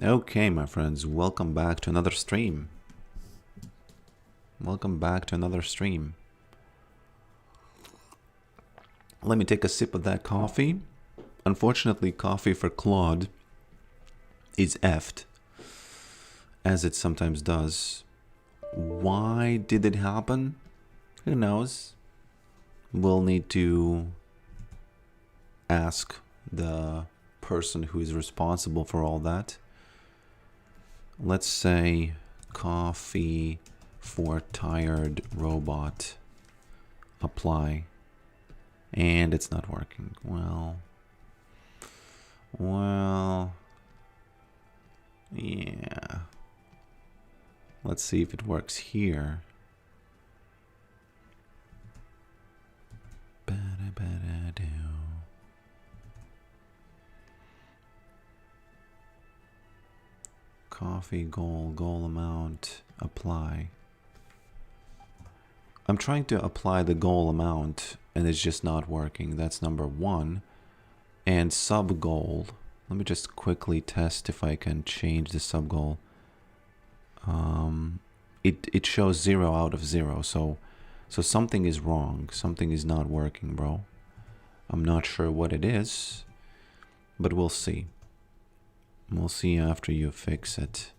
Okay, my friends, welcome back to another stream. Welcome back to another stream. Let me take a sip of that coffee. Unfortunately, coffee for Claude is effed, as it sometimes does. Why did it happen? Who knows? We'll need to ask the person who is responsible for all that. Let's say coffee for tired robot. Apply. And it's not working. Well, yeah. Let's see if it works here. Coffee goal amount, apply. I'm trying to apply the goal amount and it's just not working. That's number one. And sub goal. Let me just quickly test if I can change the sub goal. It shows 0 out of 0. So something is wrong. Something is not working, bro. I'm not sure what it is, but we'll see. We'll see after you fix it.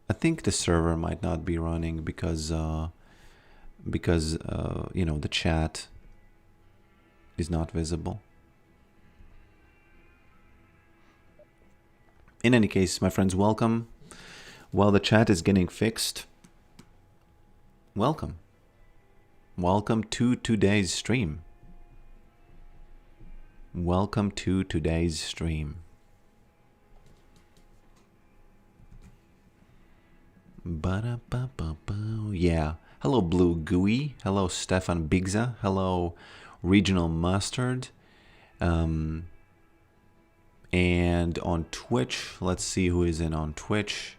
I think the server might not be running because you know, the chat is not visible. In any case, my friends, welcome. While the chat is getting fixed, welcome. Welcome to today's stream. Welcome to today's stream. Yeah. Hello, Blue Gooey. Hello, Stefan Bigza. Hello, Regional Mustard. And on Twitch, let's see who is in on Twitch.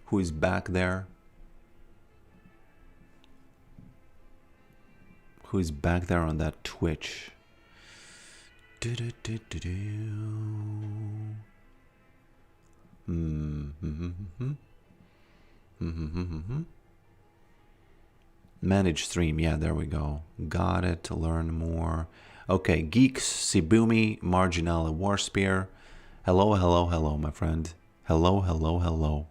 Who is back there? Who is back there on that Twitch? Manage stream. Yeah, there we go. Got it. To learn more. Okay, Geeks, Sibumi, Marginale Warspear. Hello, hello, hello, my friend. Hello, hello, hello.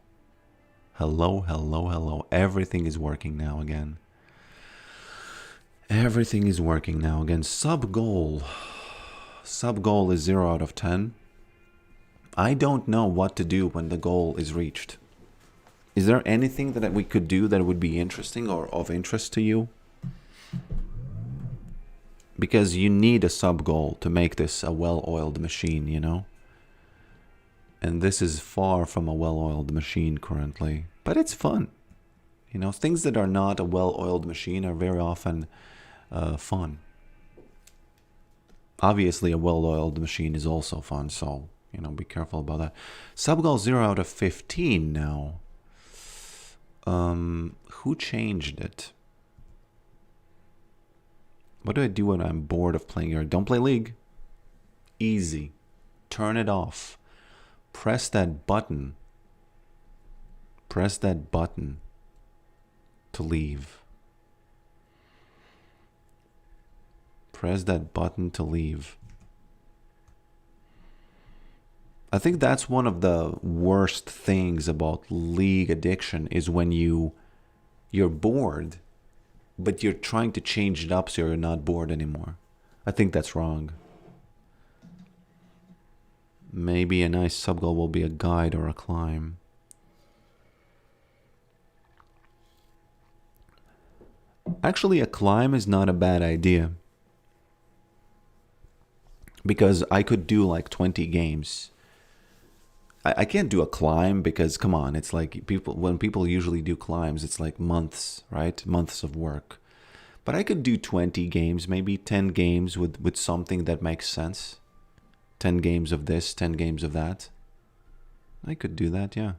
Hello, hello, hello. Everything is working now again. Everything is working now again. Sub goal. Sub goal is 0 out of 10. I don't know what to do when the goal is reached. Is there anything that we could do that would be interesting or of interest to you? Because you need a sub goal to make this a well-oiled machine, you know? And this is far from a well-oiled machine currently. But it's fun. You know, things that are not a well-oiled machine are very often fun. Obviously, a well-oiled machine is also fun, so, you know, be careful about that. Sub goal 0 out of 15 now. Who changed it? What do I do when I'm bored of playing here? Don't play League. Easy. Turn it off. Press that button. Press that button to leave. Press that button to leave. I think that's one of the worst things about League addiction is when you're bored, but you're trying to change it up so you're not bored anymore. I think that's wrong. Maybe a nice sub-goal will be a guide or a climb. Actually, a climb is not a bad idea. Because I could do like 20 games. I can't do a climb because, come on, it's like when people usually do climbs, it's like months, right? Months of work. But I could do 20 games, maybe 10 games with something that makes sense. 10 games of this, 10 games of that. I could do that, yeah.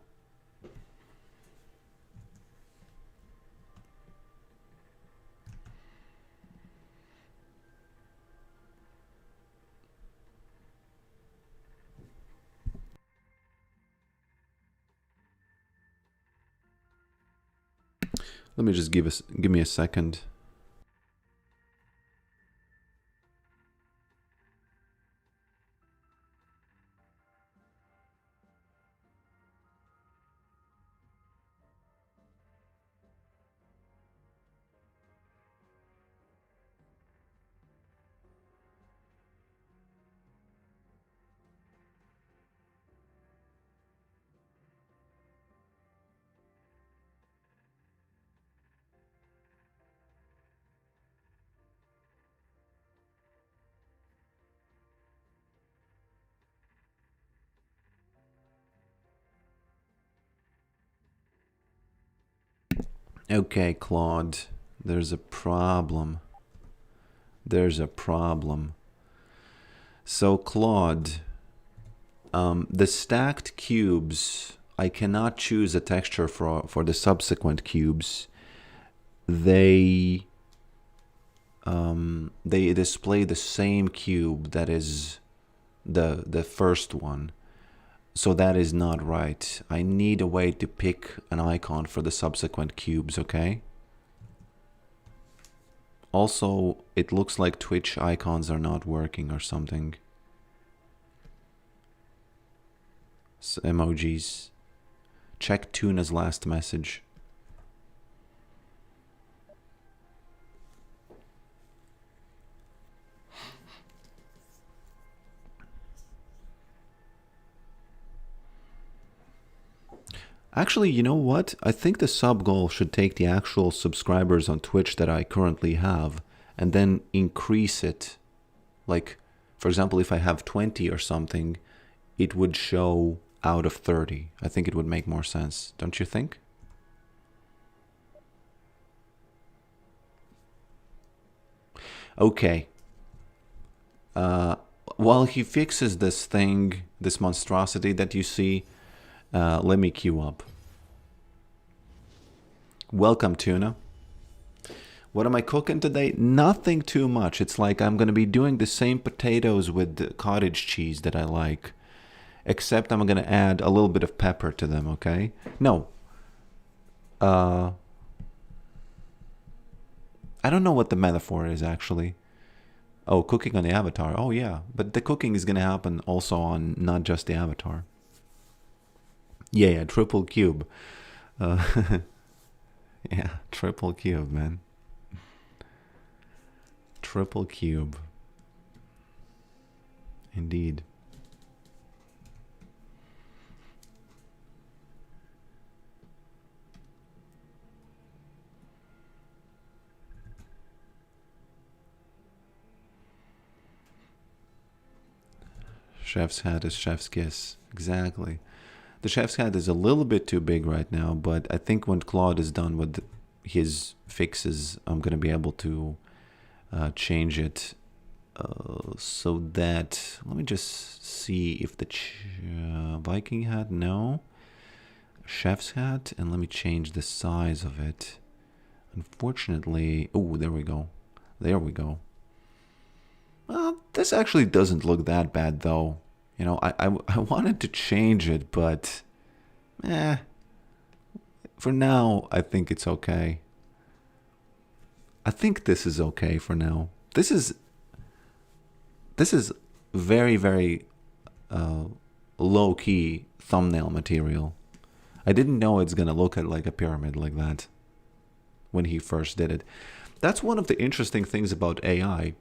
Let me just give me a second. Okay, Claude, there's a problem. There's a problem. So, Claude, the stacked cubes, I cannot choose a texture for the subsequent cubes. They display the same cube that is the first one. So that is not right. I need a way to pick an icon for the subsequent cubes, okay? Also, it looks like Twitch icons are not working or something. Emojis. Check Tuna's last message. Actually, you know what? I think the sub goal should take the actual subscribers on Twitch that I currently have and then increase it. Like, for example, if I have 20 or something, it would show out of 30. I think it would make more sense. Don't you think? Okay. While he fixes this thing, this monstrosity that you see, let me queue up. Welcome, Tuna. What am I cooking today? Nothing too much. It's like I'm going to be doing the same potatoes with the cottage cheese that I like. Except I'm going to add a little bit of pepper to them, okay? No. I don't know what the metaphor is, actually. Oh, cooking on the avatar. Oh, yeah. But the cooking is going to happen also on not just the avatar. Yeah, triple cube. Yeah, triple cube, man. Triple cube. Indeed. Chef's hat is chef's kiss. Exactly. The chef's hat is a little bit too big right now, but I think when Claude is done with his fixes, I'm going to be able to change it so that... Let me just see if the Viking hat... No. Chef's hat, and let me change the size of it. Unfortunately... Oh, there we go. There we go. This actually doesn't look that bad, though. You know, I wanted to change it, but... For now, I think it's okay. I think this is okay for now. This is very, very low-key thumbnail material. I didn't know it's going to look like a pyramid like that when he first did it. That's one of the interesting things about AI.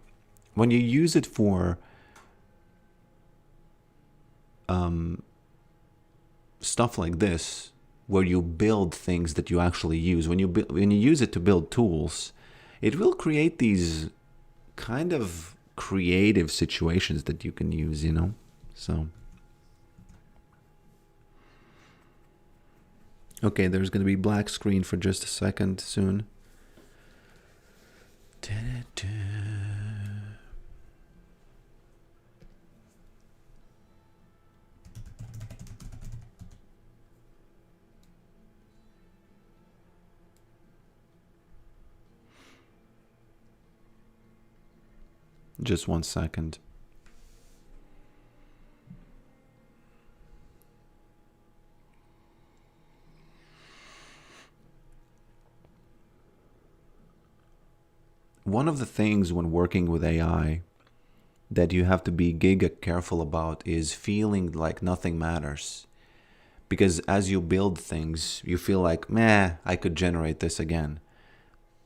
When you use it for stuff like this, where you build things that you actually use, when you use it to build tools, it will create these kind of creative situations that you can use, you know? So, okay, there's going to be black screen for just a second soon. Da-da-da. Just 1 second. one of the things when working with AI that you have to be giga careful about is feeling like nothing matters. Because as you build things, you feel like, meh, I could generate this again.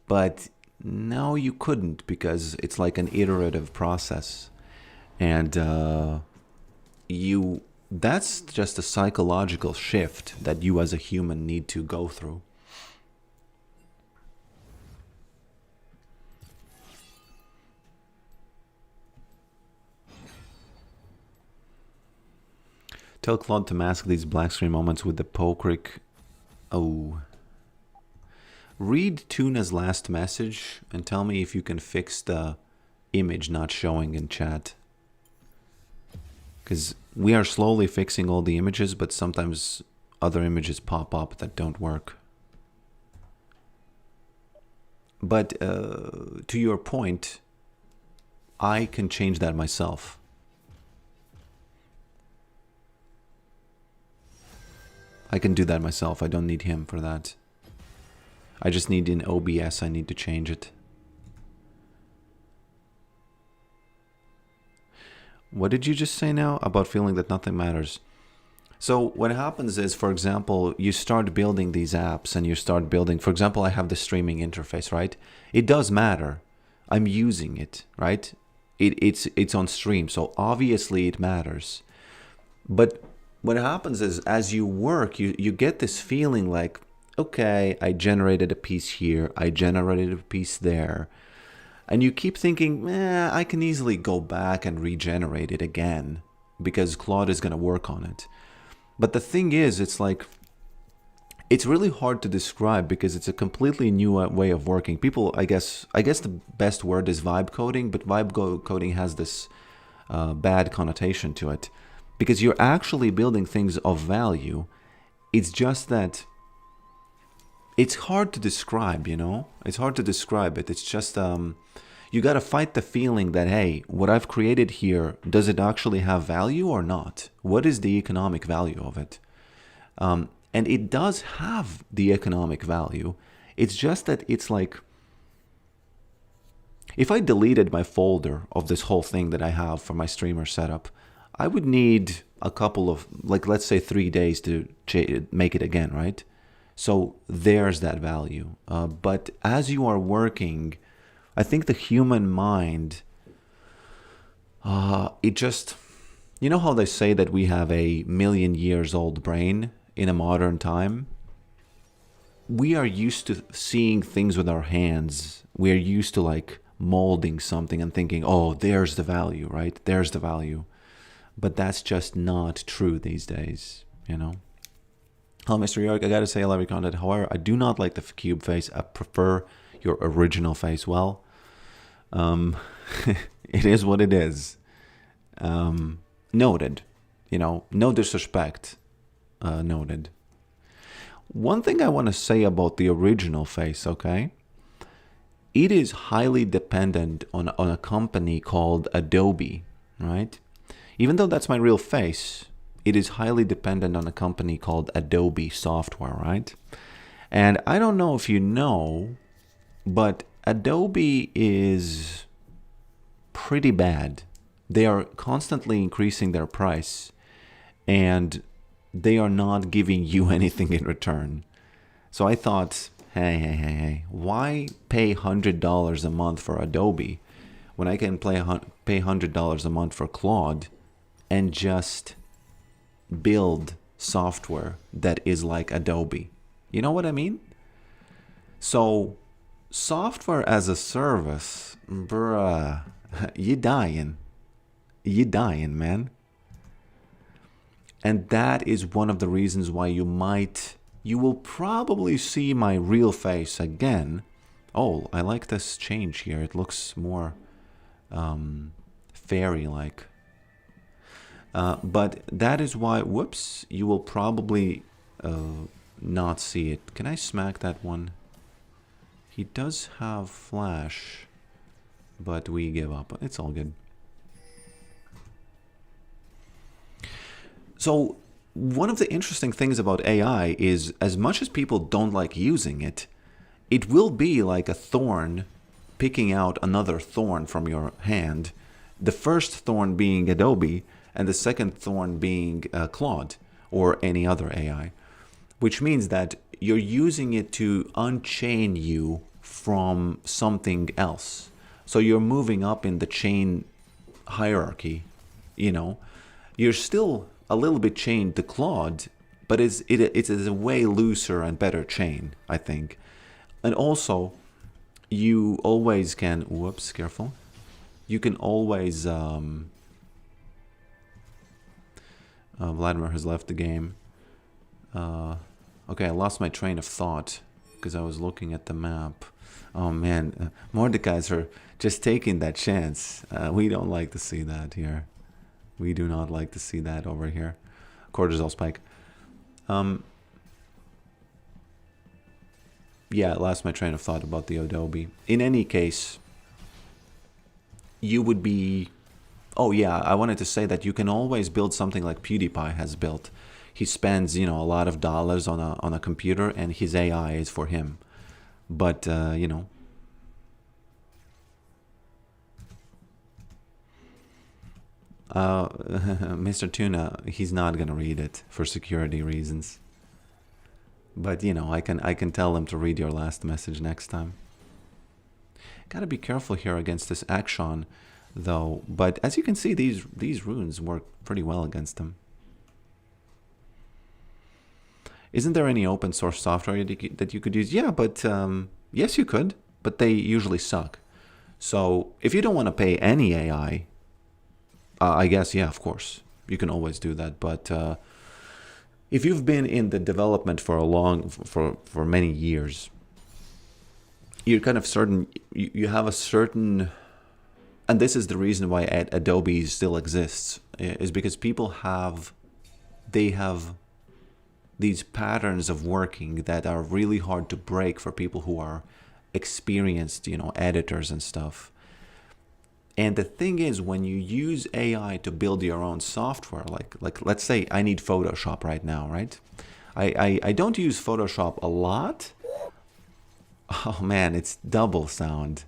But no, you couldn't, because it's like an iterative process. And that's just a psychological shift that you as a human need to go through. Tell Claude to mask these black screen moments with the Pokrick. Oh. Read Tuna's last message and tell me if you can fix the image not showing in chat. Because we are slowly fixing all the images, but sometimes other images pop up that don't work. But to your point, I can change that myself. I can do that myself. I don't need him for that. I just need in OBS, I need to change it. What did you just say now about feeling that nothing matters? So what happens is, for example, you start building these apps and you start building, for example, I have the streaming interface, right? It does matter. I'm using it, right? It's on stream, so obviously it matters. But what happens is, as you work, you get this feeling like, okay, I generated a piece here, I generated a piece there. And you keep thinking, I can easily go back and regenerate it again because Claude is going to work on it. But the thing is, it's like, it's really hard to describe because it's a completely new way of working. People, I guess the best word is vibe coding, but vibe coding has this bad connotation to it because you're actually building things of value. It's just that it's hard to describe, you know? It's hard to describe it. It's just, you got to fight the feeling that, hey, what I've created here, does it actually have value or not? What is the economic value of it? And it does have the economic value. It's just that it's like, if I deleted my folder of this whole thing that I have for my streamer setup, I would need a couple of, like, let's say 3 days to make it again, right? So there's that value. But as you are working, I think the human mind, it just, you know how they say that we have a 1,000,000 years old brain in a modern time? We are used to seeing things with our hands. We are used to like molding something and thinking, oh, there's the value, right? There's the value. But that's just not true these days, you know? Hello, Mr. Yorick. I gotta say, I love your content. However, I do not like the cube face. I prefer your original face. Well, it is what it is. Noted. You know, no disrespect. Noted. One thing I want to say about the original face, okay? It is highly dependent on a company called Adobe, right? Even though that's my real face, it is highly dependent on a company called Adobe Software, right? And I don't know if you know, but Adobe is pretty bad. They are constantly increasing their price and they are not giving you anything in return. So I thought, hey, why pay $100 a month for Adobe when I can pay $100 a month for Claude and just build software that is like Adobe? You know what I mean? So software as a service, bruh, you dying, man. And that is one of the reasons why you will probably see my real face again. Oh, I like this change here. It looks more fairy-like. But that is why, whoops, you will probably not see it. Can I smack that one? He does have flash, but we give up. It's all good. So one of the interesting things about AI is, as much as people don't like using it, it will be like a thorn picking out another thorn from your hand, the first thorn being Adobe and the second thorn being Claude or any other AI, which means that you're using it to unchain you from something else. So you're moving up in the chain hierarchy, you know. You're still a little bit chained to Claude, but it's a way looser and better chain, I think. And also, you always can, whoops, careful. You can always, Vladimir has left the game. Okay, I lost my train of thought because I was looking at the map. Oh man, Mordecai's are just taking that chance. We don't like to see that here. We do not like to see that over here. Cortisol spike. Yeah, I lost my train of thought about the Adobe. In any case, you would be... Oh yeah, I wanted to say that you can always build something like PewDiePie has built. He spends, you know, a lot of dollars on a computer, and his AI is for him. But you know, Mr. Tuna, he's not gonna read it for security reasons. But you know, I can tell him to read your last message next time. Gotta be careful here against this Action, though. But as you can see, these runes work pretty well against him. Isn't there any open source software that you could use? Yeah, but yes, you could, but they usually suck. So if you don't want to pay any AI, I guess, yeah, of course, you can always do that. But if you've been in the development for many years, you're kind of certain, you have a certain, and this is the reason why Adobe still exists, is because people have these patterns of working that are really hard to break for people who are experienced, you know, editors and stuff. And the thing is, when you use AI to build your own software, like let's say I need Photoshop right now, right? I don't use Photoshop a lot. Oh man, it's double sound.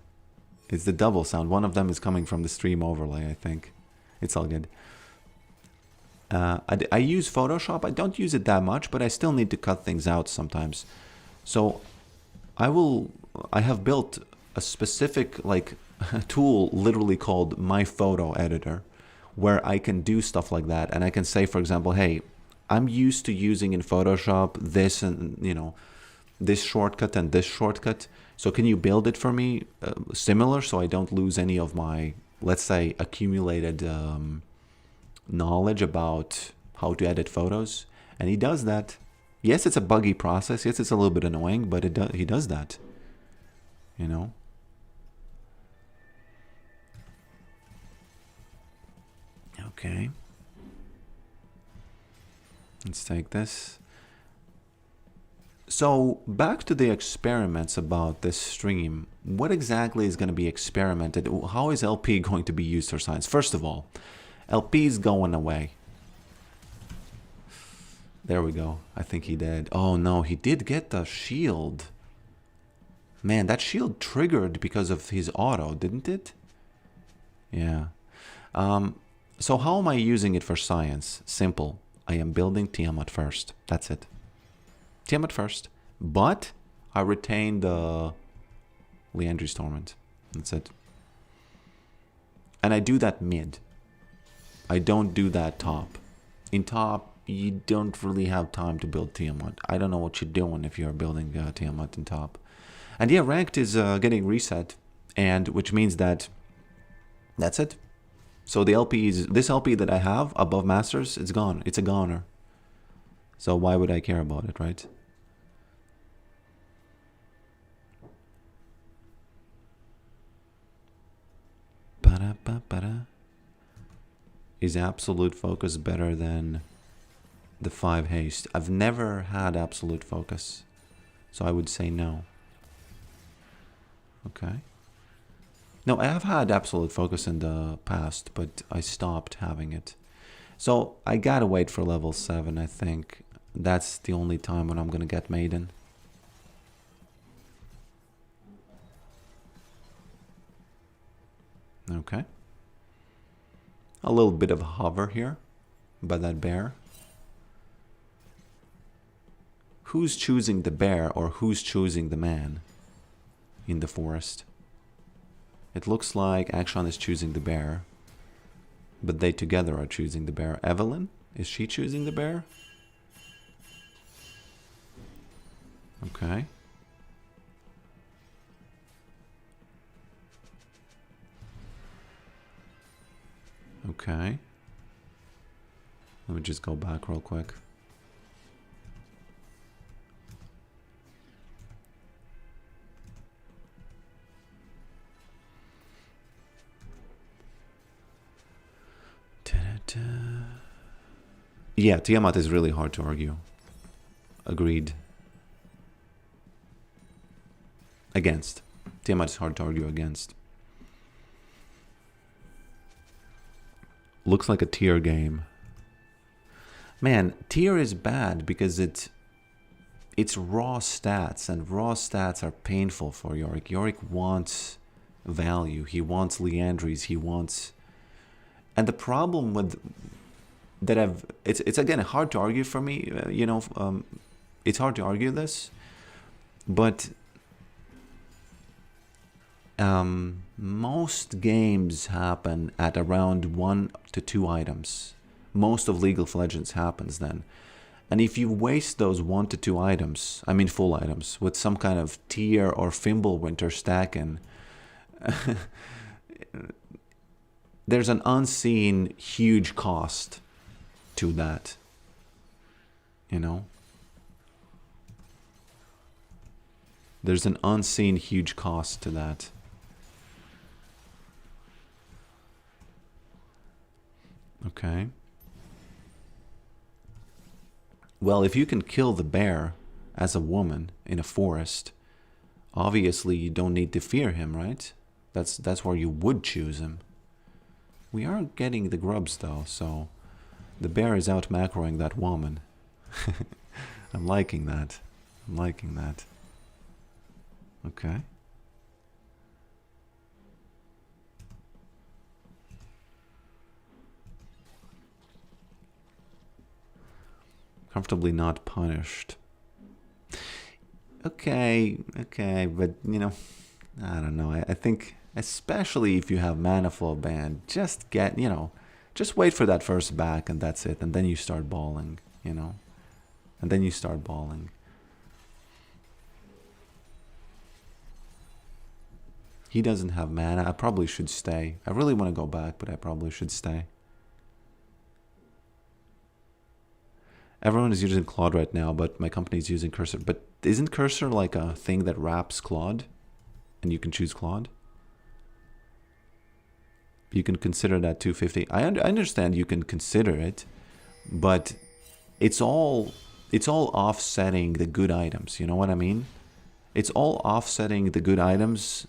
It's the double sound. One of them is coming from the stream overlay, I think. It's all good. I use Photoshop. I don't use it that much, but I still need to cut things out sometimes. So I have built a specific like tool literally called My Photo Editor, where I can do stuff like that. And I can say, for example, hey, I'm used to using in Photoshop this and, you know, this shortcut and this shortcut. So can you build it for me similar so I don't lose any of my, let's say, accumulated knowledge about how to edit photos? And he does that. Yes, it's a buggy process. Yes, it's a little bit annoying, but he does that, you know. Okay. Let's take this. So back to the experiments about this stream. What exactly is going to be experimented? How is LP going to be used for science? First of all, LP is going away. There we go. I think he did. Oh no, he did get the shield. Man, that shield triggered because of his auto, didn't it? Yeah. So how am I using it for science? Simple. I am building Tiamat first. That's it. Tiamat first. But I retain the Leandri's Torment. That's it. And I do that mid. I don't do that top. In top, you don't really have time to build Tiamat. I don't know what you're doing if you're building Tiamat in top. And yeah, ranked is getting reset, and which means that that's it. So the LP is, this LP that I have above Masters, it's gone. It's a goner. So why would I care about it, right? Ba-da-ba-ba-da. Is absolute focus better than the 5 haste? I've never had absolute focus, so I would say no. Okay. No, I have had absolute focus in the past, but I stopped having it. So I gotta wait for level 7, I think. That's the only time when I'm gonna get Maiden. Okay. A little bit of hover here by that bear. Who's choosing the bear or who's choosing the man in the forest? It looks like Akshan is choosing the bear, but they together are choosing the bear. Evelyn, is she choosing the bear? Okay. Okay. Let me just go back real quick. Yeah, Tiamat is really hard to argue. Agreed. Against. Tiamat is hard to argue against. Looks like a tier game. Man, tier is bad because it's raw stats, and raw stats are painful for Yorick. Yorick wants value. He wants Leandries. He wants... And the problem with... It's again hard to argue for me, it's hard to argue this, but most games happen at around 1 to 2 items. Most of League of Legends happens then. And if you waste those 1 to 2 items, I mean full items, with some kind of tier or Fimbulwinter stacking, there's an unseen huge cost to that, There's an unseen huge cost to that. Okay. Well, if you can kill the bear as a woman in a forest, obviously you don't need to fear him, right? That's where you would choose him. We aren't getting the grubs though, so the bear is out macroing that woman. I'm liking that. I'm liking that. Okay. Comfortably not punished. Okay, but I don't know. I think especially if you have mana flow banned, just get, just wait for that first back and that's it. And then you start balling, And then you start balling. He doesn't have mana. I probably should stay. I really want to go back, but I probably should stay. Everyone is using Claude right now, but my company is using Cursor. But isn't Cursor like a thing that wraps Claude? And you can choose Claude? You can consider that 250. I understand you can consider it, but it's all offsetting the good items. You know what I mean? It's all offsetting the good items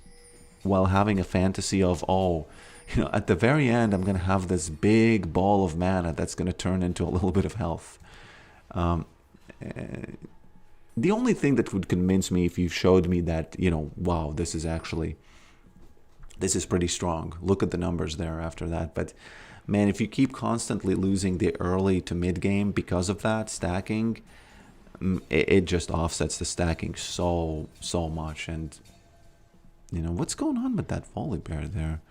while having a fantasy of, at the very end, I'm going to have this big ball of mana that's going to turn into a little bit of health. The only thing that would convince me if you showed me that, wow, this is pretty strong. Look at the numbers there after that. But man, if you keep constantly losing the early to mid game because of that stacking, it just offsets the stacking so much. And what's going on with that volley bear there?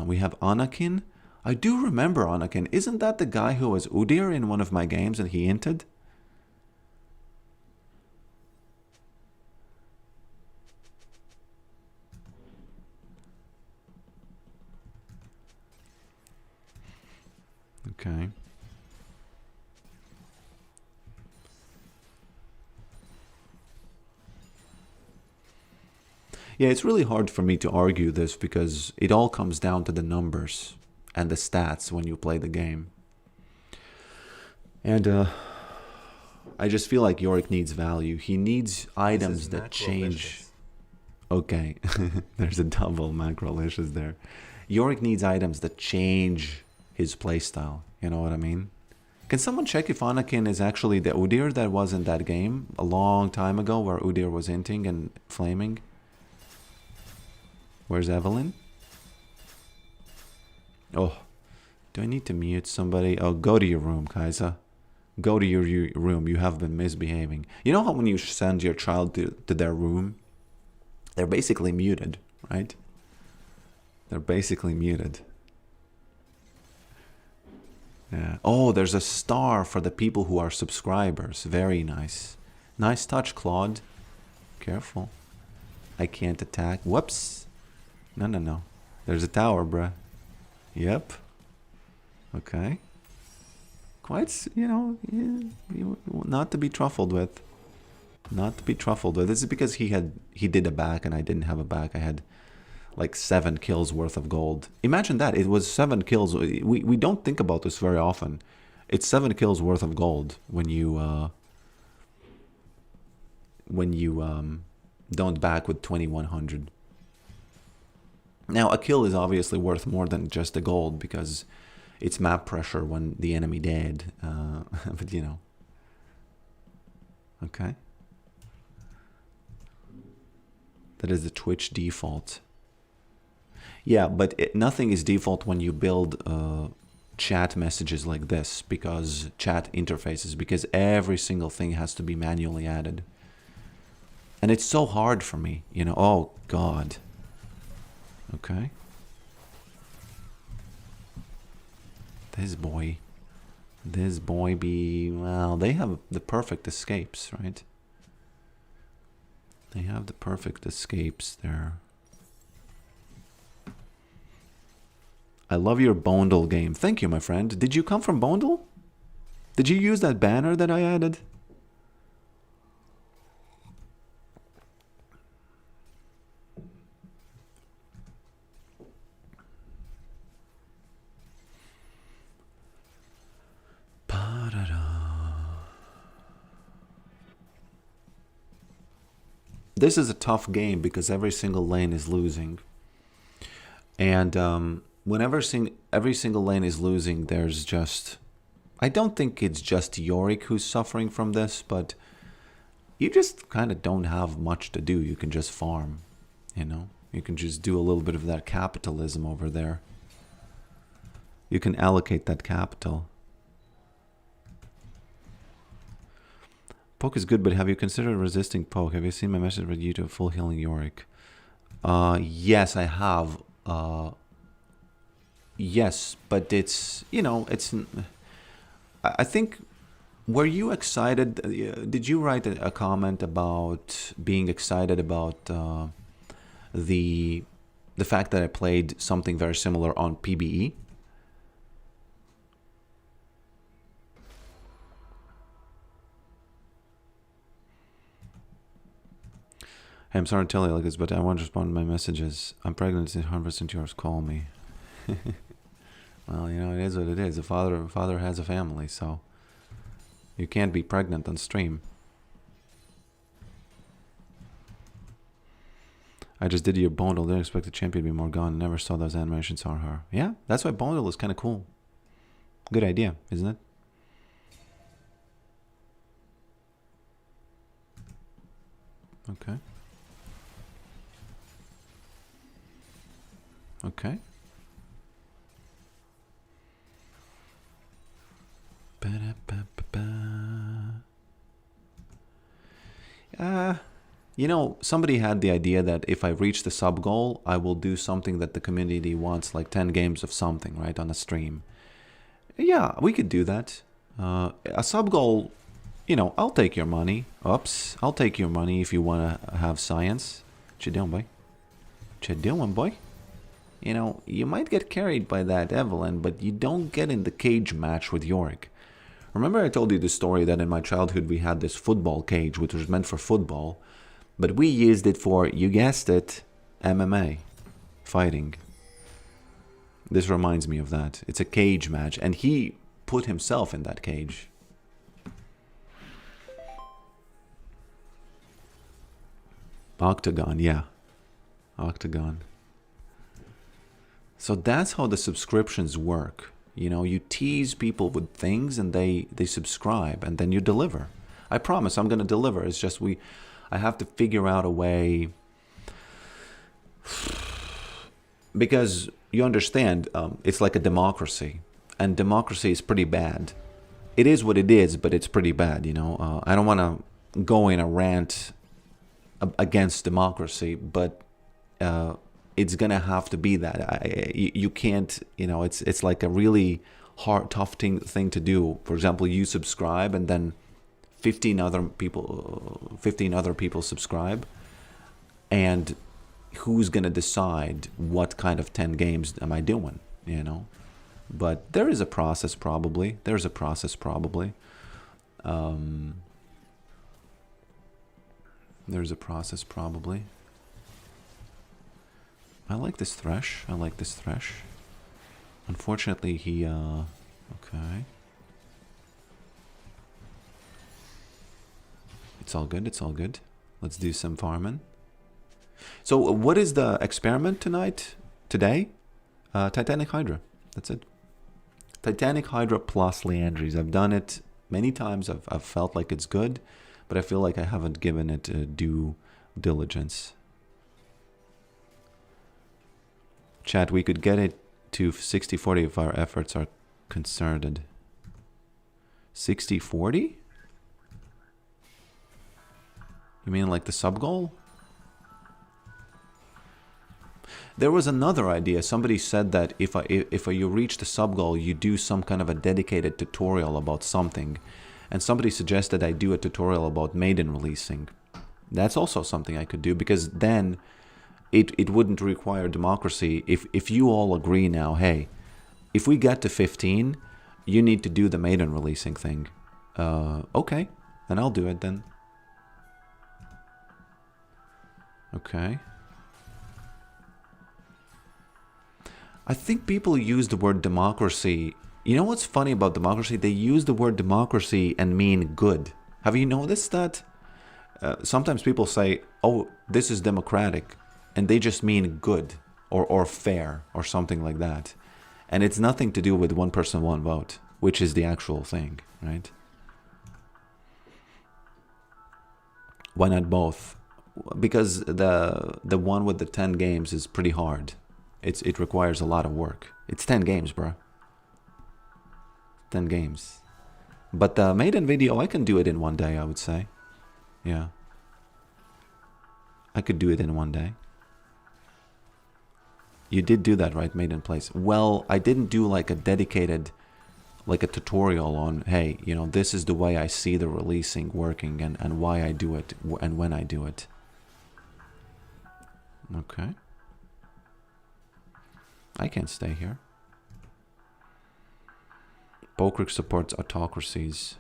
We have Anakin. I do remember Anakin. Isn't that the guy who was Udyr in one of my games and he inted? Okay. Yeah, it's really hard for me to argue this because it all comes down to the numbers and the stats when you play the game. And I just feel like Yorick needs value. He needs items that change. Okay, there's a double macrolicious there. Yorick needs items that change his playstyle. You know what I mean? Can someone check if Anakin is actually the Udyr that was in that game a long time ago where Udyr was inting and flaming? Where's Evelyn? Oh, do I need to mute somebody? Oh, go to your room, Kaisa. Go to your room. You have been misbehaving. You know how when you send your child to their room, they're basically muted, right? They're basically muted. Yeah. Oh, there's a star for the people who are subscribers. Very nice. Nice touch, Claude. Careful. I can't attack. Whoops. No, no, no. There's a tower, bruh. Yep. Okay. Quite, you know, not to be truffled with. Not to be truffled with. This is because he did a back and I didn't have a back. I had like 7 kills worth of gold. Imagine that. It was 7 kills. We don't think about this very often. It's 7 kills worth of gold when you don't back with 2100. Now a kill is obviously worth more than just the gold because it's map pressure when the enemy dead. But you know. Okay. That is the Twitch default. Yeah, but nothing is default when you build chat messages like this, because chat interfaces, because every single thing has to be manually added. And it's so hard for me, you know. Oh, God. Okay. This boy be, well, they have the perfect escapes, right? They have the perfect escapes there. I love your Bondel game. Thank you, my friend. Did you come from Bondel? Did you use that banner that I added? This is a tough game because every single lane is losing. And whenever every single lane is losing, there's just... I don't think it's just Yorick who's suffering from this, but you just kind of don't have much to do. You can just farm, you know? You can just do a little bit of that capitalism over there. You can allocate that capital. Poke is good, but have you considered resisting poke? Have you seen my message with you to full healing Yorick? Yes, I have. Yes, but it's, you know, it's... I think, were you excited? Did you write a comment about being excited about the fact that I played something very similar on PBE? Hey, I'm sorry to tell you like this, but I won't respond to my messages. I'm pregnant, it's 100% yours. Call me. Well, you know, it is what it is. A father has a family, so you can't be pregnant on stream. I just did your Bondel. Didn't expect the champion to be more gone. Never saw those animations on her. Yeah, that's why Bondel is kind of cool. Good idea, isn't it? Okay. Okay. You know, somebody had the idea that if I reach the sub goal, I will do something that the community wants, like 10 games of something, right, on a stream. Yeah, we could do that. A sub goal, you know, I'll take your money. Oops, I'll take your money if you want to have science. What you doing, boy? What you doing, boy? You know, you might get carried by that Evelyn, but you don't get in the cage match with Yorick. Remember I told you the story that in my childhood we had this football cage, which was meant for football, but we used it for, you guessed it, MMA, fighting. This reminds me of that. It's a cage match, and he put himself in that cage. Octagon, yeah. Octagon. So that's how the subscriptions work. You know, you tease people with things and they subscribe and then you deliver. I promise I'm going to deliver. It's just I have to figure out a way, because you understand, it's like a democracy, and democracy is pretty bad. It is what it is, but it's pretty bad, you know. I don't want to go in a rant against democracy, but it's gonna have to be that. You can't, you know. It's like a really hard, tough thing to do. For example, you subscribe, and then 15 other people subscribe, and who's gonna decide what kind of 10 games am I doing, you know? But there is a process, probably. There's a process, probably. There's a process, probably. I like this thresh. I like this thresh. Unfortunately, he, okay. It's all good, it's all good. Let's do some farming. So what is the experiment tonight? Today? Titanic Hydra. That's it. Titanic Hydra plus Leandries. I've done it many times. I've felt like it's good, but I feel like I haven't given it due diligence. Chat, we could get it to 60-40 if our efforts are concerted. 60-40? You mean like the sub goal? There was another idea. Somebody said that if you reach the sub goal, you do some kind of a dedicated tutorial about something. And somebody suggested I do a tutorial about maiden releasing. That's also something I could do, because then it wouldn't require democracy. If you all agree now, hey, if we get to 15, you need to do the maiden releasing thing. Okay, then I'll do it then. Okay. I think people use the word democracy. You know what's funny about democracy? They use the word democracy and mean good. Have you noticed that? Sometimes people say, oh, this is democratic, and they just mean good or fair or something like that. And it's nothing to do with one person, one vote, which is the actual thing, right? Why not both? Because the one with the 10 games is pretty hard. It requires a lot of work. It's 10 games, bro. 10 games. But the maiden video, I can do it in one day, I would say. Yeah. I could do it in one day. You did do that, right? Maiden place. Well, I didn't do like a dedicated, like a tutorial on, hey, you know, this is the way I see the releasing working and why I do it and when I do it. Okay. I can stay here. Bokrik supports autocracies.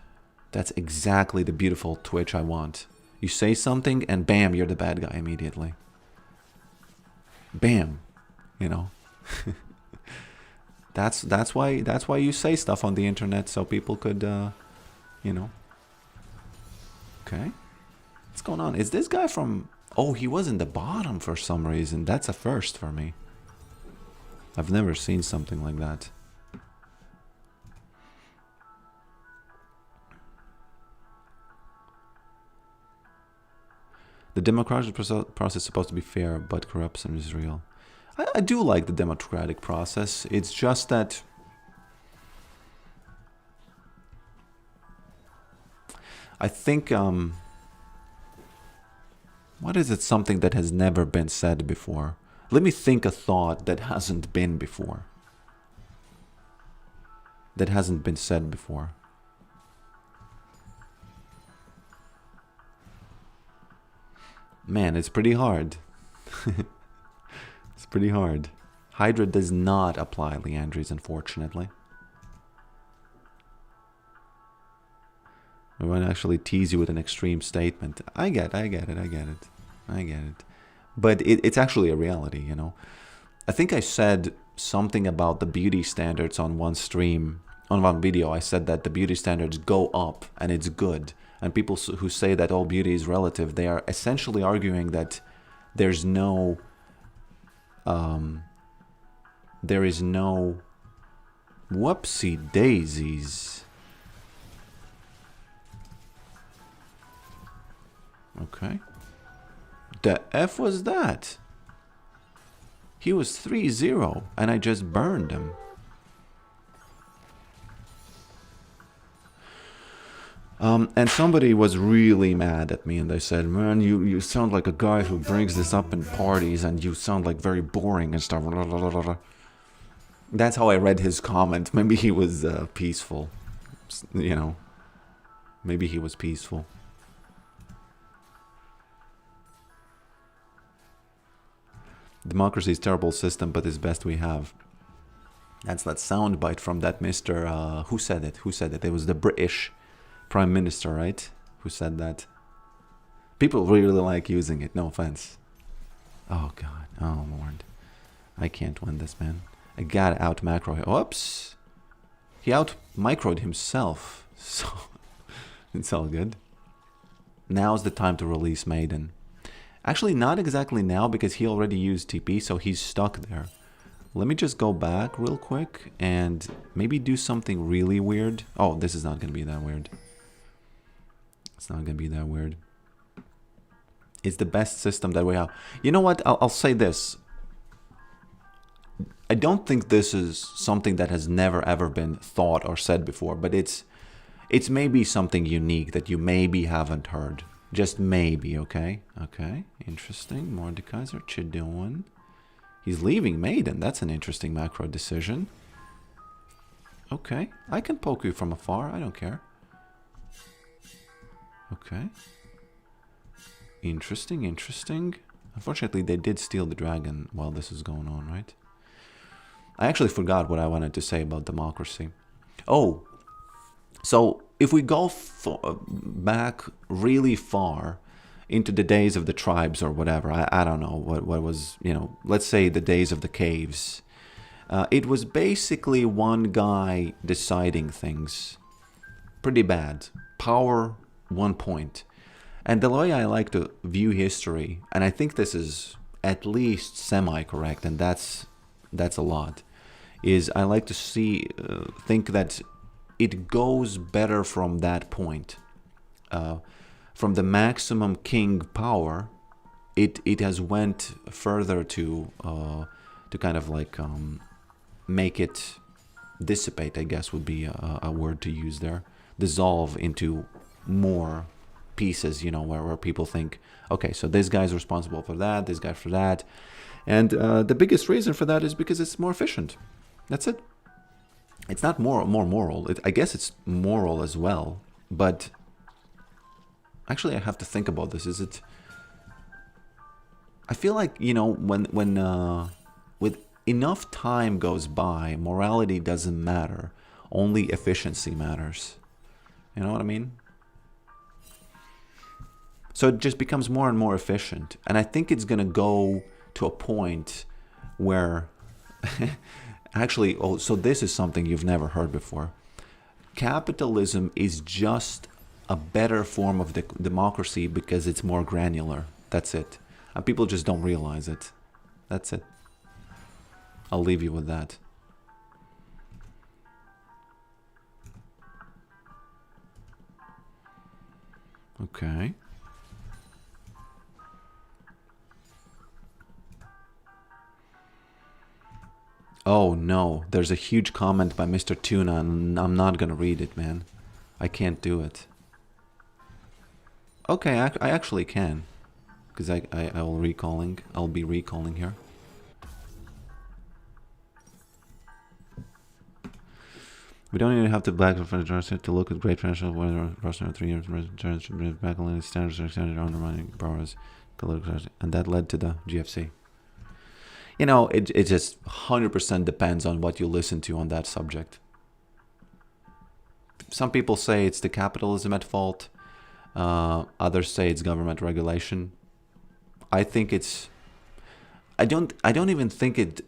That's exactly the beautiful Twitch I want. You say something and bam, you're the bad guy immediately. Bam, you know. that's why you say stuff on the internet, so people could, you know. Okay, what's going on? Is this guy from? Oh, he was in the bottom for some reason. That's a first for me. I've never seen something like that. The democratic process is supposed to be fair, but corruption is real. I do like the democratic process. It's just that I think what is it? Something that has never been said before. Let me think a thought that hasn't been before. That hasn't been said before. Man, it's pretty hard. It's pretty hard. Hydra does not apply Leandries, unfortunately. I want to actually tease you with an extreme statement. I get it. But it's actually a reality, you know. I think I said something about the beauty standards on one stream, on one video. I said that the beauty standards go up and it's good. And people who say that all beauty is relative, they are essentially arguing that there's no, there is no, whoopsie daisies. Okay. The F was that? He was 3-0 and I just burned him. And somebody was really mad at me and they said, man, you sound like a guy who brings this up in parties and you sound like very boring and stuff. That's how I read his comment. Maybe he was peaceful. You know, maybe he was peaceful. Democracy is a terrible system, but it's best we have. That's that soundbite from that Mr. Who said it? Who said it? It was the British Prime Minister, right? Who said that? People really like using it, no offense. Oh God, oh Lord. I can't win this, man. I gotta out macro him. Whoops! He out microed himself, so it's all good. Now's the time to release Maiden. Actually, not exactly now because he already used TP, so he's stuck there. Let me just go back real quick and maybe do something really weird. Oh, this is not gonna be that weird. It's not gonna be that weird. It's the best system that we have. You know what? I'll say this. I don't think this is something that has never ever been thought or said before, but it's maybe something unique that you maybe haven't heard. Just maybe, okay? Okay, interesting. Mordekaiser, what you doing? He's leaving Maiden. That's an interesting macro decision. Okay, I can poke you from afar. I don't care. Okay. Interesting, interesting. Unfortunately, they did steal the dragon while this is going on, right? I actually forgot what I wanted to say about democracy. Oh, so if we go back really far into the days of the tribes or whatever, I don't know what was, you know, let's say the days of the caves. It was basically one guy deciding things. Pretty bad. Power, 1 point. And the way I like to view history, and I think this is at least semi-correct, and that's a lot, is I like to think that it goes better from that point. From the maximum king power, it has went further to kind of like make it dissipate, I guess would be a word to use there. Dissolve into more pieces, you know, where people think, okay, so this guy's responsible for that, this guy for that. And the biggest reason for that is because it's more efficient. That's it. It's not more moral. I guess it's moral as well. But actually, I have to think about this. Is it? I feel like, you know, when with enough time goes by, morality doesn't matter. Only efficiency matters. You know what I mean? So it just becomes more and more efficient. And I think it's going to go to a point where actually, oh, so this is something you've never heard before. Capitalism is just a better form of democracy because it's more granular. That's it. And people just don't realize it. That's it. I'll leave you with that. Okay. Oh no, there's a huge comment by Mr. Tuna and I'm not gonna read it, man. I can't do it. Okay, I actually can. Because I'll be recalling here. We don't even have to back to look at great financial whether Russian 3 years back on standards or standard undermining powers, and that led to the GFC. You know, it just 100% depends on what you listen to on that subject. Some people say it's the capitalism at fault. Others say it's government regulation. I think it's. I don't even think it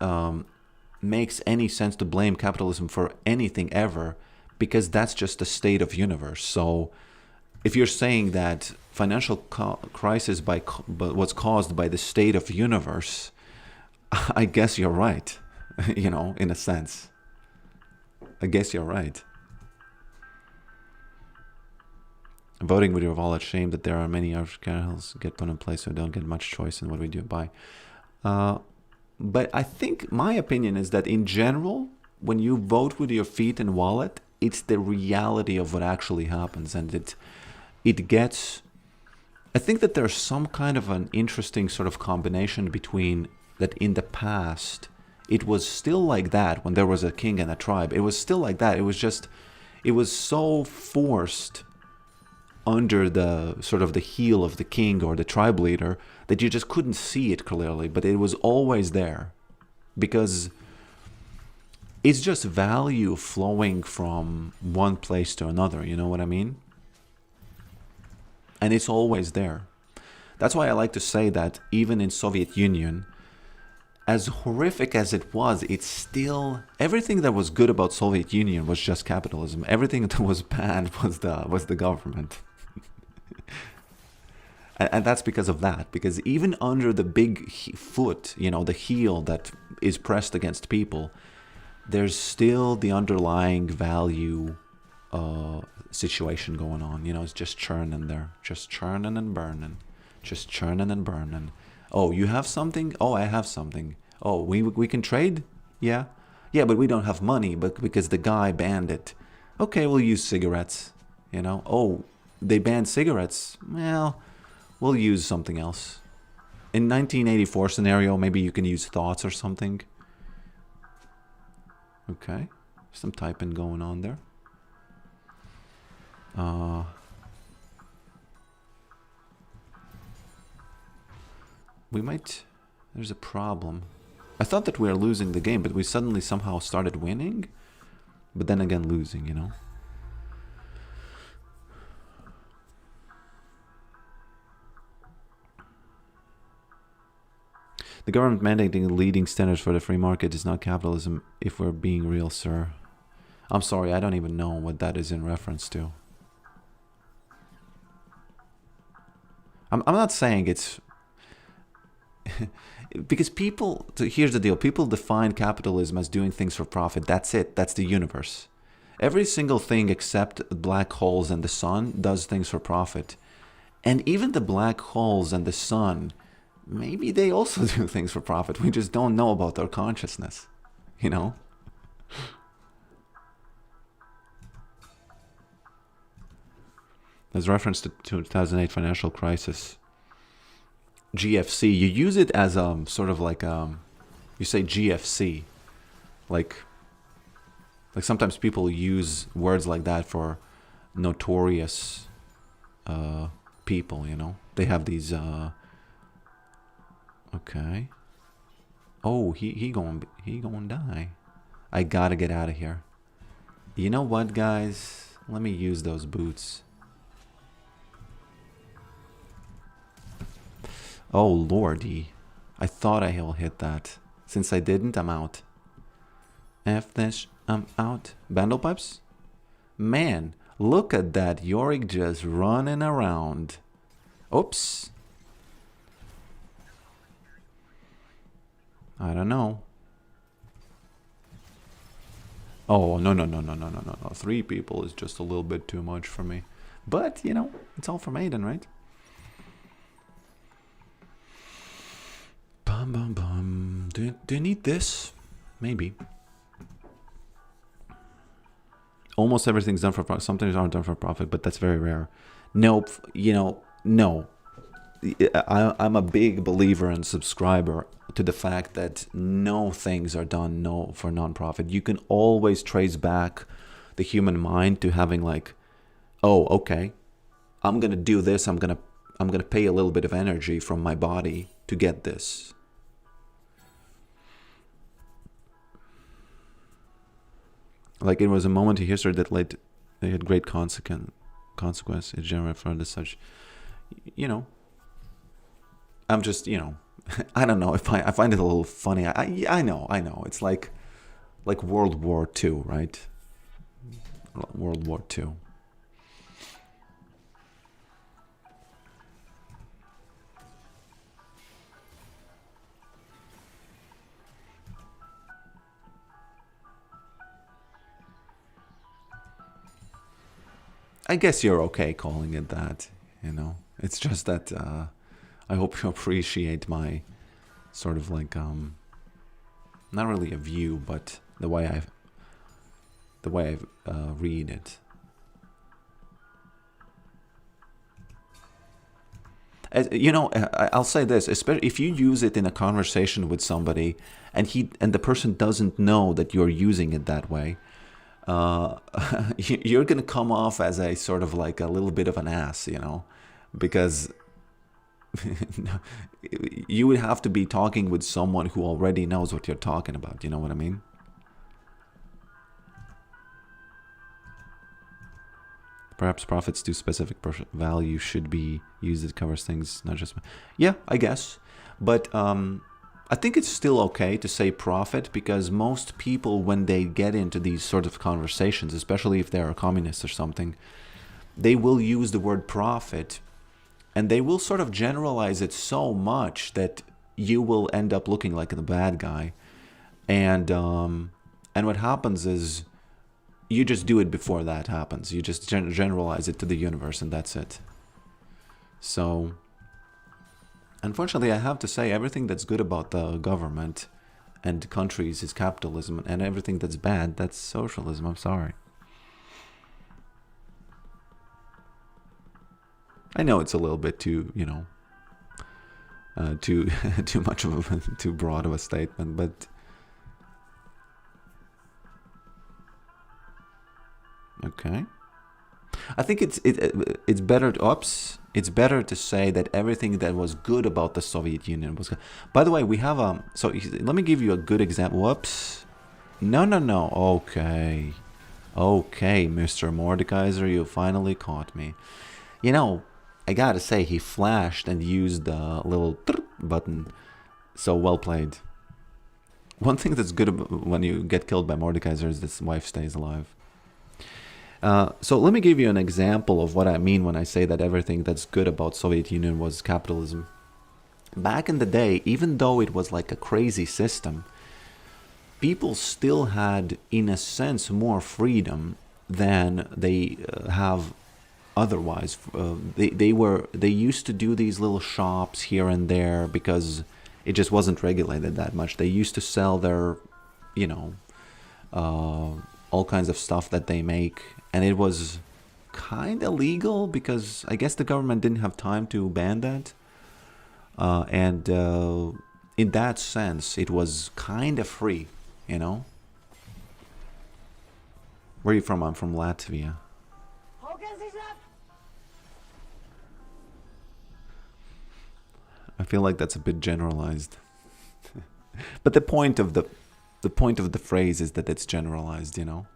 makes any sense to blame capitalism for anything ever, because that's just the state of universe. So, if you're saying that financial crisis was caused by the state of universe, I guess you're right. You know, in a sense. I guess you're right. Voting with your wallet. Shame that there are many articles get put in place so don't get much choice in what we do buy. But I think my opinion is that in general, when you vote with your feet and wallet, it's the reality of what actually happens, and it gets. I think that there's some kind of an interesting sort of combination between that in the past it was still like that when there was a king and a tribe. It was still like that. It was so forced under the sort of the heel of the king or the tribe leader that you just couldn't see it clearly, but it was always there because it's just value flowing from one place to another, you know what I mean? And it's always there. That's why I like to say that even in Soviet Union, as horrific as it was, it's still everything that was good about Soviet Union was just capitalism. Everything that was bad was the government. And that's because of that. Because even under the big foot, you know, the heel that is pressed against people, there's still the underlying value situation going on. You know, it's just churning there. Just churning and burning. Just churning and burning. Oh, you have something? Oh, I have something. Oh, we can trade? Yeah. Yeah, but we don't have money but because the guy banned it. Okay, we'll use cigarettes. You know? Oh, they banned cigarettes. Well, we'll use something else. In 1984 scenario, maybe you can use thoughts or something. Okay. Some typing going on there. We might... There's a problem. I thought that we were losing the game, but we suddenly somehow started winning. But then again losing, you know? The government mandating leading standards for the free market is not capitalism, if we're being real, sir. I'm sorry, I don't even know what that is in reference to. I'm not saying it's... because people... Here's the deal. People define capitalism as doing things for profit. That's it. That's the universe. Every single thing except black holes and the sun does things for profit. And even the black holes and the sun... Maybe they also do things for profit. We just don't know about their consciousness, you know? There's reference to 2008 financial crisis. GFC, you use it as sort of like you say GFC. Like sometimes people use words like that for notorious people, you know? They have these... Okay. Oh, he going die. I gotta get out of here. You know what, guys? Let me use those boots. Oh, lordy. I thought I will hit that. Since I didn't, I'm out. F this, I'm out. Bandle pipes? Man, look at that Yorick just running around. Oops. I don't know. Oh, no. 3 people is just a little bit too much for me. But, you know, it's all for Maiden, right? Bum, bum, bum. Do you need this? Maybe. Almost everything's done for profit. Some things aren't done for profit, but that's very rare. Nope. You know, no. I'm a big believer and subscriber to the fact that no things are done for non-profit. You can always trace back the human mind to having like, oh, okay, I'm gonna do this. I'm gonna pay a little bit of energy from my body to get this. Like it was a moment in history that they had great consequence. It generated further such, you know. I'm just, you know, I don't know if I find it a little funny. I know. It's like World War II, right? World War II. I guess you're okay calling it that, you know. It's just that I hope you appreciate my sort of like not really a view, but the way I read it. As, you know, I'll say this, especially if you use it in a conversation with somebody, and the person doesn't know that you're using it that way, you're gonna come off as a sort of like a little bit of an ass, you know, because you would have to be talking with someone who already knows what you're talking about. You know what I mean? Perhaps profits to specific value should be used. It covers things, not just... Yeah, I guess. But I think it's still okay to say profit, because most people, when they get into these sort of conversations, especially if they're a communist or something, they will use the word profit, and they will sort of generalize it so much that you will end up looking like the bad guy. And what happens is, you just do it before that happens. You just generalize it to the universe, and that's it. So, unfortunately, I have to say, everything that's good about the government and countries is capitalism, and everything that's bad, that's socialism. I'm sorry. I know it's a little bit too, you know, too much of a, too broad of a statement, but okay. I think it's better to, it's better to say that everything that was good about the Soviet Union was good. By the way, we have so let me give you a good example. Whoops. No. Okay, Mr. Mordekaiser, you finally caught me. You know, I gotta say, he flashed and used the little button. So well played. One thing that's good when you get killed by Mordekaiser is his wife stays alive. So let me give you an example of what I mean when I say that everything that's good about Soviet Union was capitalism. Back in the day, even though it was like a crazy system, people still had, in a sense, more freedom than they have otherwise. They used to do these little shops here and there because it just wasn't regulated that much. They used to sell their, you know, all kinds of stuff that they make, and it was kind of legal because I guess the government didn't have time to ban that. And in that sense, it was kind of free, you know. Where are you from? I'm from Latvia. I feel like that's a bit generalized. But the point of the phrase is that it's generalized, you know.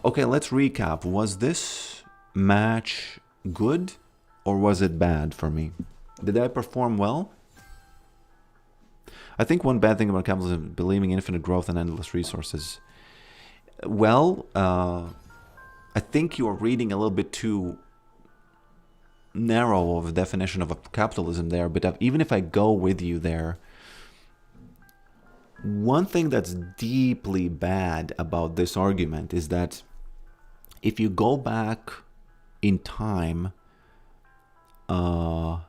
Okay, let's recap. Was this match good or was it bad for me? Did I perform well? I think one bad thing about capitalism is believing in infinite growth and endless resources. Well, I think you're reading a little bit too narrow of a definition of a capitalism there, but even if I go with you there, one thing that's deeply bad about this argument is that if you go back in time, let's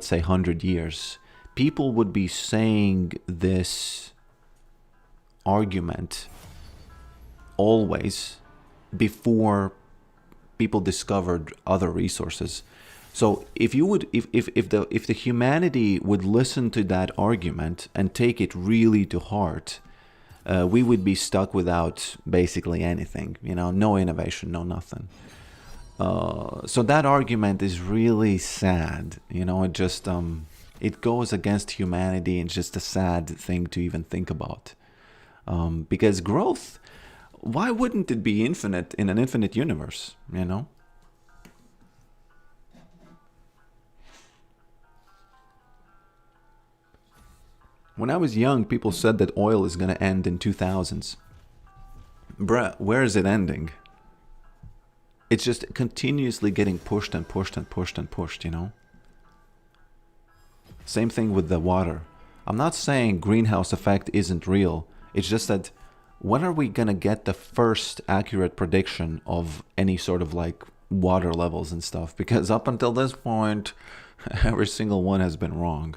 say 100 years, people would be saying this argument always before people discovered other resources. So if the humanity would listen to that argument and take it really to heart, we would be stuck without basically anything, you know, no innovation, no nothing. So that argument is really sad, you know. It just it goes against humanity, and it's just a sad thing to even think about. Because growth, why wouldn't it be infinite in an infinite universe, you know? When I was young, people said that oil is going to end in 2000s. Bruh, where is it ending? It's just continuously getting pushed and pushed and pushed and pushed, you know? Same thing with the water. I'm not saying greenhouse effect isn't real. It's just that when are we going to get the first accurate prediction of any sort of like water levels and stuff, because up until this point, every single one has been wrong.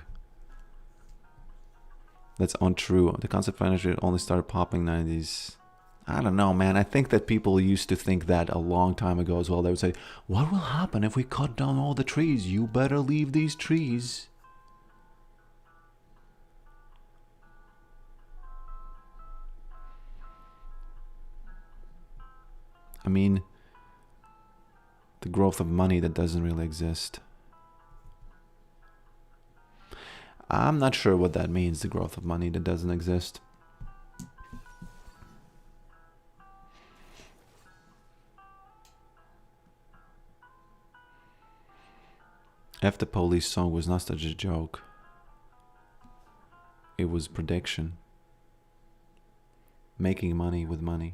That's untrue. The concept financial only started popping 90s. I don't know, man. I think that people used to think that a long time ago as well. They would say, what will happen if we cut down all the trees? You better leave these trees. I mean, the growth of money that doesn't really exist. I'm not sure what that means, the growth of money that doesn't exist. F the Police song was not such a joke. It was prediction. Making money with money.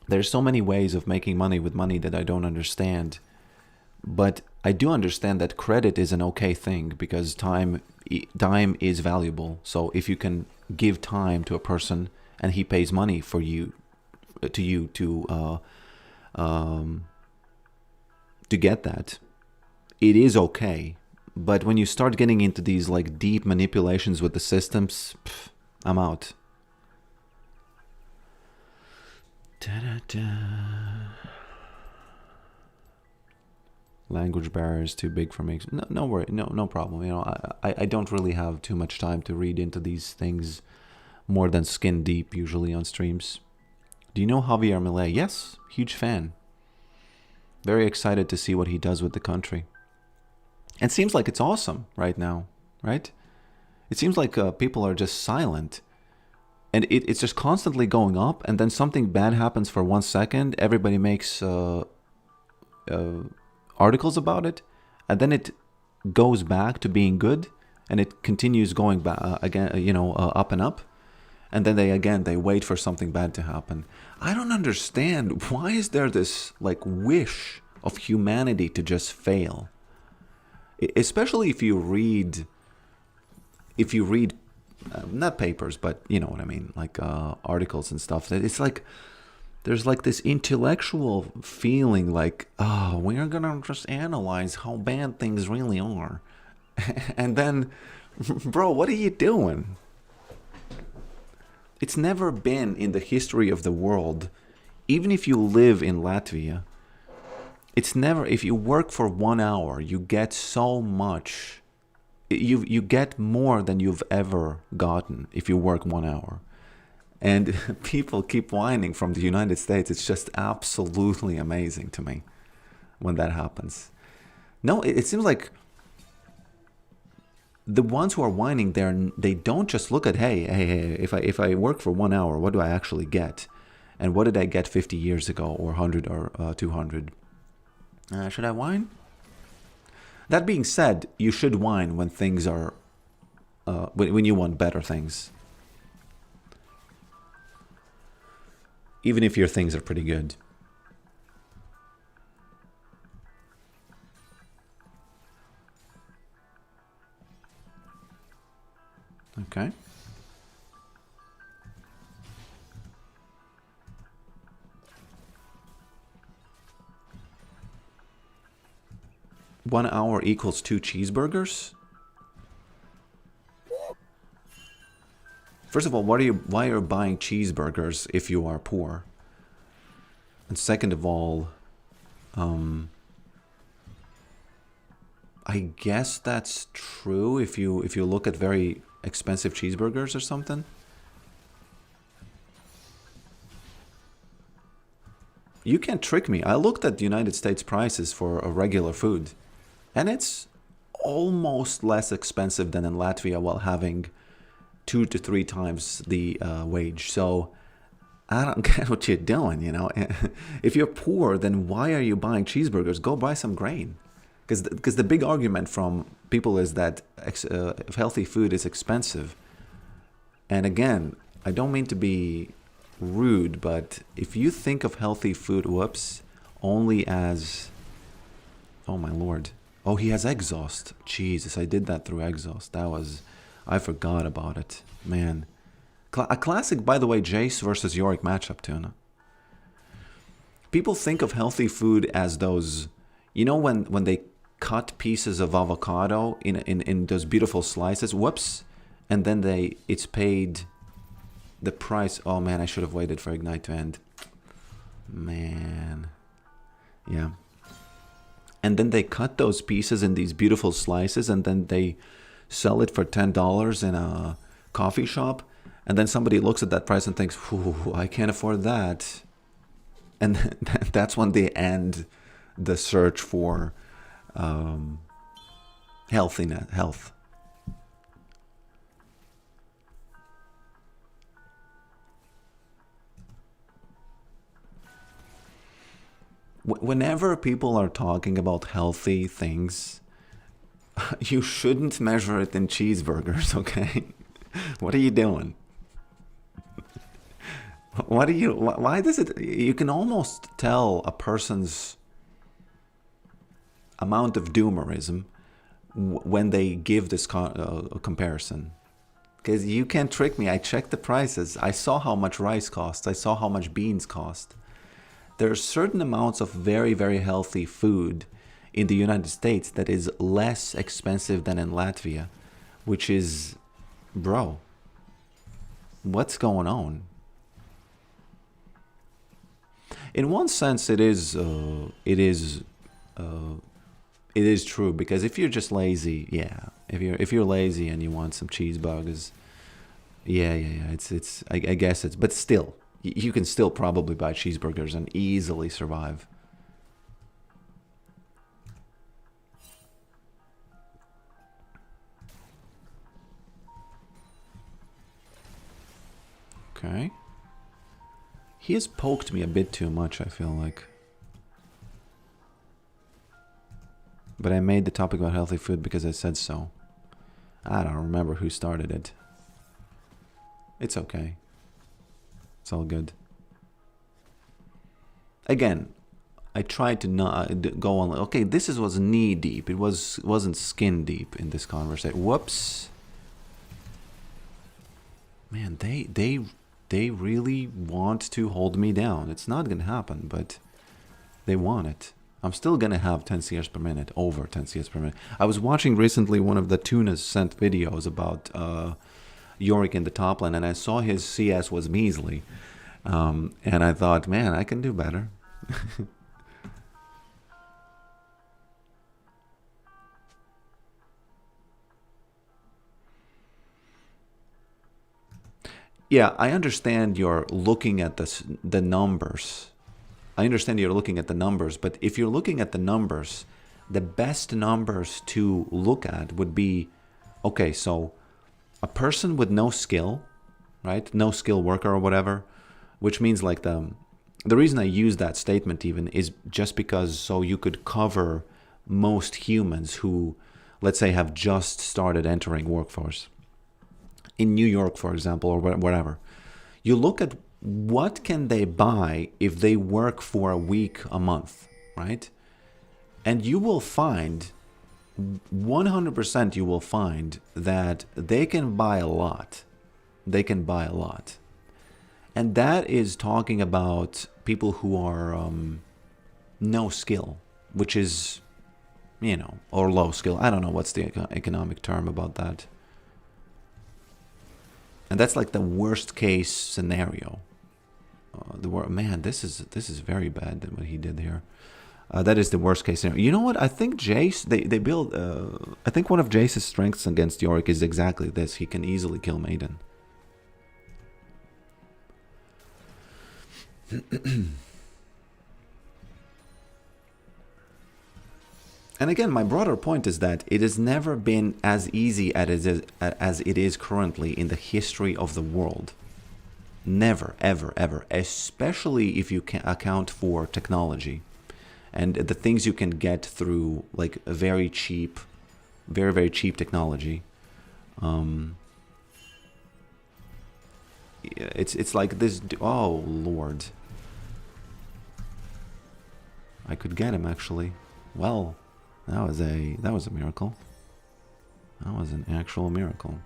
There's so many ways of making money with money that I don't understand. But I do understand that credit is an okay thing, because time is valuable. So if you can give time to a person and he pays money for you to get that, it is okay. But when you start getting into these like deep manipulations with the systems, I'm out. Language barrier is too big for me. No worry, no problem. You know, I don't really have too much time to read into these things more than skin deep usually on streams. Do you know Javier Milei? Yes, huge fan. Very excited to see what he does with the country. And seems like it's awesome right now, right? It seems like people are just silent. And it's just constantly going up, and then something bad happens for 1 second. Everybody makes articles about it, and then it goes back to being good, and it continues going back again, up and up. And then they wait for something bad to happen. I don't understand, why is there this like wish of humanity to just fail? Especially if you read not papers, but you know what I mean, like articles and stuff. It's like there's like this intellectual feeling like, oh, we're gonna just analyze how bad things really are. And then, bro, what are you doing? It's never been in the history of the world, even if you live in Latvia, it's never, if you work for 1 hour, you get so much. You get more than you've ever gotten if you work 1 hour. And people keep whining from the United States. It's just absolutely amazing to me when that happens. No, it seems like the ones who are whining, they don't just look at, hey, if I work for 1 hour, what do I actually get? And what did I get 50 years ago, or 100 or 200? Should I whine? That being said, you should whine when things are, when you want better things. Even if your things are pretty good. Okay. One hour equals 2 cheeseburgers? First of all, why are you buying cheeseburgers if you are poor? And second of all, I guess that's true if you look at very expensive cheeseburgers or something. You can't trick me. I looked at the United States prices for a regular food, and it's almost less expensive than in Latvia while having 2 to 3 times the wage. So I don't get what you're doing, you know. If you're poor, then why are you buying cheeseburgers? Go buy some grain. Because the big argument from people is that healthy food is expensive. And again, I don't mean to be rude, but if you think of healthy food, only as, oh my lord. Oh, he has exhaust. Jesus, I did that through exhaust. I forgot about it. Man. A classic, by the way, Jace versus Yorick matchup, Tuna. people think of healthy food as those, when they cut pieces of avocado in those beautiful slices, whoops, and then it's paid the price. Oh man, I should have waited for Ignite to end. Man. Yeah. And then they cut those pieces in these beautiful slices, and then they sell it for $10 in a coffee shop. And then somebody looks at that price and thinks, "Ooh, I can't afford that." And that's when they end the search for health. Whenever people are talking about healthy things, you shouldn't measure it in cheeseburgers, okay? What are you doing? Why does it, you can almost tell a person's amount of doomerism when they give this comparison. Because you can't trick me. I checked the prices. I saw how much rice costs. I saw how much beans cost. There are certain amounts of very, very healthy food in the United States that is less expensive than in Latvia, which is, bro, what's going on? In one sense, it is true, because if you're just lazy, yeah, if you're lazy and you want some cheeseburgers, yeah, I guess it's, but still, you can still probably buy cheeseburgers and easily survive. Okay. He has poked me a bit too much, I feel like. But I made the topic about healthy food because I said so. I don't remember who started it. It's okay. It's all good. Again, I tried to not go on. Okay, was knee deep. It wasn't skin deep in this conversation. Whoops. Man, they really want to hold me down. It's not gonna happen, but they want it. I'm still gonna have 10 CS per minute, over 10 CS per minute. I was watching recently one of the Tunas sent videos about Yorick in the top lane, and I saw his CS was measly. And I thought, man, I can do better. Yeah, I understand you're looking at the numbers. I understand you're looking at the numbers, but if you're looking at the numbers, the best numbers to look at would be, okay, so a person with no skill, right? No skill worker or whatever, which means like the reason I use that statement even is just because so you could cover most humans who, let's say, have just started entering workforce. In New York, for example, or wherever, you look at what can they buy if they work for a week, a month, right? And you will find, 100% you will find that they can buy a lot. They can buy a lot. And that is talking about people who are no skill, which is, or low skill. I don't know what's the economic term about that. And that's like the worst case scenario. Man, this is very bad than what he did here. That is the worst case scenario. You know what? I think Jace, they build. I think one of Jace's strengths against Yorick is exactly this. He can easily kill Maiden. And again, my broader point is that it has never been as easy as it is currently in the history of the world. Never, ever, ever. Especially if you can account for technology and the things you can get through like a very cheap, very, very cheap technology. It's like this. Oh Lord, I could get him actually. Well. That was a miracle. That was an actual miracle.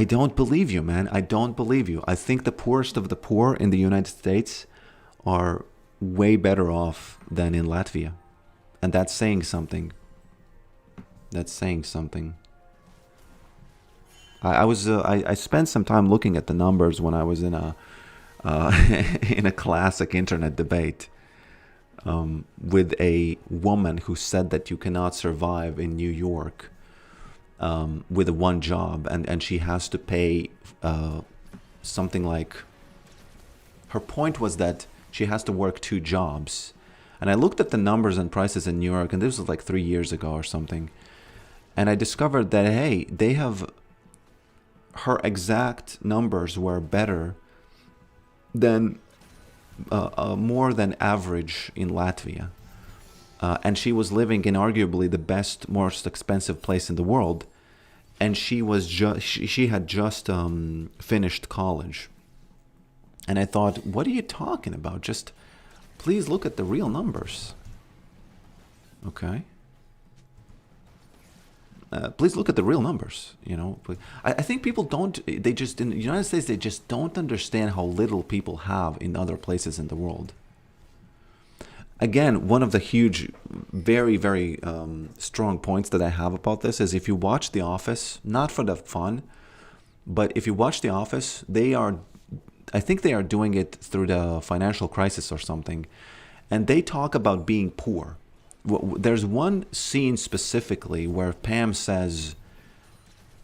I don't believe you, man. I don't believe you. I think the poorest of the poor in the United States are way better off than in Latvia. And that's saying something. That's saying something. I spent some time looking at the numbers when I was in a in a classic internet debate with a woman who said that you cannot survive in New York with one job, and she has to pay something like, her point was that she has to work two jobs. And I looked at the numbers and prices in New York, and this was like 3 years ago or something, and I discovered that, hey, they have, her exact numbers were better than more than average in Latvia. And she was living in arguably the best, most expensive place in the world. And she was she had just finished college. And I thought, what are you talking about? Just please look at the real numbers. Okay. Please look at the real numbers. You know, I think people don't. They just, in the United States, they just don't understand how little people have in other places in the world. Again, one of the huge, very, very strong points that I have about this is, if you watch The Office, not for the fun, but if you watch The Office, I think they are doing it through the financial crisis or something, and they talk about being poor. There's one scene specifically where Pam says,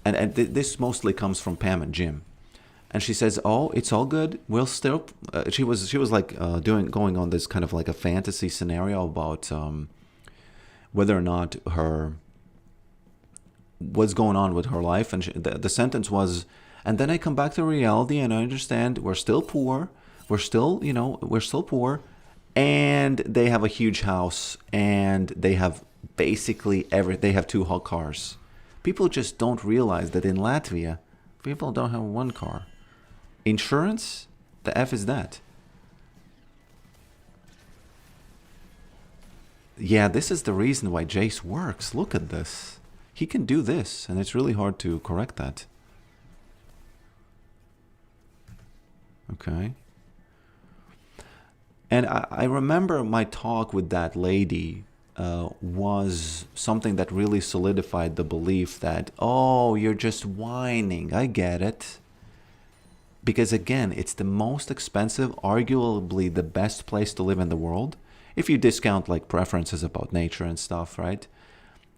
and this mostly comes from Pam and Jim, and she says, "Oh, it's all good. We'll still." She was like going on this kind of like a fantasy scenario about whether or not what's going on with her life, and the sentence was, "And then I come back to reality, and I understand we're still poor. We're still poor." And they have a huge house, and they have basically they have two hot cars. People just don't realize that in Latvia, people don't have one car. Insurance? The F is that? Yeah, this is the reason why Jace works. Look at this. He can do this, and it's really hard to correct that. Okay. And I remember my talk with that lady was something that really solidified the belief that, oh, you're just whining. I get it. Because again, it's the most expensive, arguably the best place to live in the world. If you discount like preferences about nature and stuff, right?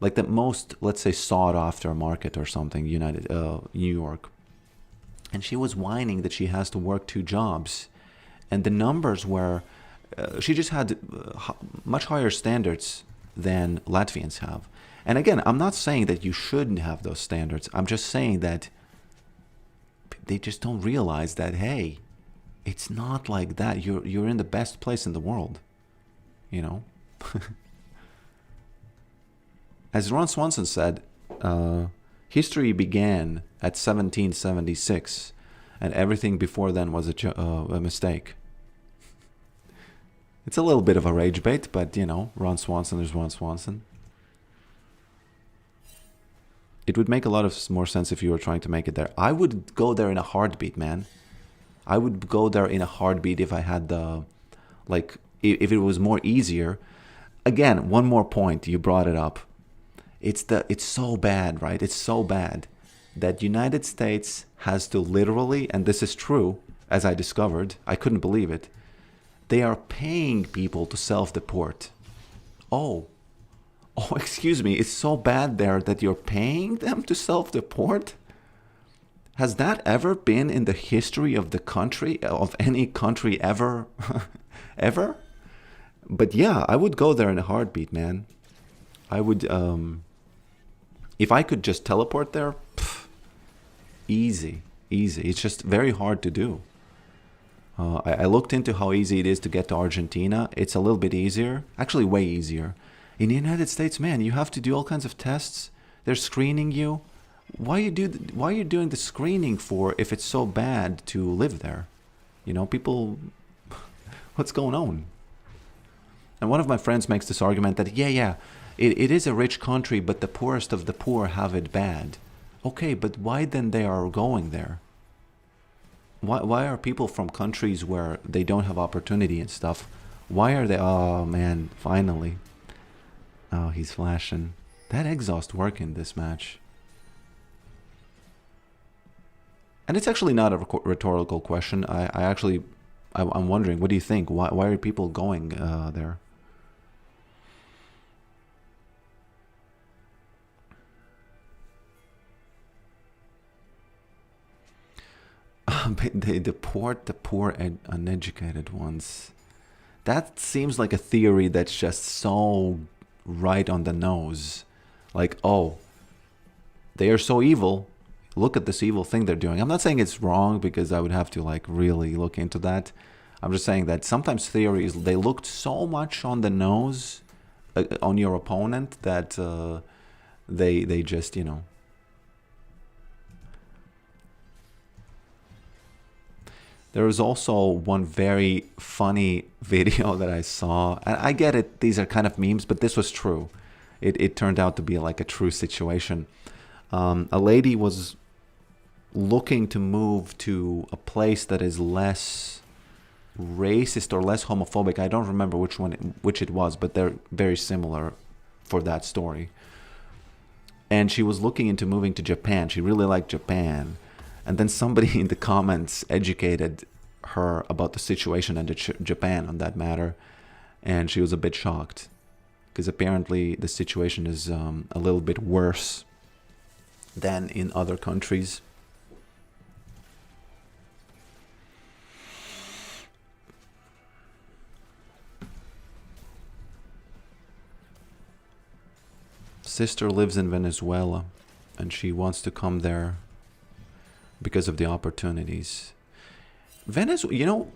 Like the most, let's say, sought after market or something, New York. And she was whining that she has to work two jobs. And the numbers were, she just had much higher standards than Latvians have. And again, I'm not saying that you shouldn't have those standards. I'm just saying that they just don't realize that, hey, it's not like that. You're in the best place in the world, you know? As Ron Swanson said, history began at 1776, and everything before then was a mistake. It's a little bit of a rage bait, but, you know, Ron Swanson is Ron Swanson. It would make a lot of more sense if you were trying to make it there. I would go there in a heartbeat, man. I would go there in a heartbeat if I had the, like, if it was more easier. Again, one more point, you brought it up. It's so bad, right? It's so bad that United States has to literally, and this is true, as I discovered, I couldn't believe it, they are paying people to self-deport. Oh, excuse me, it's so bad there that you're paying them to self-deport? Has that ever been in the history of the country, of any country ever? Ever? But yeah, I would go there in a heartbeat, man. I would, if I could just teleport there, easy. It's just very hard to do. I looked into how easy it is to get to Argentina. It's a little bit easier, actually way easier. In the United States, man, you have to do all kinds of tests. They're screening you. Why are you doing the screening for if it's so bad to live there? You know, people, what's going on? And one of my friends makes this argument that, it is a rich country, but the poorest of the poor have it bad. Okay, but why then they are going there? Why are people from countries where they don't have opportunity and stuff? Why are they? Oh man, finally. Oh, he's flashing. That exhaust work in this match. And it's actually not a rhetorical question. I'm wondering, what do you think? Why are people going there? They deport the poor uneducated ones. That seems like a theory that's just so right on the nose. Like, oh, they are so evil. Look at this evil thing they're doing. I'm not saying it's wrong because I would have to like really look into that. I'm just saying that sometimes theories, they looked so much on the nose on your opponent that they just, you know. There was also one very funny video that I saw. And I get it, these are kind of memes, but this was true. It turned out to be like a true situation. A lady was looking to move to a place that is less racist or less homophobic. I don't remember which it was, but they're very similar for that story. And she was looking into moving to Japan. She really liked Japan. And then somebody in the comments educated her about the situation in Japan on that matter. And she was a bit shocked. Because apparently the situation is a little bit worse than in other countries. Sister lives in Venezuela and she wants to come there because of the opportunities. Venezuela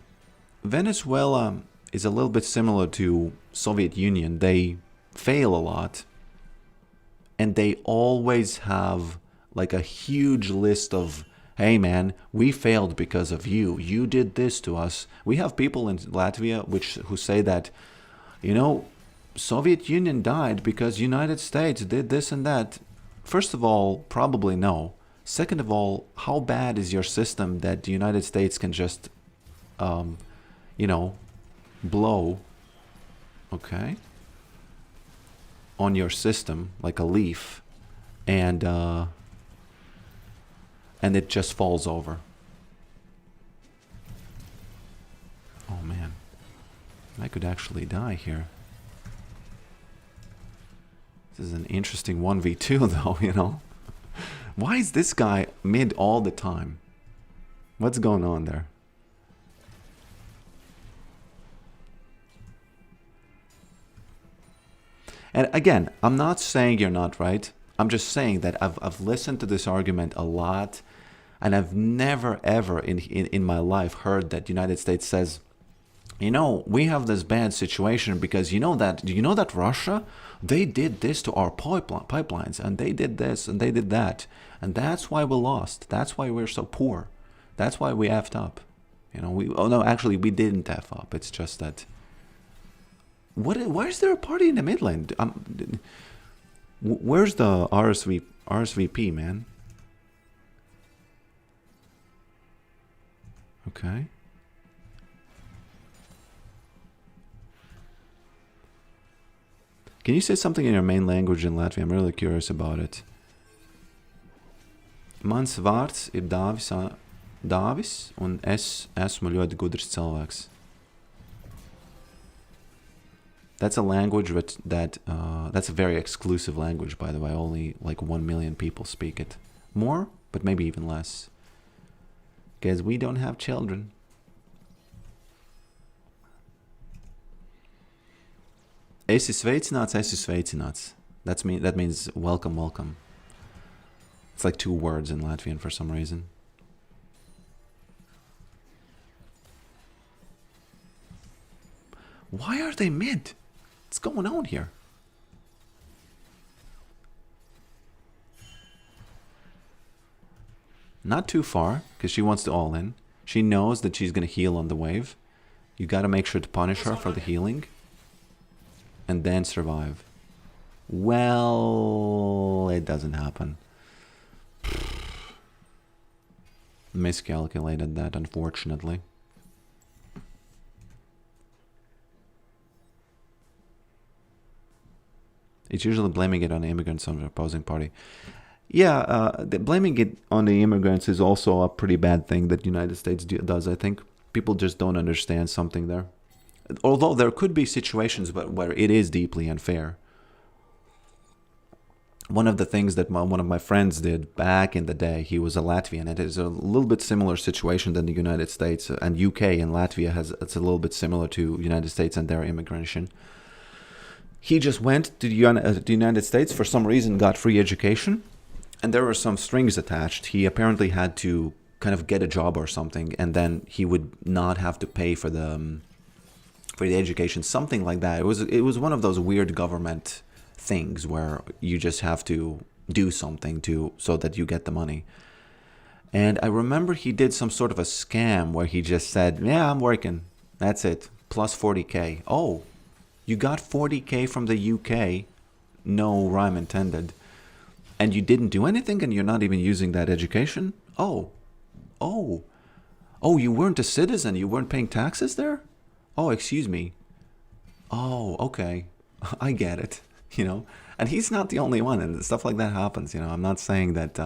is a little bit similar to Soviet Union. They fail a lot and they always have like a huge list of, hey man, we failed because of you. You did this to us. We have people in Latvia who say that, you know, Soviet Union died because United States did this and that. First of all, probably no. Second of all, how bad is your system that the United States can just, you know, blow, okay, on your system like a leaf, and it just falls over. Oh man, I could actually die here. This is an interesting 1v2 though, you know. Why is this guy mid all the time? What's going on there? And again, I'm not saying you're not right. I'm just saying that I've listened to this argument a lot, and I've never ever in my life heard that the United States says, you know, we have this bad situation because do you know that Russia, they did this to our pipelines, and they did this and they did that, and that's why we lost. That's why we're so poor. That's why we effed up. You know, oh no, actually we didn't F up. It's just that. Why is there a party in the Midland? Where's the RSVP, man? Okay. Can you say something in your main language in Latvian? I'm really curious about it. Mans vārds ir Dāvis, un es esmu ļoti gudrs cilvēks. That's a language that's a very exclusive language, by the way. Only like 1 million people speak it. More, but maybe even less. Because we don't have children. Esi sveicināts, esi sveicināts. That means welcome, welcome. It's like 2 words in Latvian for some reason. Why are they mid? What's going on here? Not too far, because she wants to all in. She knows that she's going to heal on the wave. You got to make sure to punish her for the healing. And then survive. Well, it doesn't happen. miscalculated that, unfortunately. It's usually blaming it on the immigrants on the opposing party. Yeah, blaming it on the immigrants is also a pretty bad thing that the United States does, I think. People just don't understand something there. Although there could be situations where it is deeply unfair. One of the things that one of my friends did back in the day, he was a Latvian. It is a little bit similar situation than the United States, and UK and Latvia it's a little bit similar to United States and their immigration. He just went to the United States for some reason, got free education, and there were some strings attached. He apparently had to kind of get a job or something, and then he would not have to pay for the education, something like that. It was one of those weird government things where you just have to do something so that you get the money. And I remember he did some sort of a scam where he just said, yeah, I'm working, that's it, plus 40k. Oh, you got 40k from the UK, no rhyme intended, and you didn't do anything, and you're not even using that education? Oh, you weren't a citizen, you weren't paying taxes there? Oh, excuse me. Oh, okay, I get it. And he's not the only one, and stuff like that happens. I'm not saying that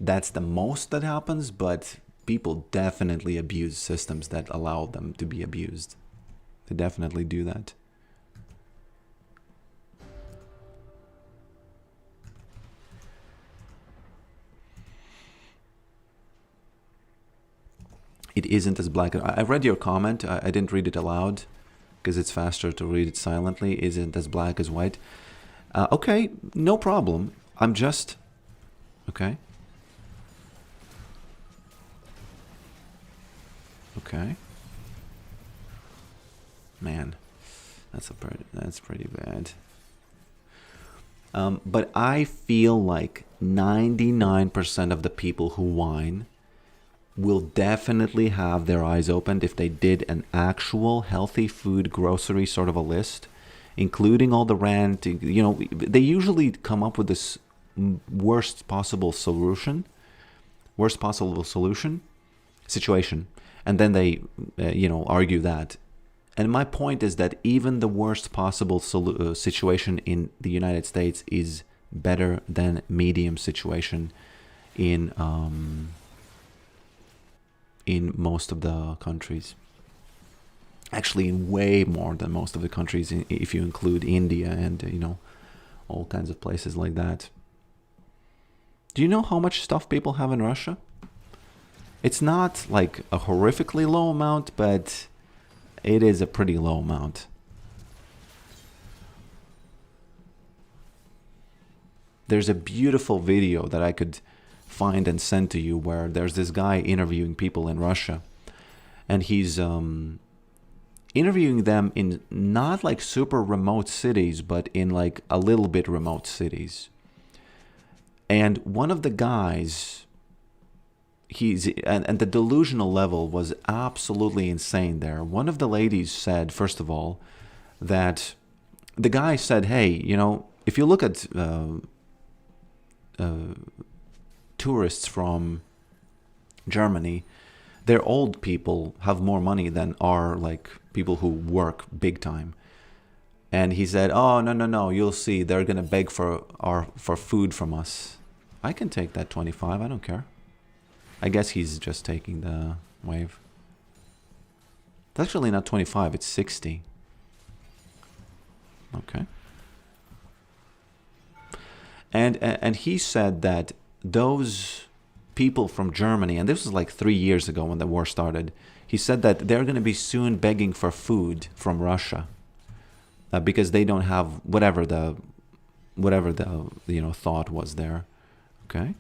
that's the most that happens, but people definitely abuse systems that allow them to be abused. They definitely do that. It isn't as black. I read your comment. I didn't read it aloud, because it's faster to read it silently. Isn't as black as white. Okay, no problem. I'm just... Okay. Okay. Man, that's pretty bad. But I feel like 99% of the people who whine will definitely have their eyes opened if they did an actual healthy food grocery sort of a list, including all the rent. They usually come up with this worst possible situation, and then they argue that. And my point is that even the worst possible situation in the United States is better than medium situation in most of the countries. Actually, in way more than most of the countries, if you include India and all kinds of places like that. Do you know how much stuff people have in Russia? It's not like a horrifically low amount, but it is a pretty low amount. There's a beautiful video that I could find and send to you where there's this guy interviewing people in Russia, and he's interviewing them in not like super remote cities, but in like a little bit remote cities. And one of the guys, and the delusional level was absolutely insane there. One of the ladies said, first of all, that the guy said, hey, if you look at tourists from Germany, their old people have more money than our like people who work big time. And he said, oh, no, you'll see, they're gonna beg for food from us. I can take that 25, I don't care. I guess he's just taking the wave. It's actually not 25, it's 60. Okay. And he said that those people from Germany, and this was like 3 years ago when the war started, he said that they're going to be soon begging for food from Russia because they don't have whatever the thought was there. Okay.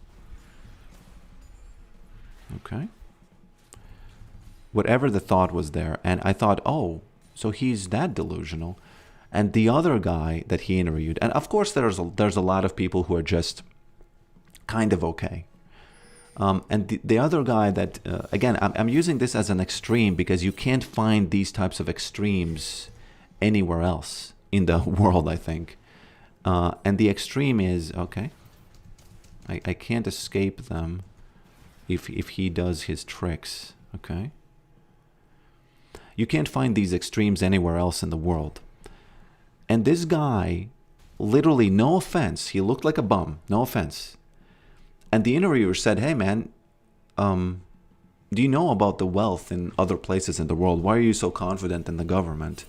Whatever the thought was there, and I thought, oh, so he's that delusional. And the other guy that he interviewed, and of course there's a lot of people who are just kind of okay. And the other guy that, again, I'm using this as an extreme because you can't find these types of extremes anywhere else in the world, I think. And the extreme is, okay, I can't escape them. if he does his tricks. Okay. You can't find these extremes anywhere else in the world. And this guy, literally, no offense, he looked like a bum. No offense. And the interviewer said, "Hey, man, do you know about the wealth in other places in the world? Why are you so confident in the government?"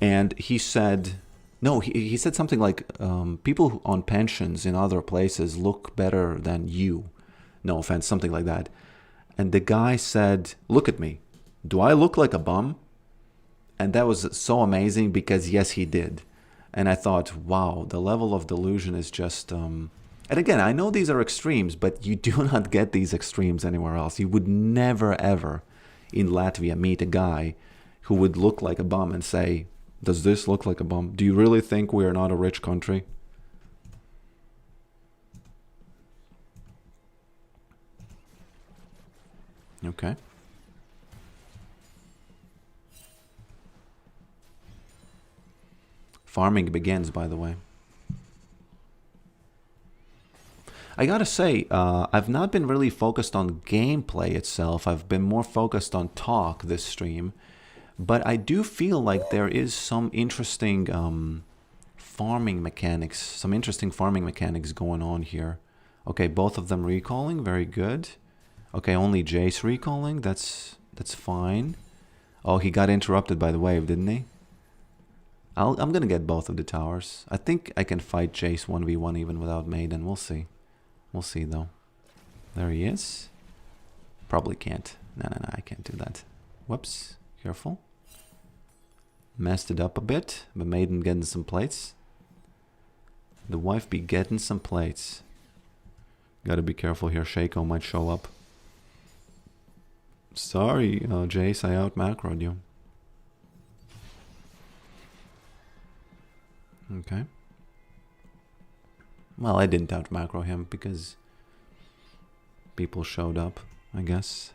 And he said, no, he said something like, people on pensions in other places look better than you. No offense, something like that. And the guy said, "Look at me. Do I look like a bum?" And that was so amazing because yes, he did. And I thought, wow, the level of delusion is just... And again, I know these are extremes, but you do not get these extremes anywhere else. You would never, ever in Latvia meet a guy who would look like a bum and say, "Does this look like a bum? Do you really think we are not a rich country?" Okay. Farming begins, by the way. I gotta say, I've not been really focused on gameplay itself. I've been more focused on talk this stream. But I do feel like there is some interesting farming mechanics, going on here. Okay, both of them recalling, very good. Okay, only Jace recalling, that's fine. Oh, he got interrupted by the wave, didn't he? I'm gonna get both of the towers. I think I can fight Jace 1v1 even without Maiden. We'll see. We'll see though. There he is. Probably can't. No, I can't do that. Whoops. Careful. Messed it up a bit, but Maiden getting some plates. The wife be getting some plates. Gotta be careful here. Shaco might show up. Sorry, Jace, I out macroed you. Okay. Well, I didn't out macro him because people showed up, I guess.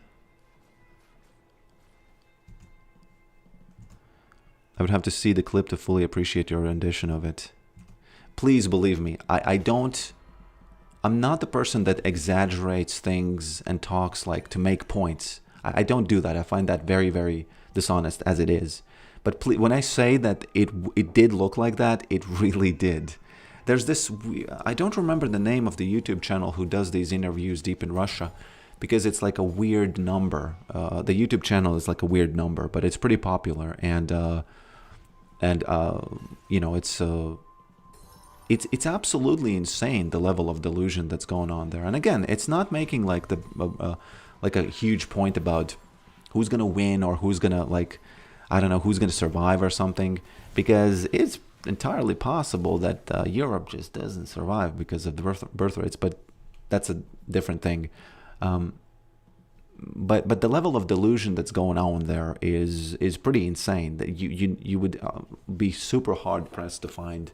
I would have to see the clip to fully appreciate your rendition of it. Please believe me, I'm not the person that exaggerates things and talks like to make points. I don't do that. I find that very, very dishonest as it is. But please, when I say that it did look like that, it really did. There's this, I don't remember the name of the YouTube channel who does these interviews deep in Russia, because it's like a weird number. The YouTube channel is like a weird number, but it's pretty popular, and you know, it's absolutely insane, the level of delusion that's going on there. And again, it's not making like like a huge point about who's gonna win or who's gonna, like, I don't know, who's gonna survive or something, because it's entirely possible that Europe just doesn't survive because of the birth rates, but that's a different thing. But the level of delusion that's going on there is pretty insane. That you would be super hard pressed to find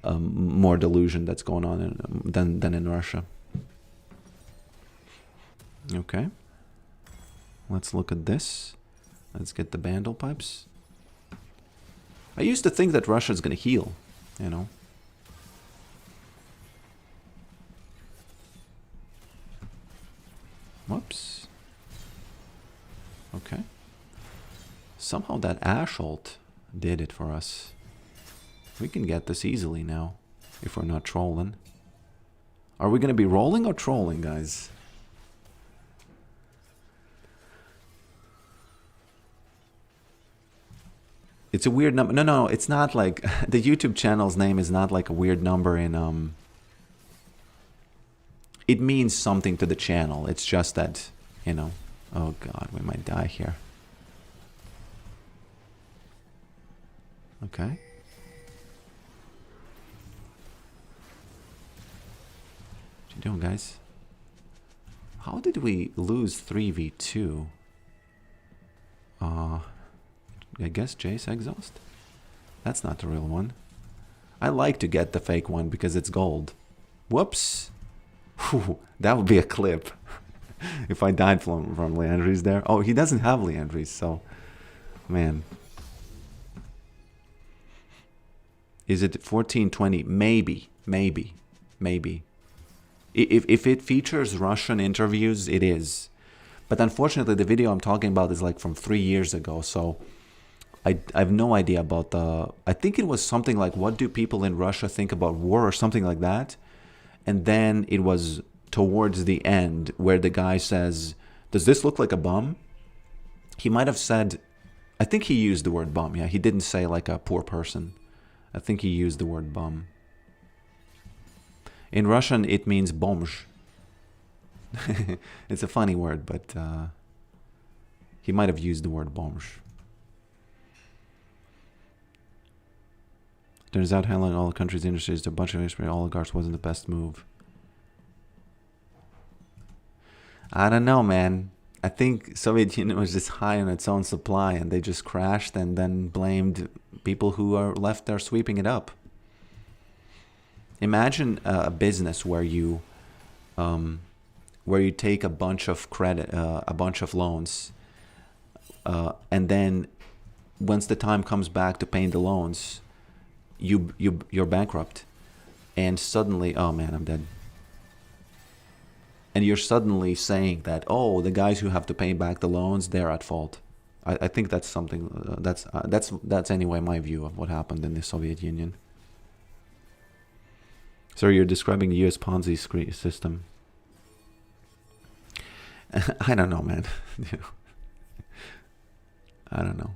more delusion that's going on than in Russia. Okay, let's look at this. Let's get the bandle pipes. I used to think that Russia's gonna heal, you know. Whoops. Okay. Somehow that Ash ult did it for us. We can get this easily now, if we're not trolling. Are we gonna be rolling or trolling, guys? It's a weird number. No, it's not like... the YouTube channel's name is not like a weird number in... It means something to the channel. It's just that, you know... Oh god, we might die here. Okay. What you doing, guys? How did we lose 3v2? I guess Jace exhaust? That's not the real one. I like to get the fake one because it's gold. Whoops! Whew, that would be a clip. If I died from Leandry's there. Oh, he doesn't have Leandry's, so... Man. Is it 1420? Maybe. If it features Russian interviews, it is. But unfortunately, the video I'm talking about is like from 3 years ago, so I have no idea about the... I think it was something like, what do people in Russia think about war or something like that? And then it was towards the end where the guy says, does this look like a bum? He might have said, I think he used the word bum, yeah. He didn't say like a poor person. I think he used the word bum. In Russian, it means bomzh. It's a funny word, but he might have used the word bomzh. Turns out handling all the country's industries to a bunch of experienced oligarchs wasn't the best move. I don't know, man. I think Soviet Union was just high on its own supply and they just crashed and then blamed people who are left there sweeping it up. Imagine a business where you take a bunch of credit, a bunch of loans, and then once the time comes back to paying the loans, you're bankrupt, and suddenly, oh man, I'm dead. And you're suddenly saying that, oh, the guys who have to pay back the loans, they're at fault. I think that's something that's anyway my view of what happened in the Soviet Union. So you're describing the U.S. Ponzi system. I don't know, man. I don't know.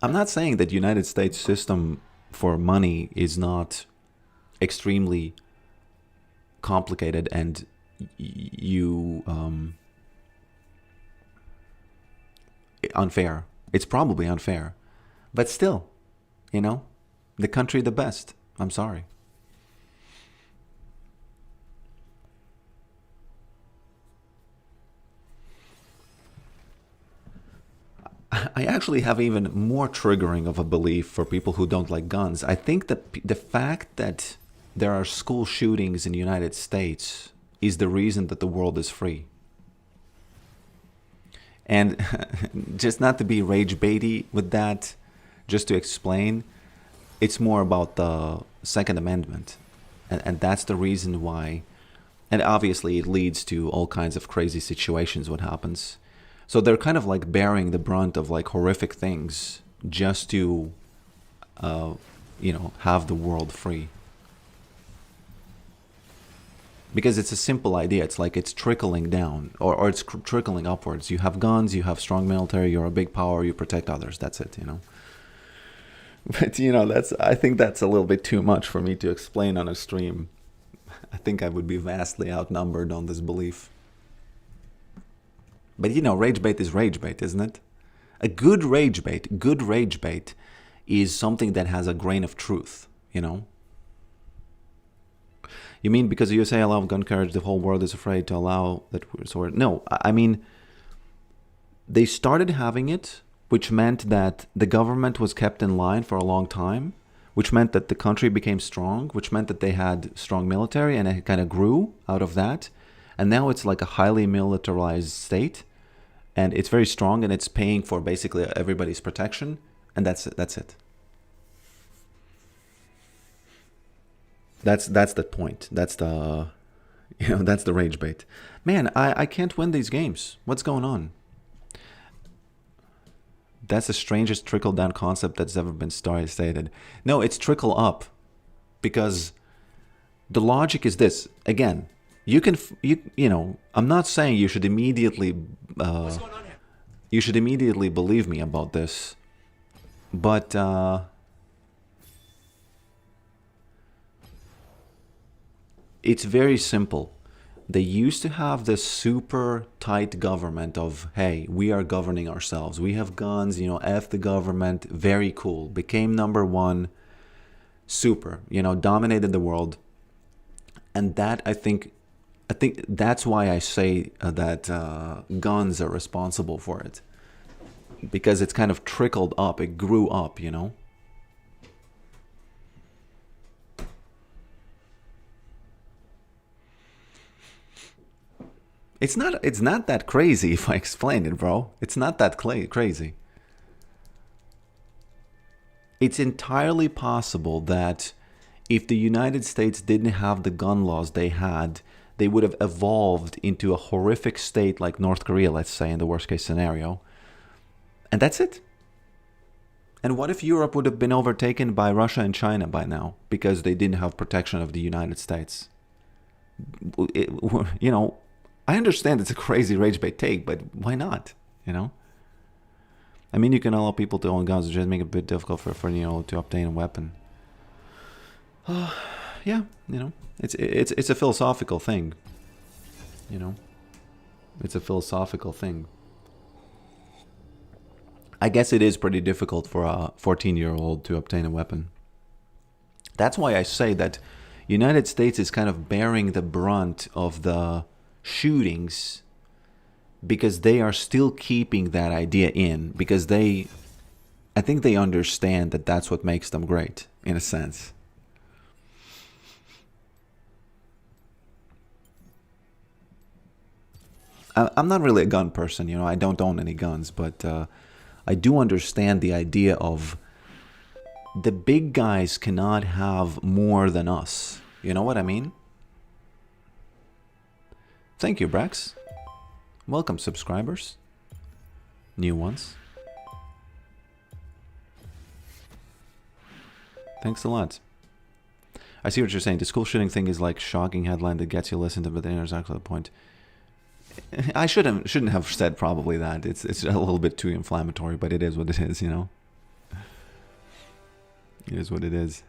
I'm not saying that United States system for money is not extremely complicated and unfair. It's probably unfair, but still, the country the best. I'm sorry. I actually have even more triggering of a belief for people who don't like guns. I think that the fact that there are school shootings in the United States is the reason that the world is free. And just not to be rage baity with that, just to explain, it's more about the Second Amendment. And that's the reason why. And obviously it leads to all kinds of crazy situations what happens. So they're kind of like bearing the brunt of like horrific things just to, have the world free. Because it's a simple idea. It's like it's trickling down or it's trickling upwards. You have guns, you have strong military, you're a big power, you protect others. That's it, But, I think that's a little bit too much for me to explain on a stream. I think I would be vastly outnumbered on this belief. But rage bait is rage bait, isn't it? A good rage bait is something that has a grain of truth, You mean because the USA allow gun carriage, the whole world is afraid to allow that sort? No, I mean, they started having it, which meant that the government was kept in line for a long time, which meant that the country became strong, which meant that they had strong military, and it kind of grew out of that. And now it's like a highly militarized state, and it's very strong, and it's paying for basically everybody's protection, and that's it. That's the point. That's the, that's the rage bait. Man, I can't win these games. What's going on? That's the strangest trickle-down concept that's ever been stated. No, it's trickle up, because the logic is this. Again, I'm not saying you should immediately believe me about this, but it's very simple. They used to have this super tight government of, hey, we are governing ourselves. We have guns, F the government, very cool. Became number one, super, dominated the world. And that, I think that's why I say that guns are responsible for it. Because it's kind of trickled up, it grew up, It's not that crazy if I explain it, bro. It's not that crazy. It's entirely possible that If the United States didn't have the gun laws they had, they would have evolved into a horrific state like North Korea, let's say, in the worst case scenario. And that's it. And what if Europe would have been overtaken by Russia and China by now because they didn't have protection of the United States? You know, I understand it's a crazy rage bait take, but why not? You know? I mean, you can allow people to own guns, just make it a bit difficult for to obtain a weapon. Yeah, you know, it's a philosophical thing. You know, it's a philosophical thing. I guess it is pretty difficult for a 14-year-old to obtain a weapon. That's why I say that United States is kind of bearing the brunt of the shootings because they are still keeping that idea in, because I think they understand that that's what makes them great, in a sense. I'm not really a gun person, you know, I don't own any guns, but I do understand the idea of the big guys cannot have more than us. You know what I mean? Thank you, Brax. Welcome, subscribers. New ones. Thanks a lot. I see what you're saying. The school shooting thing is like shocking headline that gets you listened to, but then there's actually the point. I shouldn't have said probably that. It's a little bit too inflammatory, but it is what it is, you know. It is what it is.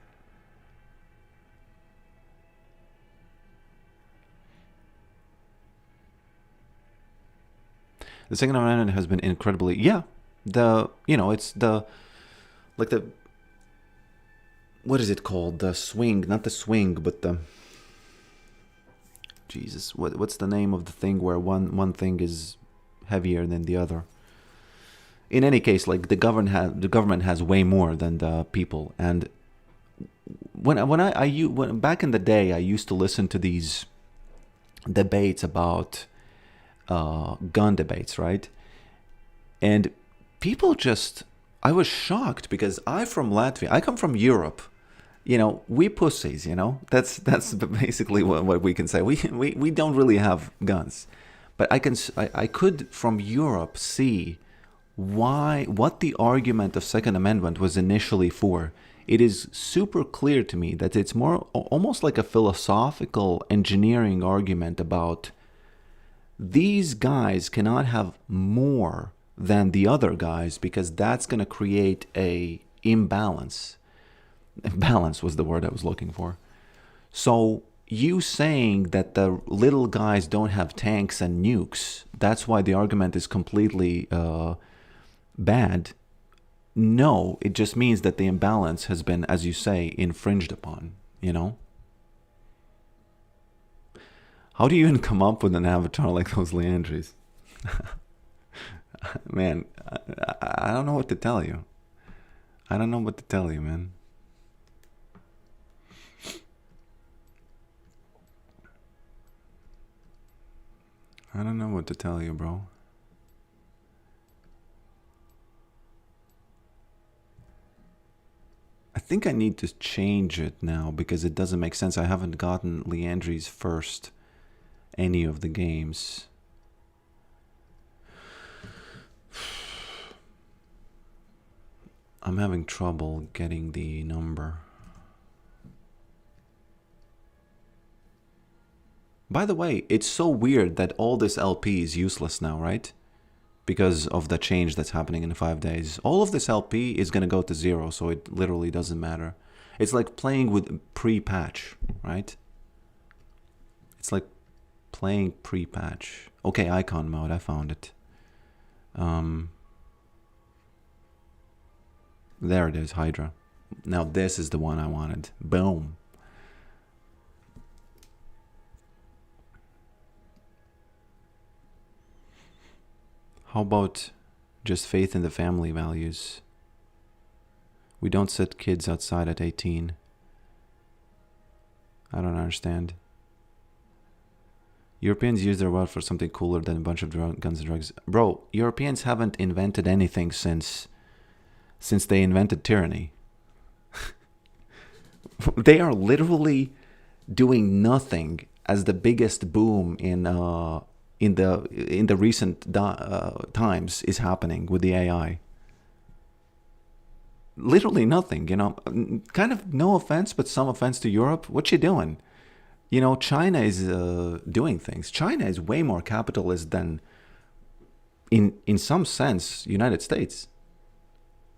The Second Amendment has been incredibly, it's the, like the, what is it called? The swing, not the swing, but the, Jesus, what's the name of the thing where one thing is heavier than the other? In any case, like the government has way more than the people. And when back in the day, I used to listen to these debates about gun debates, right? And people I was shocked because I'm from Latvia. I come from Europe. You know, we pussies, you know, that's basically what we can say. We don't really have guns, but I could from Europe see what the argument of Second Amendment was initially for. It is super clear to me that it's more almost like a philosophical engineering argument about these guys cannot have more than the other guys because that's going to create a imbalance. Balance was the word I was looking for. So you saying that the little guys don't have tanks and nukes, that's why the argument is completely bad. No, it just means that the imbalance has been, as you say, infringed upon, you know? How do you even come up with an avatar like those Leandries? Man, I don't know what to tell you. I don't know what to tell you, man. I don't know what to tell you, bro. I think I need to change it now because it doesn't make sense. I haven't gotten Leandry's first any of the games. I'm having trouble getting the number. By the way, it's so weird that all this LP is useless now, right? Because of the change that's happening in 5 days. All of this LP is going to go to 0, so it literally doesn't matter. It's like playing with pre-patch, right? It's like playing pre-patch. Okay, icon mode, I found it. There it is, Hydra. Now this is the one I wanted. Boom. How about just faith in the family values? We don't set kids outside at 18. I don't understand. Europeans use their wealth for something cooler than a bunch of guns and drugs. Bro, Europeans haven't invented anything since they invented tyranny. They are literally doing nothing as the biggest boom in the recent times is happening with the AI. Literally nothing, kind of no offense, but some offense to Europe. What you doing? China is doing things. China is way more capitalist than, in some sense, United States.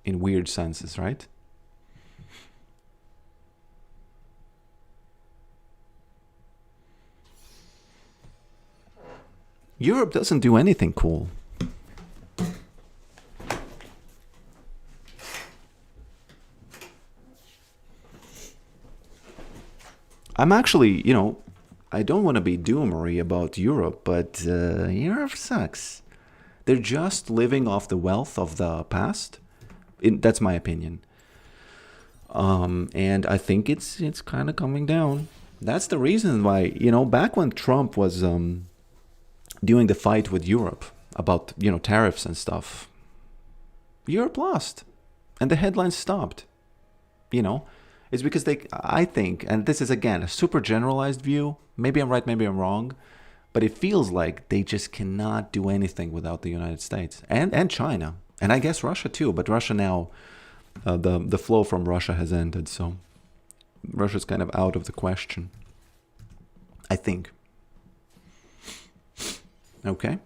In weird senses, right? Europe doesn't do anything cool. I'm actually, I don't want to be doomery about Europe, but Europe sucks. They're just living off the wealth of the past. That's my opinion. And I think it's kind of coming down. That's the reason why, back when Trump was doing the fight with Europe about, tariffs and stuff, Europe lost. And the headlines stopped. It's because I think, and this is again a super generalized view, maybe I'm right, maybe I'm wrong, but it feels like they just cannot do anything without the United States and China. And I guess Russia too, but Russia now, the flow from Russia has ended, so Russia's kind of out of the question, I think. Okay.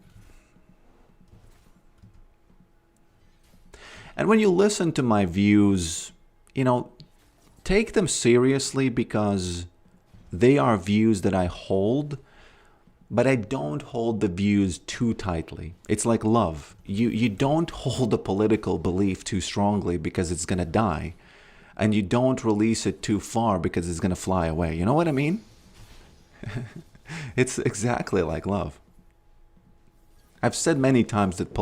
And when you listen to my views, take them seriously because they are views that I hold, but I don't hold the views too tightly. It's like love. You don't hold a political belief too strongly because it's going to die, and you don't release it too far because it's going to fly away. You know what I mean? It's exactly like love. I've said many times that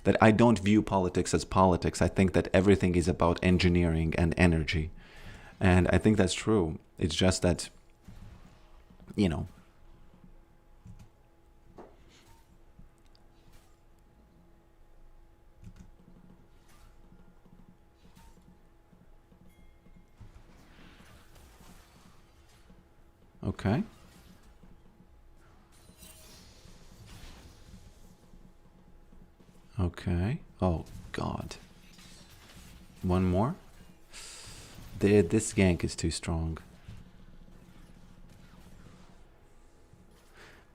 that I don't view politics as politics. I think that everything is about engineering and energy. And I think that's true. It's just that, Okay. Okay. Oh, God. One more? This gank is too strong.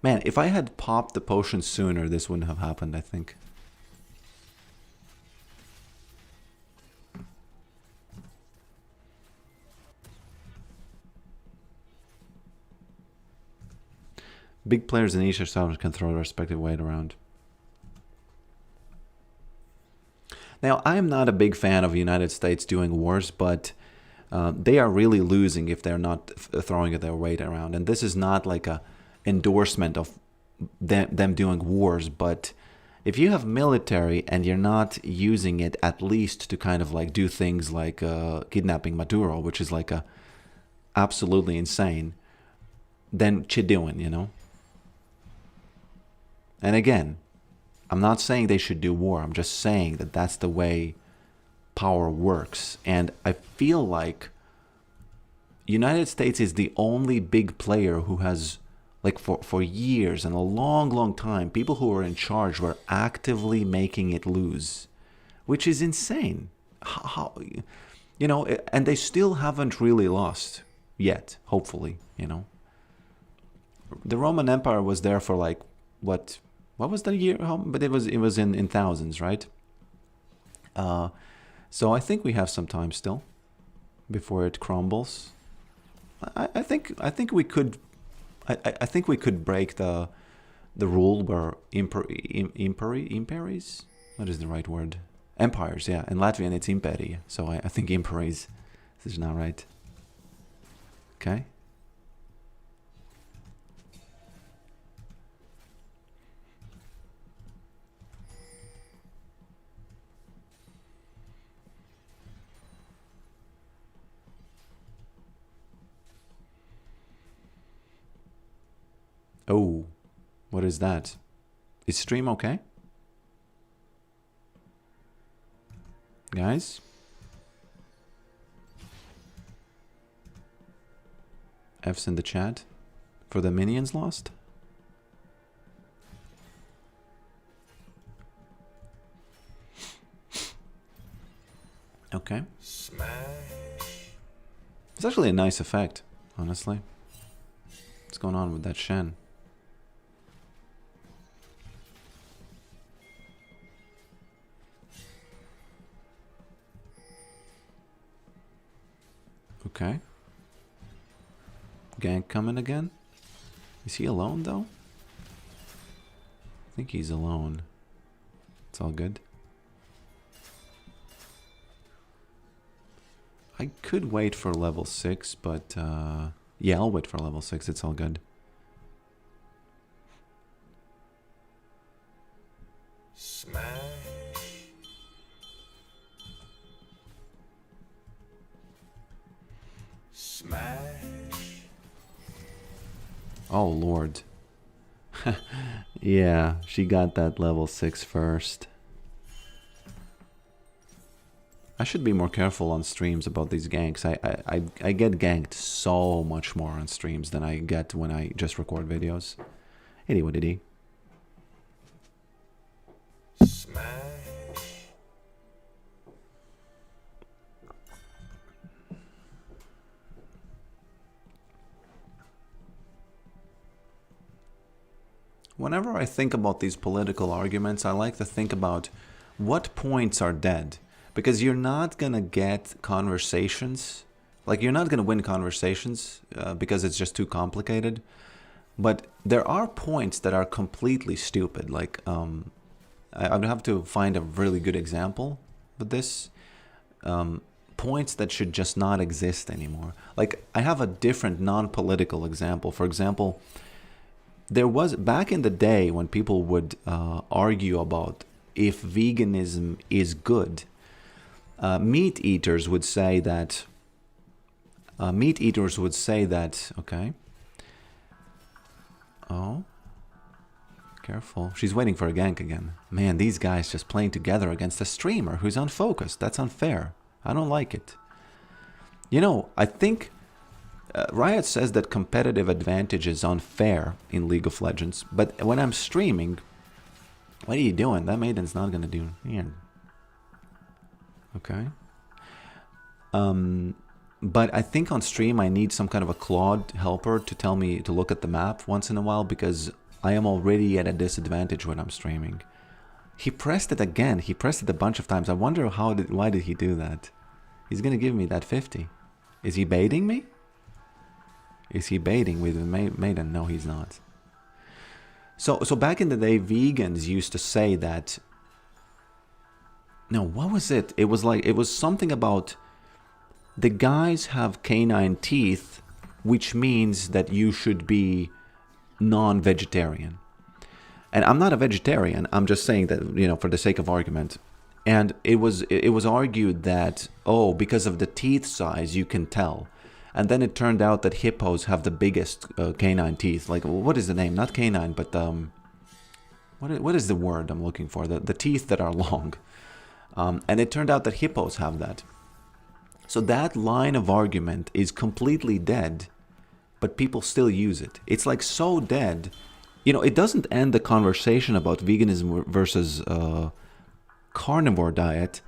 Man, if I had popped the potion sooner, this wouldn't have happened, I think. Big players in each side can throw their respective weight around. Now, I am not a big fan of the United States doing wars, but they are really losing if they're not throwing their weight around. And this is not like a endorsement of them doing wars, but if you have military and you're not using it at least to kind of like do things like kidnapping Maduro, which is like a absolutely insane, then what you doing? And again, I'm not saying they should do war. I'm just saying that that's the way power works. And I feel like United States is the only big player who has, like for years and a long, long time, people who were in charge were actively making it lose, which is insane. How, and they still haven't really lost yet, hopefully, The Roman Empire was there for like, what was the year? But it was in thousands, right? So I think we have some time still before it crumbles. I think we could. I think we could break the rule where imperies. What is the right word? Empires, yeah. In Latvian, it's imperi. So I think imperies. This is not right. Okay. Oh, what is that? Is stream okay? Guys? F's in the chat for the minions lost. Okay. Smash. It's actually a nice effect, honestly. What's going on with that Shen? Okay. Gank coming again? Is he alone though? I think he's alone. It's all good. I could wait for level 6, but yeah, I'll wait for level 6. It's all good. Smash. Smash. Oh, Lord. Yeah, she got that level 6 first. I should be more careful on streams about these ganks. I get ganked so much more on streams than I get when I just record videos. Anyway, did he? Smash. Whenever I think about these political arguments, I like to think about what points are dead. Because you're not going to get conversations. Like, you're not going to win conversations because it's just too complicated. But there are points that are completely stupid. Like, I would have to find a really good example with this. Points that should just not exist anymore. Like, I have a different non-political example. For example, there was, back in the day when people would argue about if veganism is good, meat eaters would say that, okay. Oh, careful. She's waiting for a gank again. Man, these guys just playing together against a streamer who's unfocused. That's unfair. I don't like it. You know, I think Riot says that competitive advantage is unfair in League of Legends. But when I'm streaming, what are you doing? That maiden's not going to do... Yeah. Okay. But I think on stream I need some kind of a Claude helper to tell me to look at the map once in a while, because I am already at a disadvantage when I'm streaming. He pressed it again. He pressed it a bunch of times. I wonder why did he do that? He's gonna give me that 50. Is he baiting me? Is he baiting with the maiden? No, he's not. So back in the day, vegans used to say that... No, what was it? It was something about the guys have canine teeth, which means that you should be non-vegetarian. And I'm not a vegetarian. I'm just saying that, you know, for the sake of argument. And it was argued that, oh, because of the teeth size, you can tell. And then it turned out that hippos have the biggest canine teeth. Like, what is the name? Not canine, but what is the word I'm looking for? The teeth that are long. And it turned out that hippos have that. So that line of argument is completely dead, but people still use it. It's like so dead. You know, it doesn't end the conversation about veganism versus carnivore diet,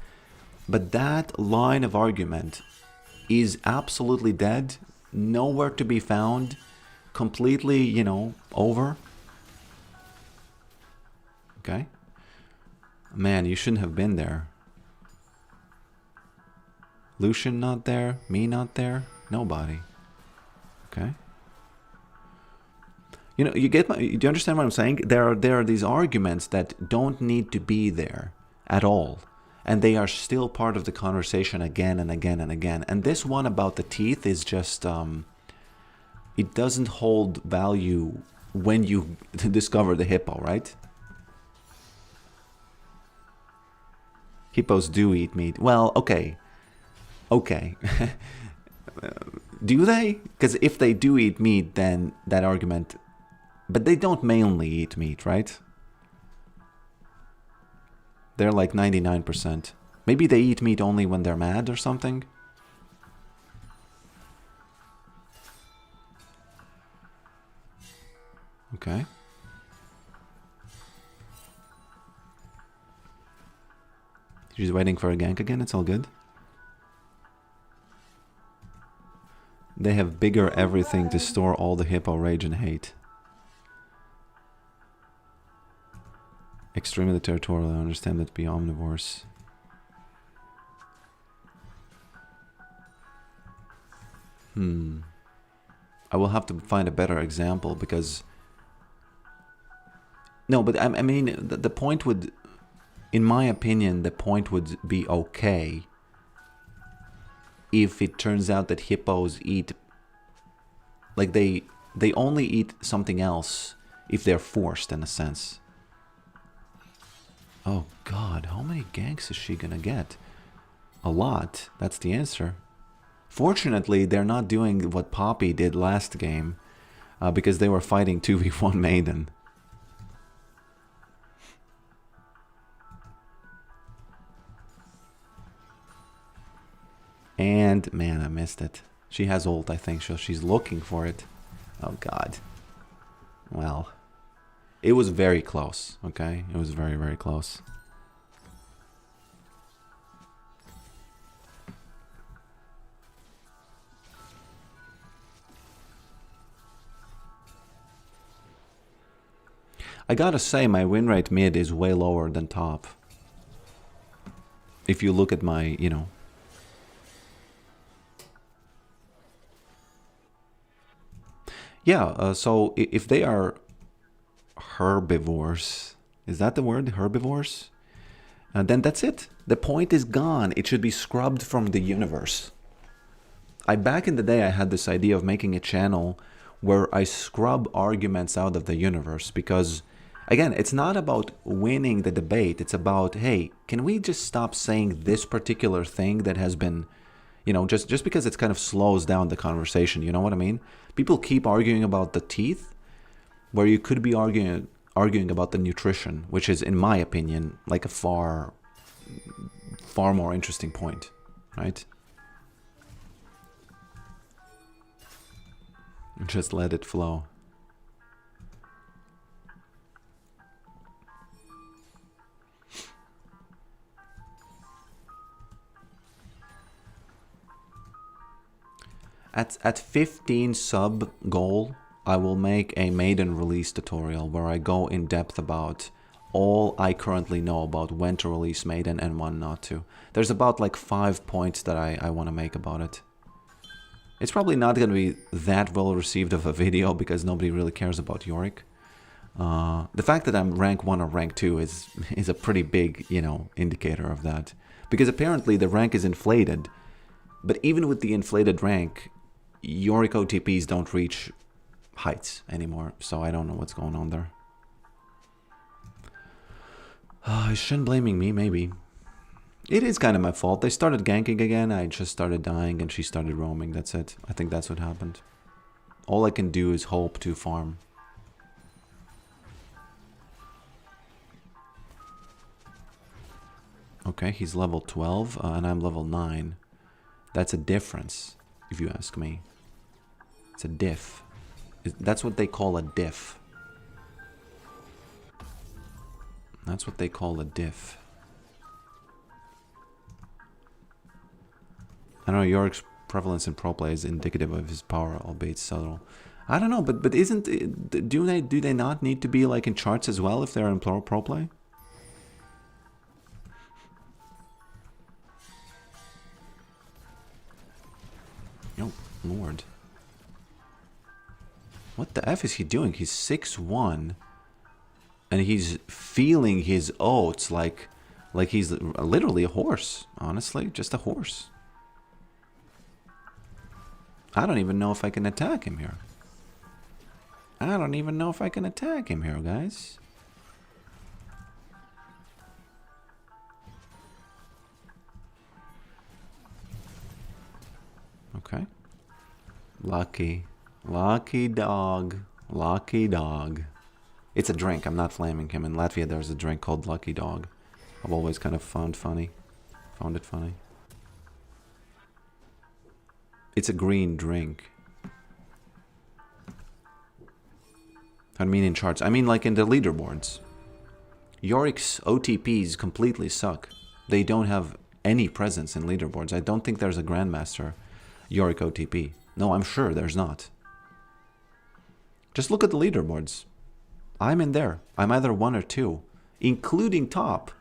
but that line of argument is absolutely dead, nowhere to be found, completely, you know, over. Okay? Man, you shouldn't have been there. Lucian not there, me not there, nobody. Okay? You know, do you understand what I'm saying? There are these arguments that don't need to be there at all. And they are still part of the conversation again and again and again. And this one about the teeth is just, it doesn't hold value when you discover the hippo, right? Hippos do eat meat. Well, okay. Okay. Do they? Because if they do eat meat, then that argument... But they don't mainly eat meat, right? They're like 99%. Maybe they eat meat only when they're mad or something. Okay. She's waiting for a gank again. It's all good. They have bigger everything to store all the hippo rage and hate. Extremely territorial. I understand that to be omnivores. I will have to find a better example because... No, but I mean, the point would... In my opinion, the point would be okay if it turns out that hippos eat... Like, they only eat something else if they're forced, in a sense. Oh, God. How many ganks is she gonna get? A lot. That's the answer. Fortunately, they're not doing what Poppy did last game, because they were fighting 2v1 Maiden. And, man, I missed it. She has ult, I think, so she's looking for it. Oh, God. Well, it was very close, okay? It was very, very close. I gotta say, my win rate mid is way lower than top. If you look at my, you know... Yeah, so if they are herbivores, is that the word, herbivores? Then that's it. The point is gone. It should be scrubbed from the universe. Back in the day, I had this idea of making a channel where I scrub arguments out of the universe because, again, it's not about winning the debate. It's about, hey, can we just stop saying this particular thing that has been, you know, just because it kind of slows down the conversation, you know what I mean? People keep arguing about the teeth, where you could be arguing about the nutrition, which is, in my opinion, like a far more interesting point, right? Just let it flow. At 15 sub goal, I will make a maiden release tutorial where I go in depth about all I currently know about when to release maiden and when not to. There's about like 5 points that I want to make about it. It's probably not going to be that well received of a video because nobody really cares about Yorick. The fact that I'm rank 1 or rank 2 is a pretty big, you know, indicator of that. Because apparently the rank is inflated. But even with the inflated rank, Yorick OTPs don't reach heights anymore. So I don't know what's going on there. Is Shen blaming me? Maybe. It is kind of my fault. They started ganking again. I just started dying and she started roaming. That's it. I think that's what happened. All I can do is hope to farm. Okay, he's level 12 and I'm level 9. That's a difference, if you ask me. It's a diff. That's what they call a diff. That's what they call a diff. I don't know, Yorick's prevalence in pro play is indicative of his power, albeit subtle. I don't know, but isn't do they not need to be like in charts as well if they're in pro play? Oh, Lord. What the F is he doing? He's 6'1", and he's feeling his oats like he's literally a horse. Honestly, just a horse. I don't even know if I can attack him here. I don't even know if I can attack him here, guys. Okay. Lucky. Lucky dog. Lucky dog. It's a drink. I'm not flaming him. In Latvia, there's a drink called Lucky Dog. I've always kind of found it funny. It's a green drink. I mean in charts. I mean like in the leaderboards. Yorick's OTPs completely suck. They don't have any presence in leaderboards. I don't think there's a Grandmaster Yorick OTP. No, I'm sure there's not. Just look at the leaderboards. I'm in there. I'm either 1 or 2, including top,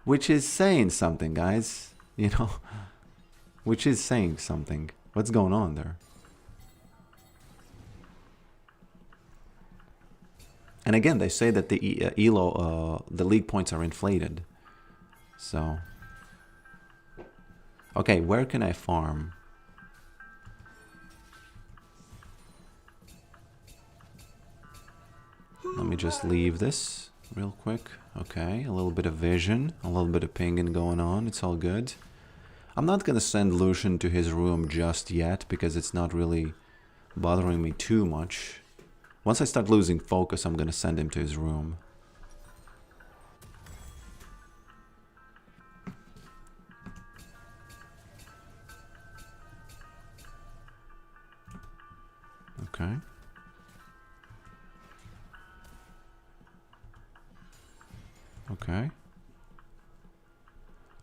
which is saying something, guys. You know, which is saying something. What's going on there? And again, they say that the ELO, the league points are inflated. So, okay, where can I farm? Let me just leave this real quick. Okay, a little bit of vision, a little bit of pinging going on. It's all good. I'm not going to send Lucian to his room just yet because it's not really bothering me too much. Once I start losing focus, I'm going to send him to his room. Okay. Okay.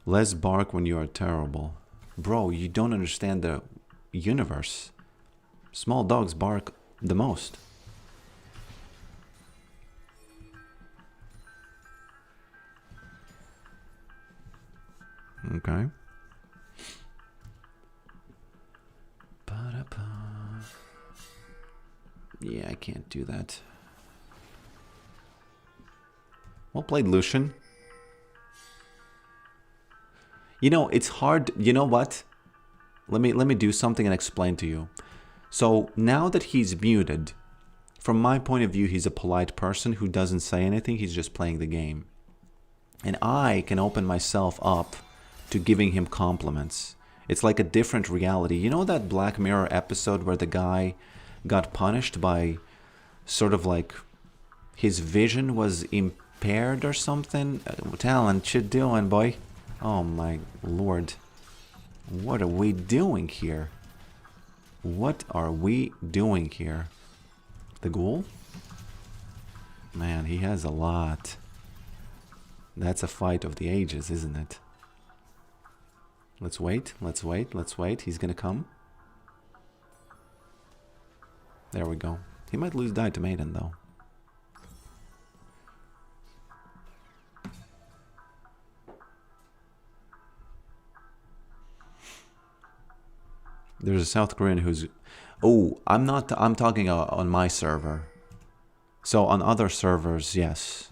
Less bark when you are terrible. Bro, you don't understand the universe. Small dogs bark the most. Okay. Yeah, I can't do that. Well played, Lucian. You know, it's hard. You know what? Let me do something and explain to you. So now that he's muted, from my point of view, he's a polite person who doesn't say anything. He's just playing the game. And I can open myself up to giving him compliments. It's like a different reality. You know that Black Mirror episode where the guy got punished by sort of like his vision was impaired or something? Talent, you doing, boy? Oh my lord. What are we doing here? What are we doing here? The ghoul? Man, he has a lot. That's a fight of the ages, isn't it? Let's wait, let's wait, let's wait. He's gonna come. There we go. He might lose die to Maiden, though. There's a South Korean who's... Oh, I'm talking on my server. So on other servers, yes.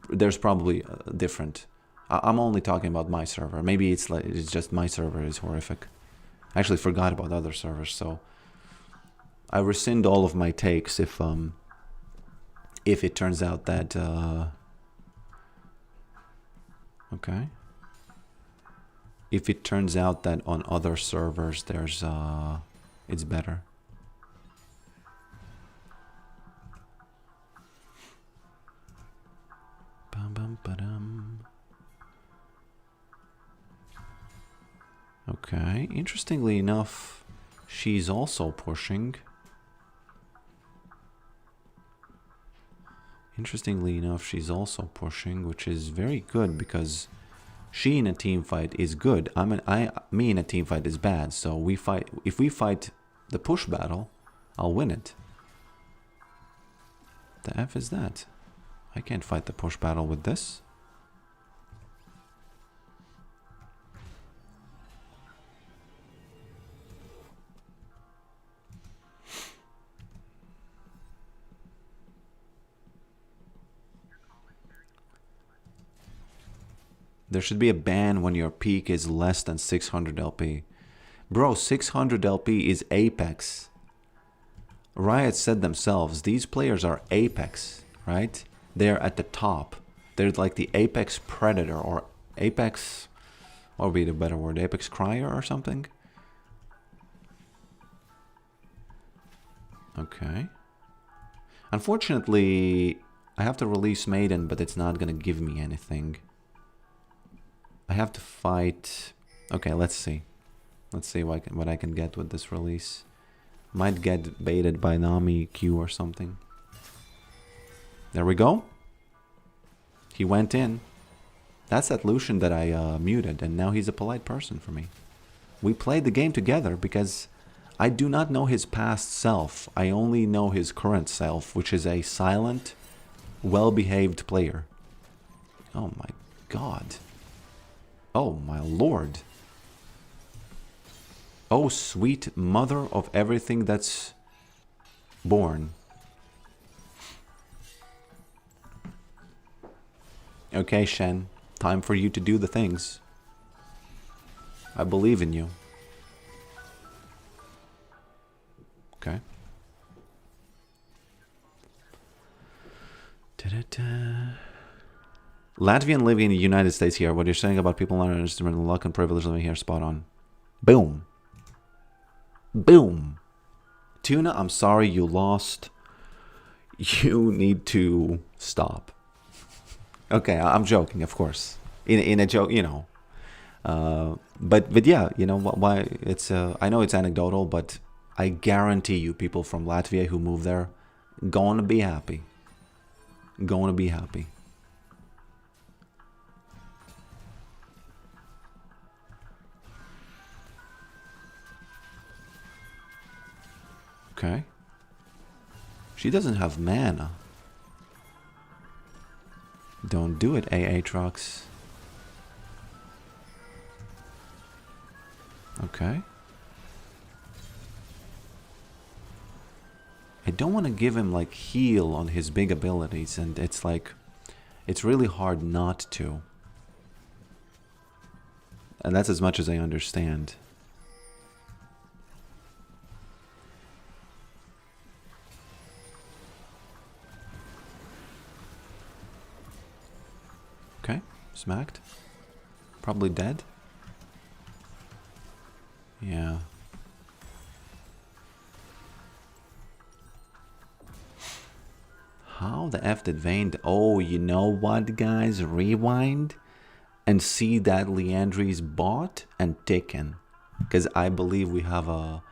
There's probably different. I'm only talking about my server. Maybe it's just my server is horrific. I actually forgot about other servers, so I rescind all of my takes if it turns out that okay. If it turns out that on other servers there's it's better. Bum bum ba-dum. Okay, interestingly enough, she's also pushing. Interestingly enough, she's also pushing, which is very good because she in a team fight is good. Me in a team fight is bad. So we fight. If we fight the push battle, I'll win it. The F is that? I can't fight the push battle with this. There should be a ban when your peak is less than 600 LP. Bro, 600 LP is Apex. Riot said themselves, these players are Apex, right? They're at the top. They're like the Apex Predator or Apex... What would be the better word? Apex Crier or something? Okay. Unfortunately, I have to release Maiden, but it's not gonna give me anything. I have to fight... Okay, let's see. Let's see what I can get with this release. Might get baited by Nami Q or something. There we go. He went in. That's that Lucian that I muted, and now he's a polite person for me. We played the game together because I do not know his past self. I only know his current self, which is a silent, well-behaved player. Oh my god. Oh my lord. Oh sweet mother of everything that's born. Okay, Shen. Time for you to do the things. I believe in you. Okay. Da-da-da. Latvian living in the United States here. What you're saying about people not interested in luck and privilege living here, spot on. Boom. Boom. Tuna, I'm sorry you lost. You need to stop. Okay, I'm joking, of course. In a joke, you know. But yeah, you know why it's I know it's anecdotal, but I guarantee you people from Latvia who move there going to be happy. Going to be happy. Okay. She doesn't have mana. Don't do it, AA trucks. Okay. I don't want to give him like heal on his big abilities, and it's like it's really hard not to. And that's as much as I understand. Okay, smacked. Probably dead. Yeah. How the F did Vayne... Oh, you know what, guys? Rewind and see that Leandri's bought and taken. Because I believe we have a...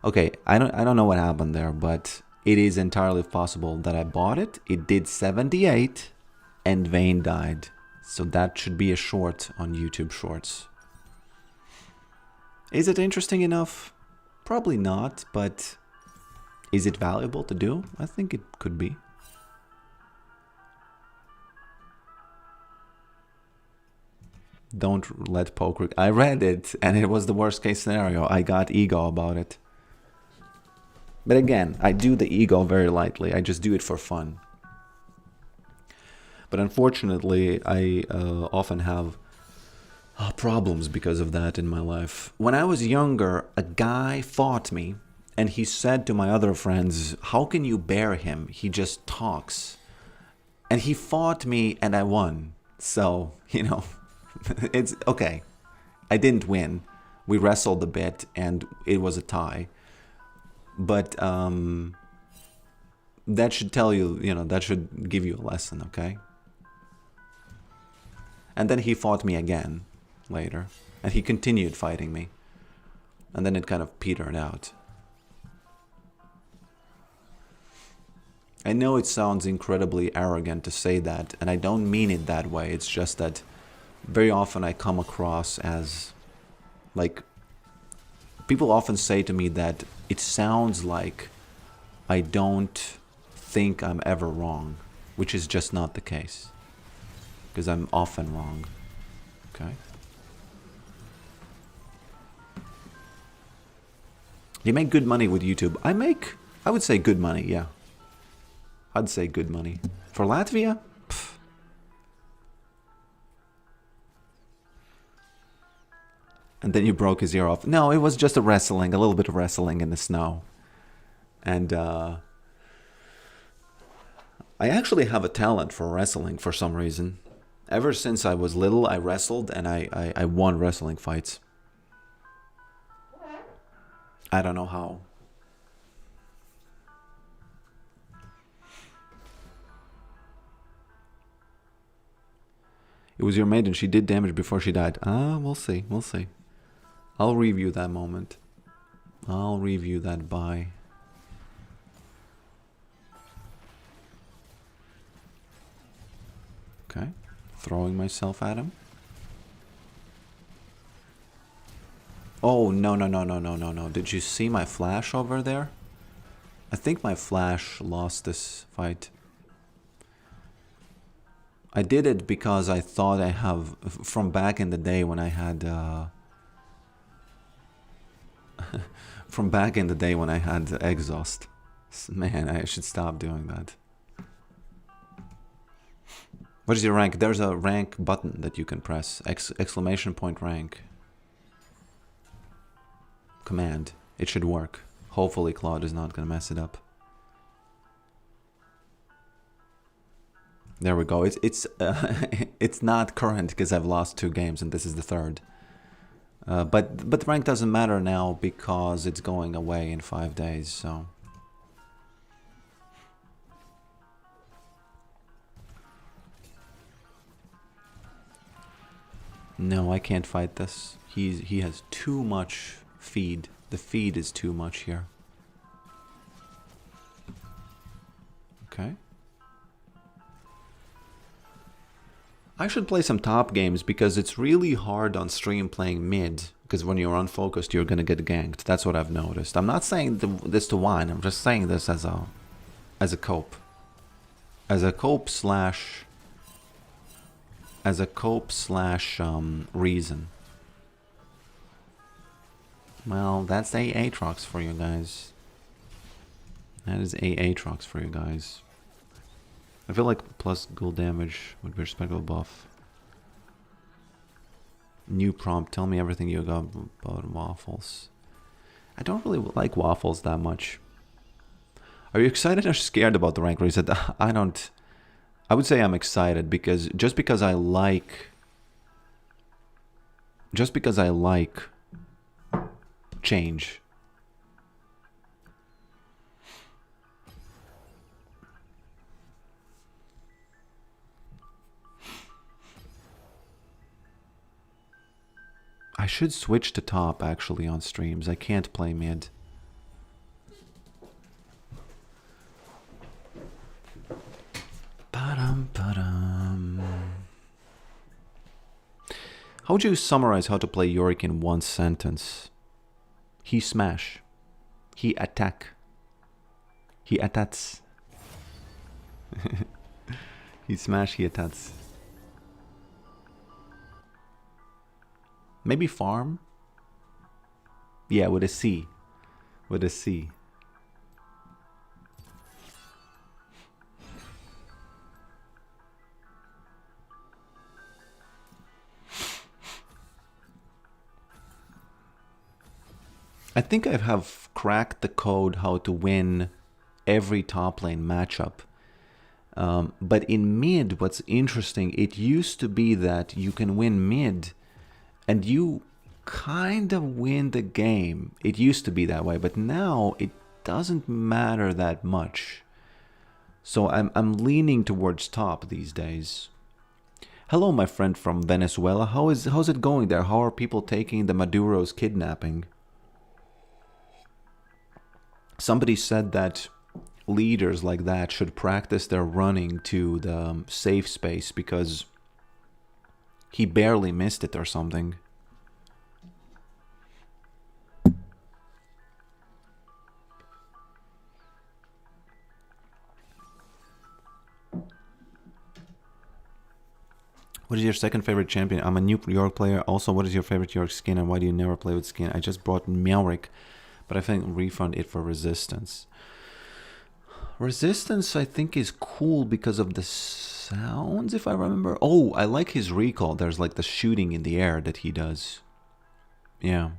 Okay, I don't know what happened there, but it is entirely possible that I bought it. It did 78 and Vayne died. So that should be a short on YouTube Shorts. Is it interesting enough? Probably not, but is it valuable to do? I think it could be. Don't let poker... I read it, and it was the worst case scenario. I got ego about it. But again, I do the ego very lightly. I just do it for fun. But unfortunately, I often have problems because of that in my life. When I was younger, a guy fought me, and he said to my other friends, "How can you bear him? He just talks." And he fought me, and I won. So, you know, it's okay. I didn't win. We wrestled a bit, and it was a tie. But that should tell you, you know, that should give you a lesson, okay? And then he fought me again later, and he continued fighting me. And then it kind of petered out. I know it sounds incredibly arrogant to say that, and I don't mean it that way. It's just that very often I come across as, like, people often say to me that it sounds like I don't think I'm ever wrong, which is just not the case. Because I'm often wrong. Okay? You make good money with YouTube. I would say good money, yeah. I'd say good money. For Latvia? Pff. And then you broke his ear off. No, it was just a little bit of wrestling in the snow. And I actually have a talent for wrestling for some reason. Ever since I was little, I wrestled, and I won wrestling fights. I don't know how. It was your maiden. She did damage before she died. Ah, we'll see. We'll see. I'll review that moment. I'll review that buy. Okay. Throwing myself at him. Oh, no, no, no, no, no, no, no. Did you see my flash over there? I think my flash lost this fight. I did it because I thought I have... From back in the day when I had... from back in the day when I had exhaust. Man, I should stop doing that. What is your rank? There's a rank button that you can press. Exclamation point rank. Command. It should work. Hopefully Claude is not going to mess it up. There we go. It's it's not current because I've lost 2 games and this is the 3rd. But rank doesn't matter now because it's going away in 5 days. So. No, I can't fight this. He has too much feed. The feed is too much here. Okay. I should play some top games because it's really hard on stream playing mid. Because when you're unfocused, you're gonna get ganked. That's what I've noticed. I'm not saying this to whine. I'm just saying this as a cope. As a cope slash reason. Well, that's Aatrox for you guys. That is Aatrox for you guys. I feel like plus ghoul damage would be a respectable buff. New prompt, tell me everything you got about waffles. I don't really like waffles that much. Are you excited or scared about the rank reset? I would say I'm excited because just because I like change. I should switch to top actually on streams. I can't play mid. How would you summarize how to play Yorick in 1 sentence? He smash. He attack. He attacks. He smash, he attacks. Maybe farm? Yeah, with a C. With a C. I think I have cracked the code how to win every top lane matchup. But in mid, what's interesting, it used to be that you can win mid and you kind of win the game. It used to be that way, but now it doesn't matter that much. So I'm leaning towards top these days. Hello, my friend from Venezuela. How's it going there? How are people taking the Maduro's kidnapping? Somebody said that leaders like that should practice their running to the safe space because he barely missed it or something. What is your second favorite champion? I'm a new Yorick player. Also, what is your favorite Yorick skin and why do you never play with skin? I just brought Yorick, but I think refund it for resistance. Resistance, I think, is cool because of the sounds, if I remember. Oh, I like his recall. There's like the shooting in the air that he does. Yeah.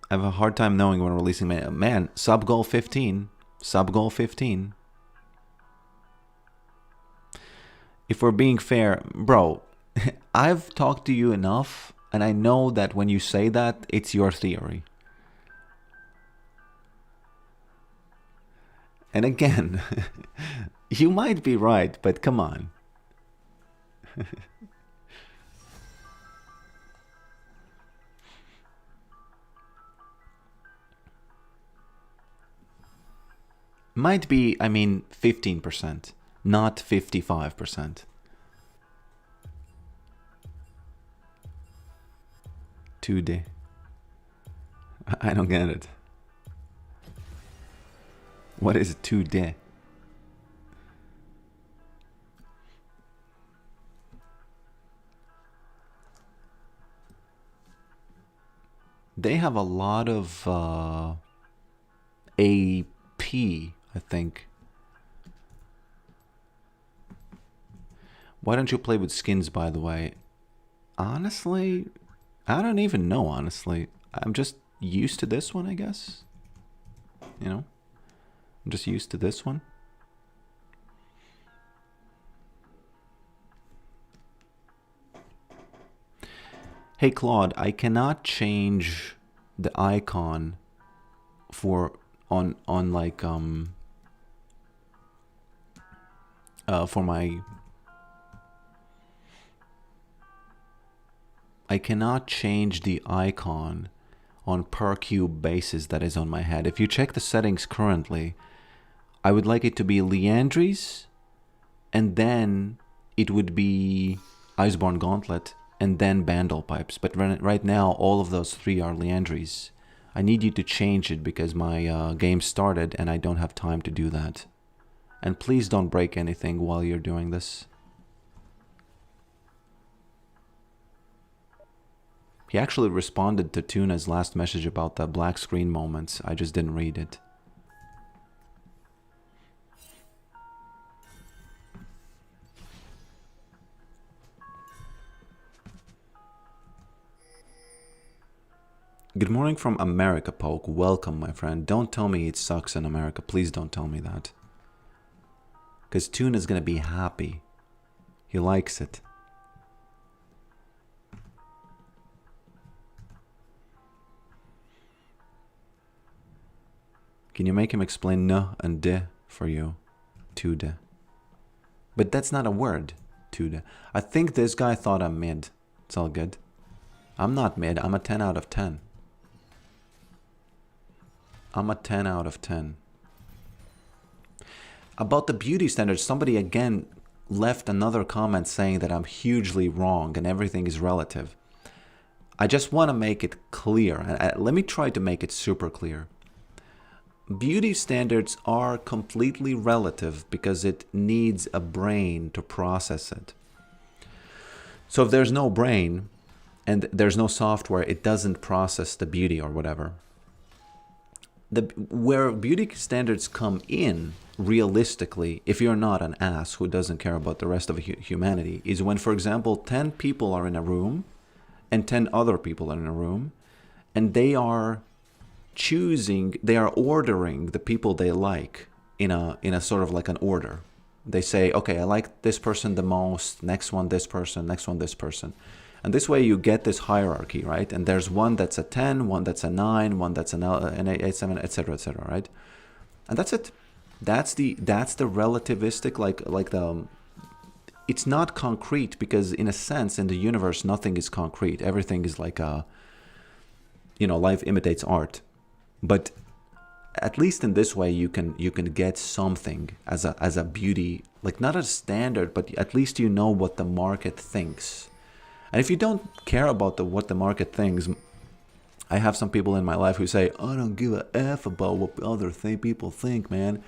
I have a hard time knowing when releasing. Man, sub goal 15. Sub goal 15. If we're being fair, bro, I've talked to you enough, and I know that when you say that, it's your theory. And again, you might be right, but come on. Might be, I mean, 15%. not 55%. 2D. I don't get it. What is 2D? They have a lot of AP, I think. Why don't you play with skins, by the way? Honestly, I don't even know, honestly. I'm just used to this one, I guess. You know? I'm just used to this one. Hey Claude, I cannot change the icon for on like for my, I cannot change the icon on per cube basis that is on my head. If you check the settings currently, I would like it to be Leandry's, and then it would be Iceborne Gauntlet, and then Bandle Pipes. But right now, all of those three are Leandry's. I need you to change it because my game started and I don't have time to do that. And please don't break anything while you're doing this. He actually responded to Tuna's last message about the black screen moments. I just didn't read it. Good morning from America, Poke. Welcome, my friend. Don't tell me it sucks in America. Please don't tell me that. Because Tuna's gonna be happy. He likes it. Can you make him explain no and de for you? Tude. But that's not a word, Tude. I think this guy thought I'm mid. It's all good. I'm not mid. I'm a 10 out of 10. I'm a 10 out of 10. About the beauty standards, somebody again left another comment saying that I'm hugely wrong and everything is relative. I just want to make it clear. And let me try to make it super clear. Beauty standards are completely relative because it needs a brain to process it. So if there's no brain and there's no software, it doesn't process the beauty or whatever. Where beauty standards come in, realistically, if you're not an ass who doesn't care about the rest of humanity, is when, for example, 10 people are in a room and 10 other people are in a room, and they are choosing, they are ordering the people they like in a sort of like an order. They say, okay, I like this person the most, next one this person, next one this person. And this way you get this hierarchy, right? And there's one that's a 10, one that's a 9, one that's an 8, 7, etc., right? And that's it. That's the relativistic, like the, it's not concrete because in a sense in the universe nothing is concrete. Everything is like a, you know, life imitates art. But at least in this way you can get something as a beauty, like not a standard, but at least you know what the market thinks. And if you don't care about what the market thinks, I have some people in my life who say, I don't give a F about what other people think, man.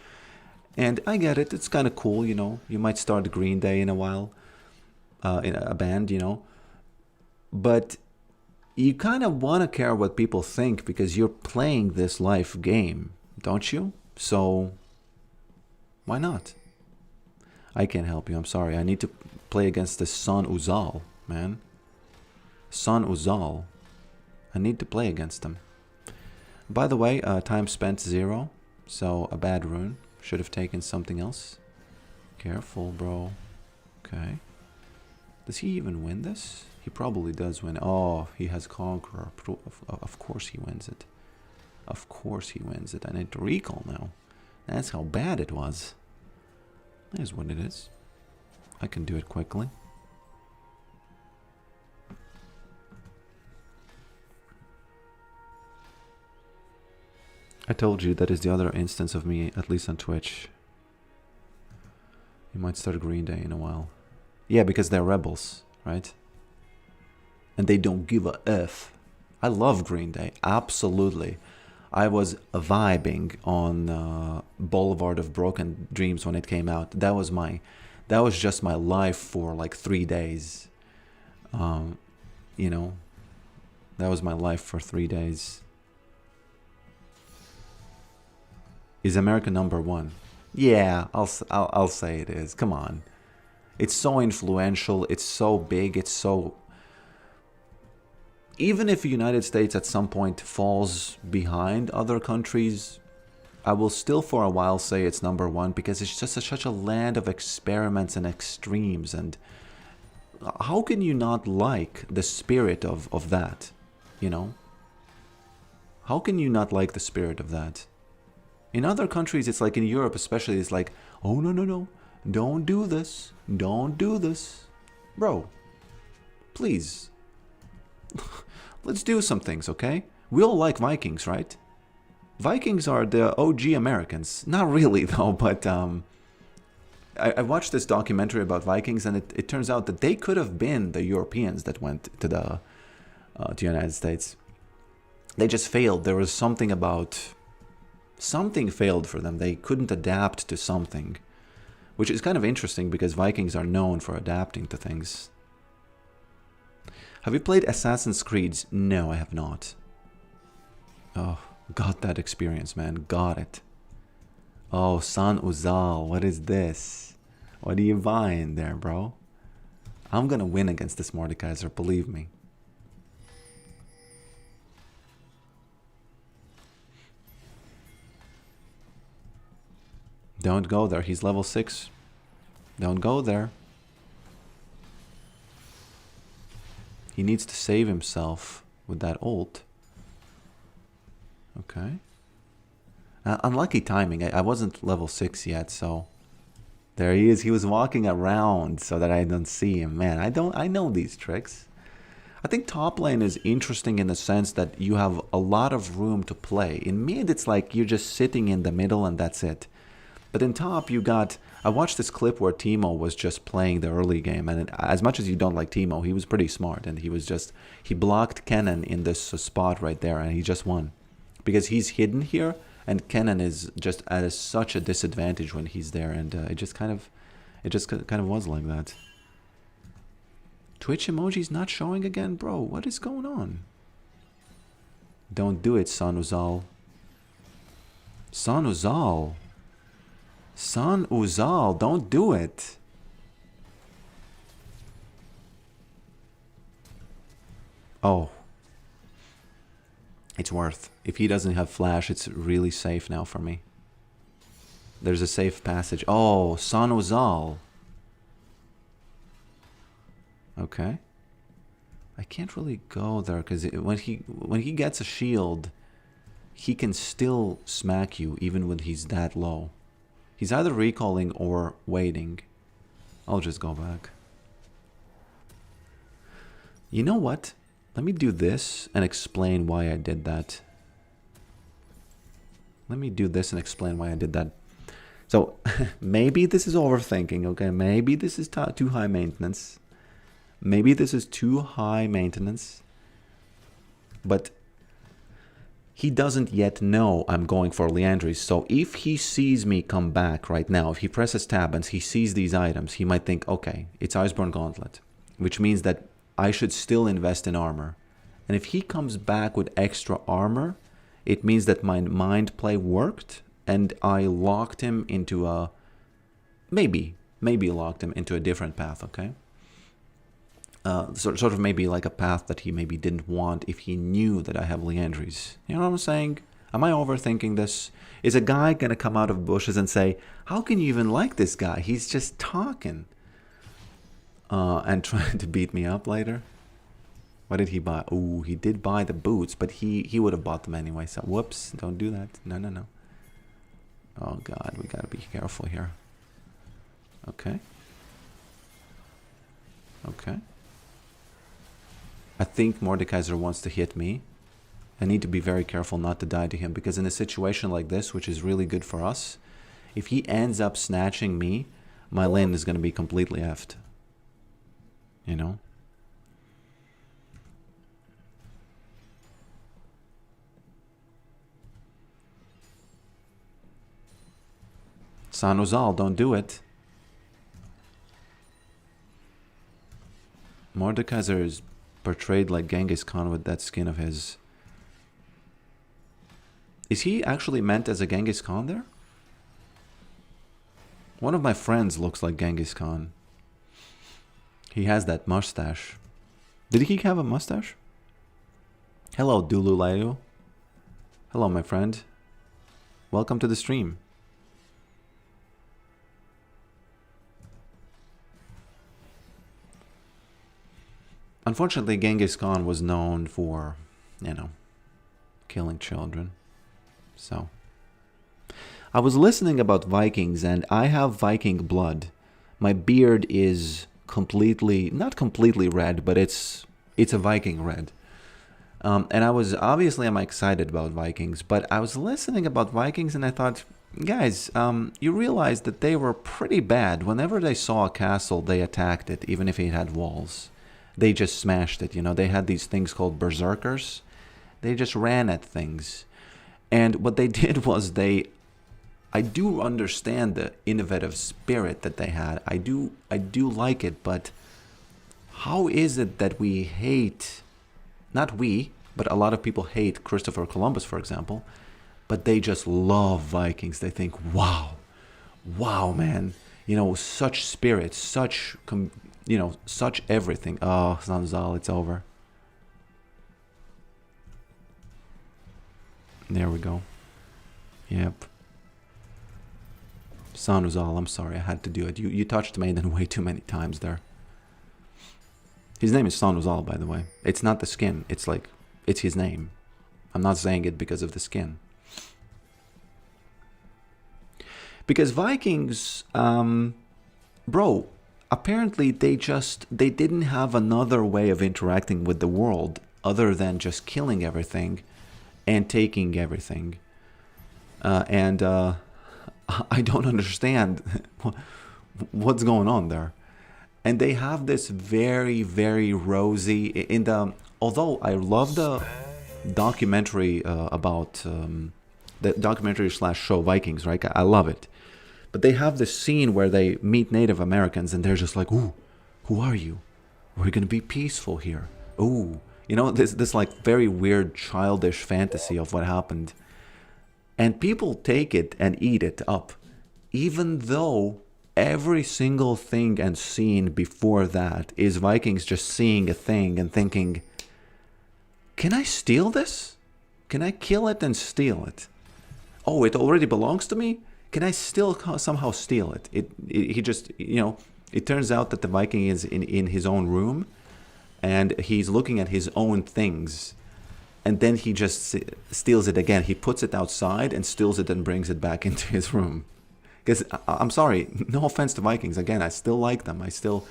And I get it. It's kind of cool, you know. You might start Green Day in a while, in a band, you know. But you kind of want to care what people think because you're playing this life game, don't you? So why not? I can't help you. I'm sorry. I need to play against the Sun Uzal, man. Sun Uzal. I need to play against them. By the way, time spent 0. So a bad rune. Should have taken something else. Careful, bro. Okay. Does he even win this? He probably does win. Oh, he has Conqueror. Of course he wins it. Of course he wins it. I need to recall now. That's how bad it was. Here's what it is. I can do it quickly. I told you that is the other instance of me, at least on Twitch. He might start Green Day in a while. Yeah, because they're rebels, right? And they don't give a F. I love Green Day, absolutely. I was vibing on Boulevard of Broken Dreams when it came out. That was just my life for like 3 days. You know, that was my life for 3 days. Is America #1? Yeah, I'll say it is. Come on, it's so influential. It's so big. It's so. Even if the United States at some point falls behind other countries, I will still for a while say it's #1 because it's just such a land of experiments and extremes. And how can you not like the spirit of that, you know? How can you not like the spirit of that? In other countries, it's like in Europe especially, it's like, oh, no, no, no, don't do this, don't do this. Bro, please. Let's do some things, okay? We all like Vikings, right? Vikings are the OG Americans. Not really, though, but I watched this documentary about Vikings, and it turns out that they could have been the Europeans that went to the United States. They just failed. There was something about... Something failed for them. They couldn't adapt to something. Which is kind of interesting, because Vikings are known for adapting to things. Have you played Assassin's Creed? No, I have not. Oh, got that experience, man. Got it. Oh, San Uzal, what is this? What are you buying there, bro? I'm gonna win against this Mordekaiser, believe me. Don't go there. He's level 6. Don't go there. He needs to save himself with that ult. Okay. Unlucky timing. I wasn't level 6 yet, so... There he is. He was walking around so that I don't see him. Man, I know these tricks. I think top lane is interesting in the sense that you have a lot of room to play. In mid, it's like you're just sitting in the middle and that's it. But in top, you got... I watched this clip where Teemo was just playing the early game, and as much as you don't like Teemo, he was pretty smart, and he blocked Kennen in this spot right there, and he just won. Because he's hidden here, and Kennen is just at such a disadvantage when he's there, and it just kind of was like that. Twitch emoji's not showing again? Bro, what is going on? Don't do it, San Uzal. San Uzal. San Uzal, don't do it. Oh. It's worth. If he doesn't have flash, it's really safe now for me. There's a safe passage. Oh, San Uzal. Okay. I can't really go there because when he gets a shield, he can still smack you even when he's that low. He's either recalling or waiting. I'll just go back. You know what? Let me do this and explain why I did that. Let me do this and explain why I did that. So, maybe this is overthinking, okay? Maybe this is too high maintenance. Maybe this is too high maintenance. But... he doesn't yet know I'm going for Liandry's, so if he sees me come back right now, if he presses tab and he sees these items, he might think, okay, it's Iceborne Gauntlet, which means that I should still invest in armor. And if he comes back with extra armor, it means that my mind play worked, and I locked him into a... maybe locked him into a different path, okay? Sort of maybe like a path that he maybe didn't want if he knew that I have Liandry's. You know what I'm saying? Am I overthinking this? Is a guy going to come out of bushes and say, how can you even like this guy? He's just talking. And trying to beat me up later. What did he buy? Ooh, he did buy the boots, but he would have bought them anyway. So whoops, don't do that. No, no, no. Oh God, we got to be careful here. Okay. Okay. I think Mordekaiser wants to hit me. I need to be very careful not to die to him, because in a situation like this, which is really good for us, if he ends up snatching me, my lane is going to be completely effed. You know? San Uzal, don't do it. Mordekaiser is portrayed like Genghis Khan with that skin of his. Is he actually meant as a Genghis Khan there? One of my friends looks like Genghis Khan. He has that mustache. Did he have a mustache? Hello, Dulu Layo. Hello, my friend. Welcome to the stream. Unfortunately, Genghis Khan was known for, you know, killing children. So, I was listening about Vikings, and I have Viking blood. My beard is not completely red, but it's a Viking red. And I'm excited about Vikings, but I was listening about Vikings and I thought, guys, you realize that they were pretty bad. Whenever they saw a castle, they attacked it, even if it had walls. They just smashed it, you know. They had these things called berserkers. They just ran at things. And what they did was I do understand the innovative spirit that they had. I do like it, but how is it that we hate, not we, but a lot of people hate Christopher Columbus, for example, but they just love Vikings. They think, wow, man, you know, such spirit, such everything. Oh, Zanzal, it's over. There we go. Yep. Sanuzal, I'm sorry, I had to do it. You touched Maiden way too many times there. His name is Sanuzal, by the way. It's not the skin. It's his name. I'm not saying it because of the skin. Because Vikings, bro, apparently they didn't have another way of interacting with the world other than just killing everything and taking everything. I don't understand what's going on there. And they have this very, very rosy although I love the documentary about the documentary / show Vikings, right? I love it. But they have this scene where they meet Native Americans and they're just like, ooh, who are you? We're going to be peaceful here. Ooh, you know, this like very weird childish fantasy of what happened. And people take it and eat it up, even though every single thing and scene before that is Vikings just seeing a thing and thinking, can I steal this? Can I kill it and steal it? Oh, it already belongs to me? Can I still somehow steal it? He just, you know, it turns out that the Viking is in his own room and he's looking at his own things. And then he just steals it again. He puts it outside and steals it and brings it back into his room. Because I'm sorry, no offense to Vikings. Again, I still like them. I still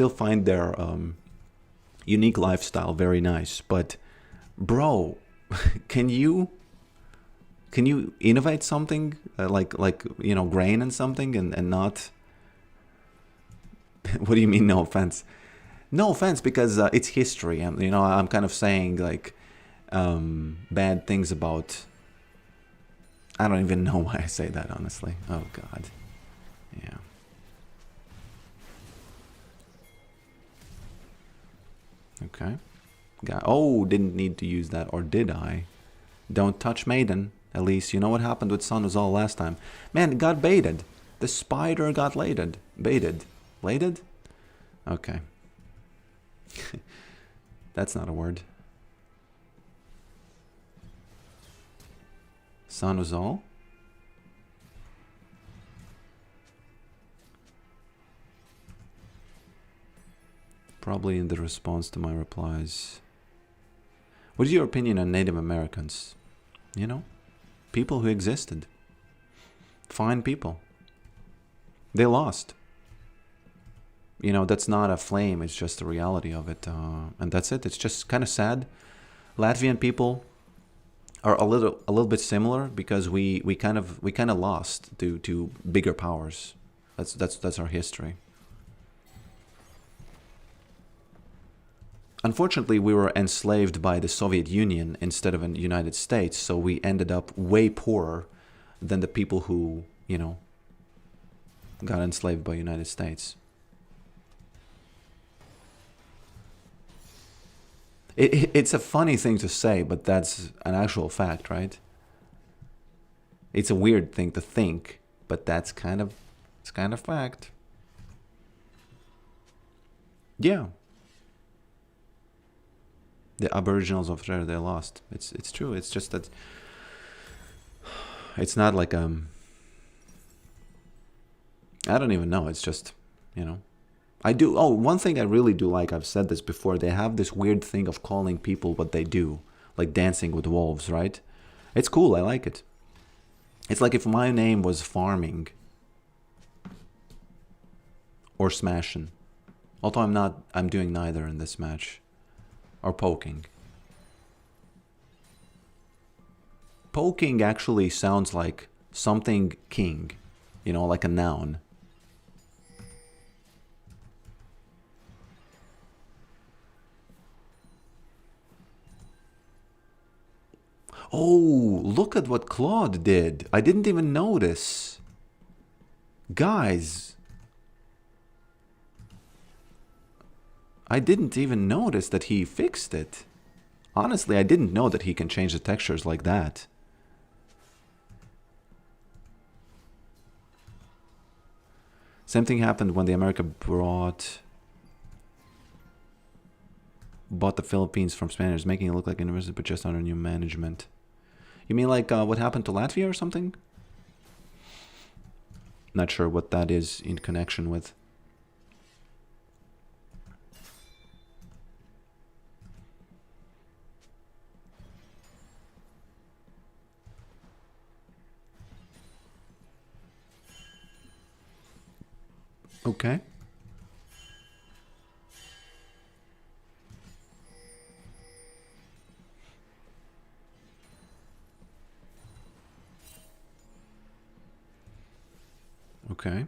find their unique lifestyle very nice. But, bro, can you innovate something like you know, grain and something and not? What do you mean? No offense. No offense, because it's history. You know, I'm kind of saying like bad things about. I don't even know why I say that, honestly. Oh God, yeah. Okay. Didn't need to use that, or did I? Don't touch Maiden. At least you know what happened with Sanuzal last time. Man, it got baited. The spider got baited. Bladed? Okay. That's not a word. Sanuzal? Probably in the response to my replies. What is your opinion on Native Americans? You know, people who existed. Fine people. They lost. You know, that's not a flame, it's just the reality of it. And that's it. It's just kind of sad. Latvian people are a little bit similar because we kind of lost to bigger powers. That's our history. Unfortunately, we were enslaved by the Soviet Union instead of the United States, so we ended up way poorer than the people who, you know, got enslaved by the United States. It's a funny thing to say, but that's an actual fact, right? It's a weird thing to think, but it's kind of fact. Yeah. The Aboriginals of Australia, they lost. It's true. It's just that it's not like I don't even know. It's just, you know. I do. Oh, one thing I really do like, I've said this before, they have this weird thing of calling people what they do, like dancing with wolves, right? It's cool. I like it. It's like if my name was farming or smashing. Although I'm not, I'm doing neither in this match. Or poking. Poking actually sounds like something king, you know, like a noun. Oh, look at what Claude did. I didn't even notice. Guys, I didn't even notice that he fixed it. Honestly, I didn't know that he can change the textures like that. Same thing happened when the America bought the Philippines from Spaniards, making it look like university, but just under new management. You mean like what happened to Latvia or something? Not sure what that is in connection with. Okay. Okay.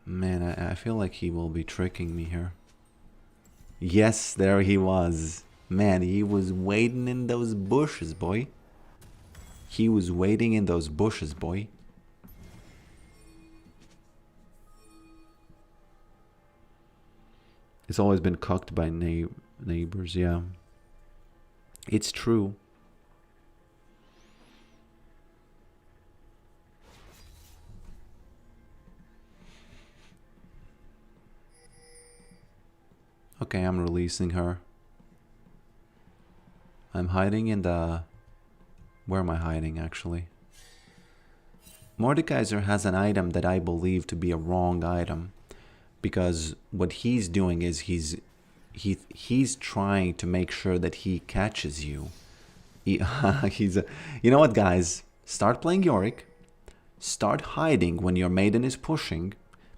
Man, I feel like he will be tricking me here. Yes, there he was. Man, he was waiting in those bushes, boy. He was waiting in those bushes, boy. It's always been cucked by neighbors, yeah. It's true. Okay, I'm releasing her. I'm hiding in the... Where am I hiding, actually? Mordekaiser has an item that I believe to be a wrong item. Because what he's doing is he's trying to make sure that he catches you. You know what, guys? Start playing Yorick. Start hiding when your maiden is pushing.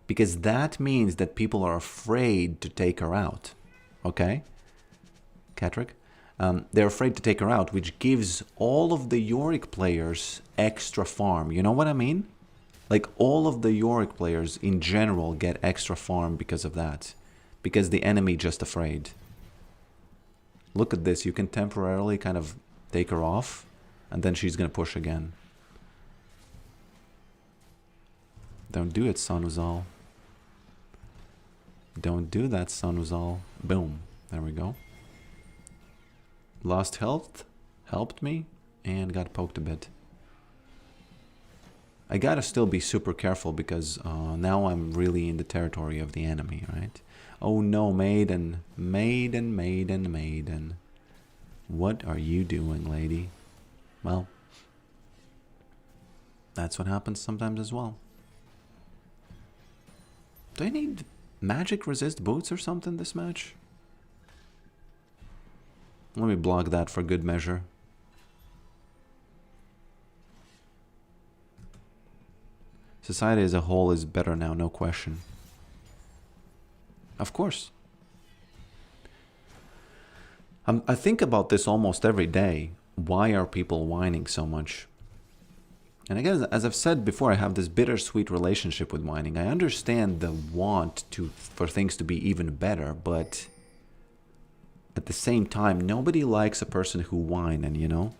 Because that means that people are afraid to take her out. Okay? Catrick? They're afraid to take her out, which gives all of the Yorick players extra farm. You know what I mean? Like, all of the Yorick players in general get extra farm because of that. Because the enemy just afraid. Look at this. You can temporarily kind of take her off. And then she's going to push again. Don't do it, Sanuzal. Don't do that, Sanuzal. Boom. There we go. Lost health. Helped me. And got poked a bit. I gotta still be super careful because now I'm really in the territory of the enemy, right? Oh no, maiden. Maiden, maiden, maiden. What are you doing, lady? Well, that's what happens sometimes as well. Do I need magic resist boots or something this match? Let me block that for good measure. Society as a whole is better now, no question. Of course. I think about this almost every day. Why are people whining so much? And again, as I've said before, I have this bittersweet relationship with whining. I understand the want for things to be even better, but at the same time, nobody likes a person who whine, and you know.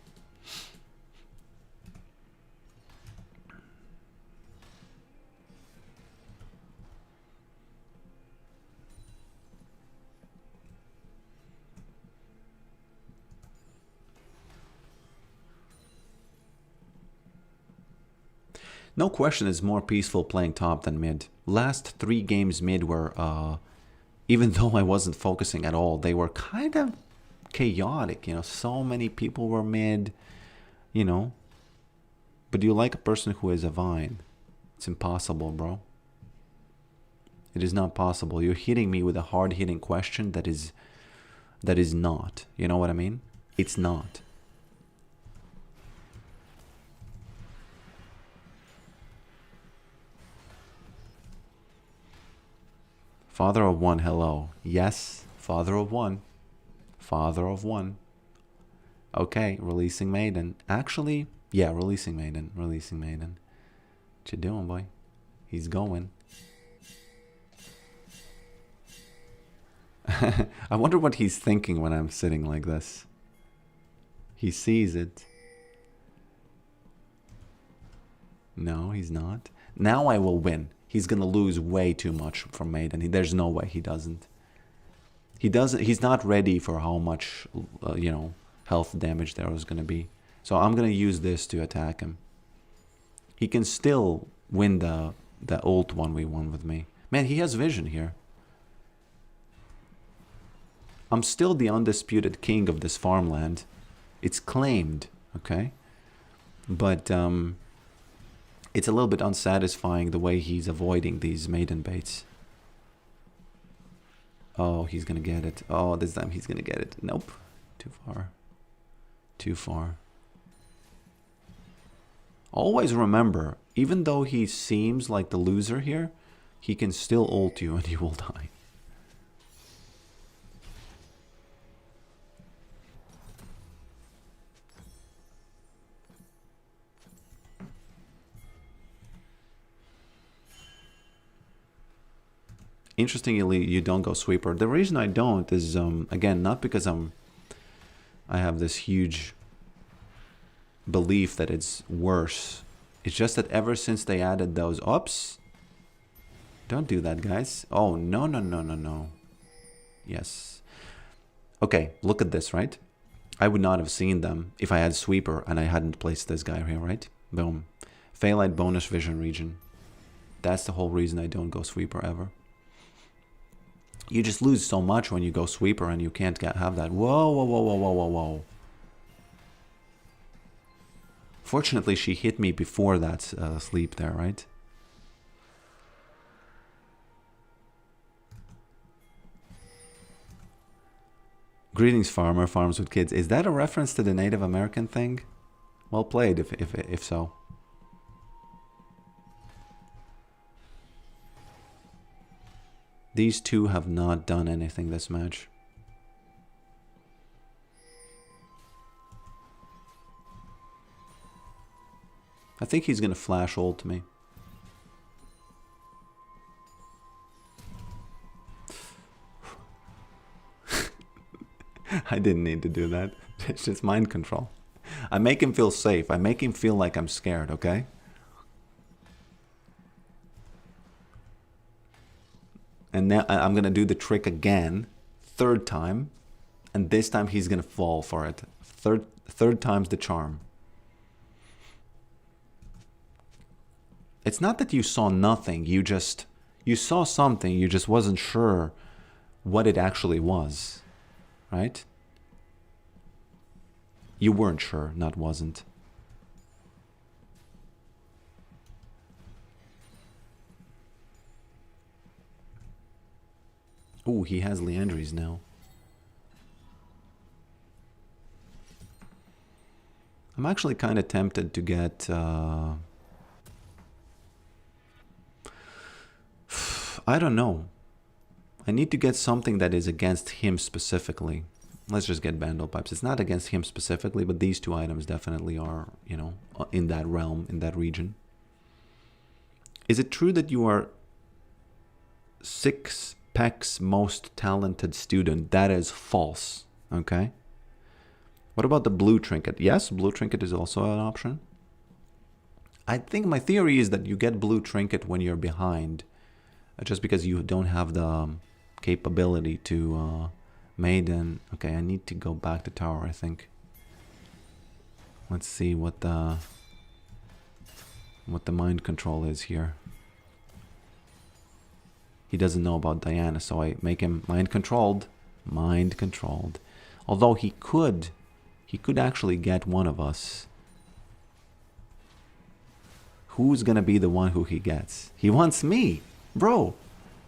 No question it's more peaceful playing top than mid. Last 3 games mid were, even though I wasn't focusing at all, they were kind of chaotic, you know. So many people were mid, you know. But you like a person who is a vine. It's impossible, bro. It is not possible. You're hitting me with a hard-hitting question that is not. You know what I mean? It's not. Father of one, hello. Yes, father of one. Father of one. Okay, releasing maiden. Actually, yeah, releasing maiden. Releasing maiden. What you doing, boy? He's going. I wonder what he's thinking when I'm sitting like this. He sees it. No, he's not. Now I will win. He's gonna lose way too much from maiden. There's no way he doesn't. He doesn't. He's not ready for how much, you know, health damage there was gonna be. So I'm gonna use this to attack him. He can still win the ult one we won with me. Man, he has vision here. I'm still the undisputed king of this farmland. It's claimed, okay? But it's a little bit unsatisfying the way he's avoiding these maiden baits. Oh, he's gonna get it. Oh, this time he's gonna get it. Nope. Too far. Too far. Always remember, even though he seems like the loser here, he can still ult you and he will die. Interestingly, you don't go sweeper. The reason I don't is, again, not because I have this huge belief that it's worse. It's just that ever since they added those ups, don't do that, guys. Oh, no, no, no, no, no. Yes. Okay, look at this, right? I would not have seen them if I had sweeper and I hadn't placed this guy here, right? Boom. Phalite bonus vision region. That's the whole reason I don't go sweeper ever. You just lose so much when you go sweeper and you can't have that. Whoa, whoa, whoa, whoa, whoa, whoa, whoa. Fortunately, she hit me before that sleep there, right? Greetings, farmer, farms with kids. Is that a reference to the Native American thing? Well played, if so. These two have not done anything this match. I think he's gonna flash ult me. I didn't need to do that. It's just mind control. I make him feel safe. I make him feel like I'm scared, okay? And now I'm going to do the trick again, 3rd time. And this time he's going to fall for it. Third time's the charm. It's not that you saw nothing. You saw something. You just wasn't sure what it actually was. Right? You weren't sure, not wasn't. Ooh, he has Leandries now. I'm actually kind of tempted to get... I don't know. I need to get something that is against him specifically. Let's just get Bandle Pipes. It's not against him specifically, but these two items definitely are, in that realm, in that region. Is it true that you are 6PEC's most talented student? That is false. Okay. What about the blue trinket? Yes, blue trinket is also an option. I think my theory is that you get blue trinket when you're behind, just because you don't have the capability to maiden. Okay, I need to go back to tower, I think. Let's see what the mind control is here. He doesn't know about Diana, so I make him mind controlled. Mind controlled. Although he could actually get one of us. Who's gonna be the one who he gets? He wants me. Bro,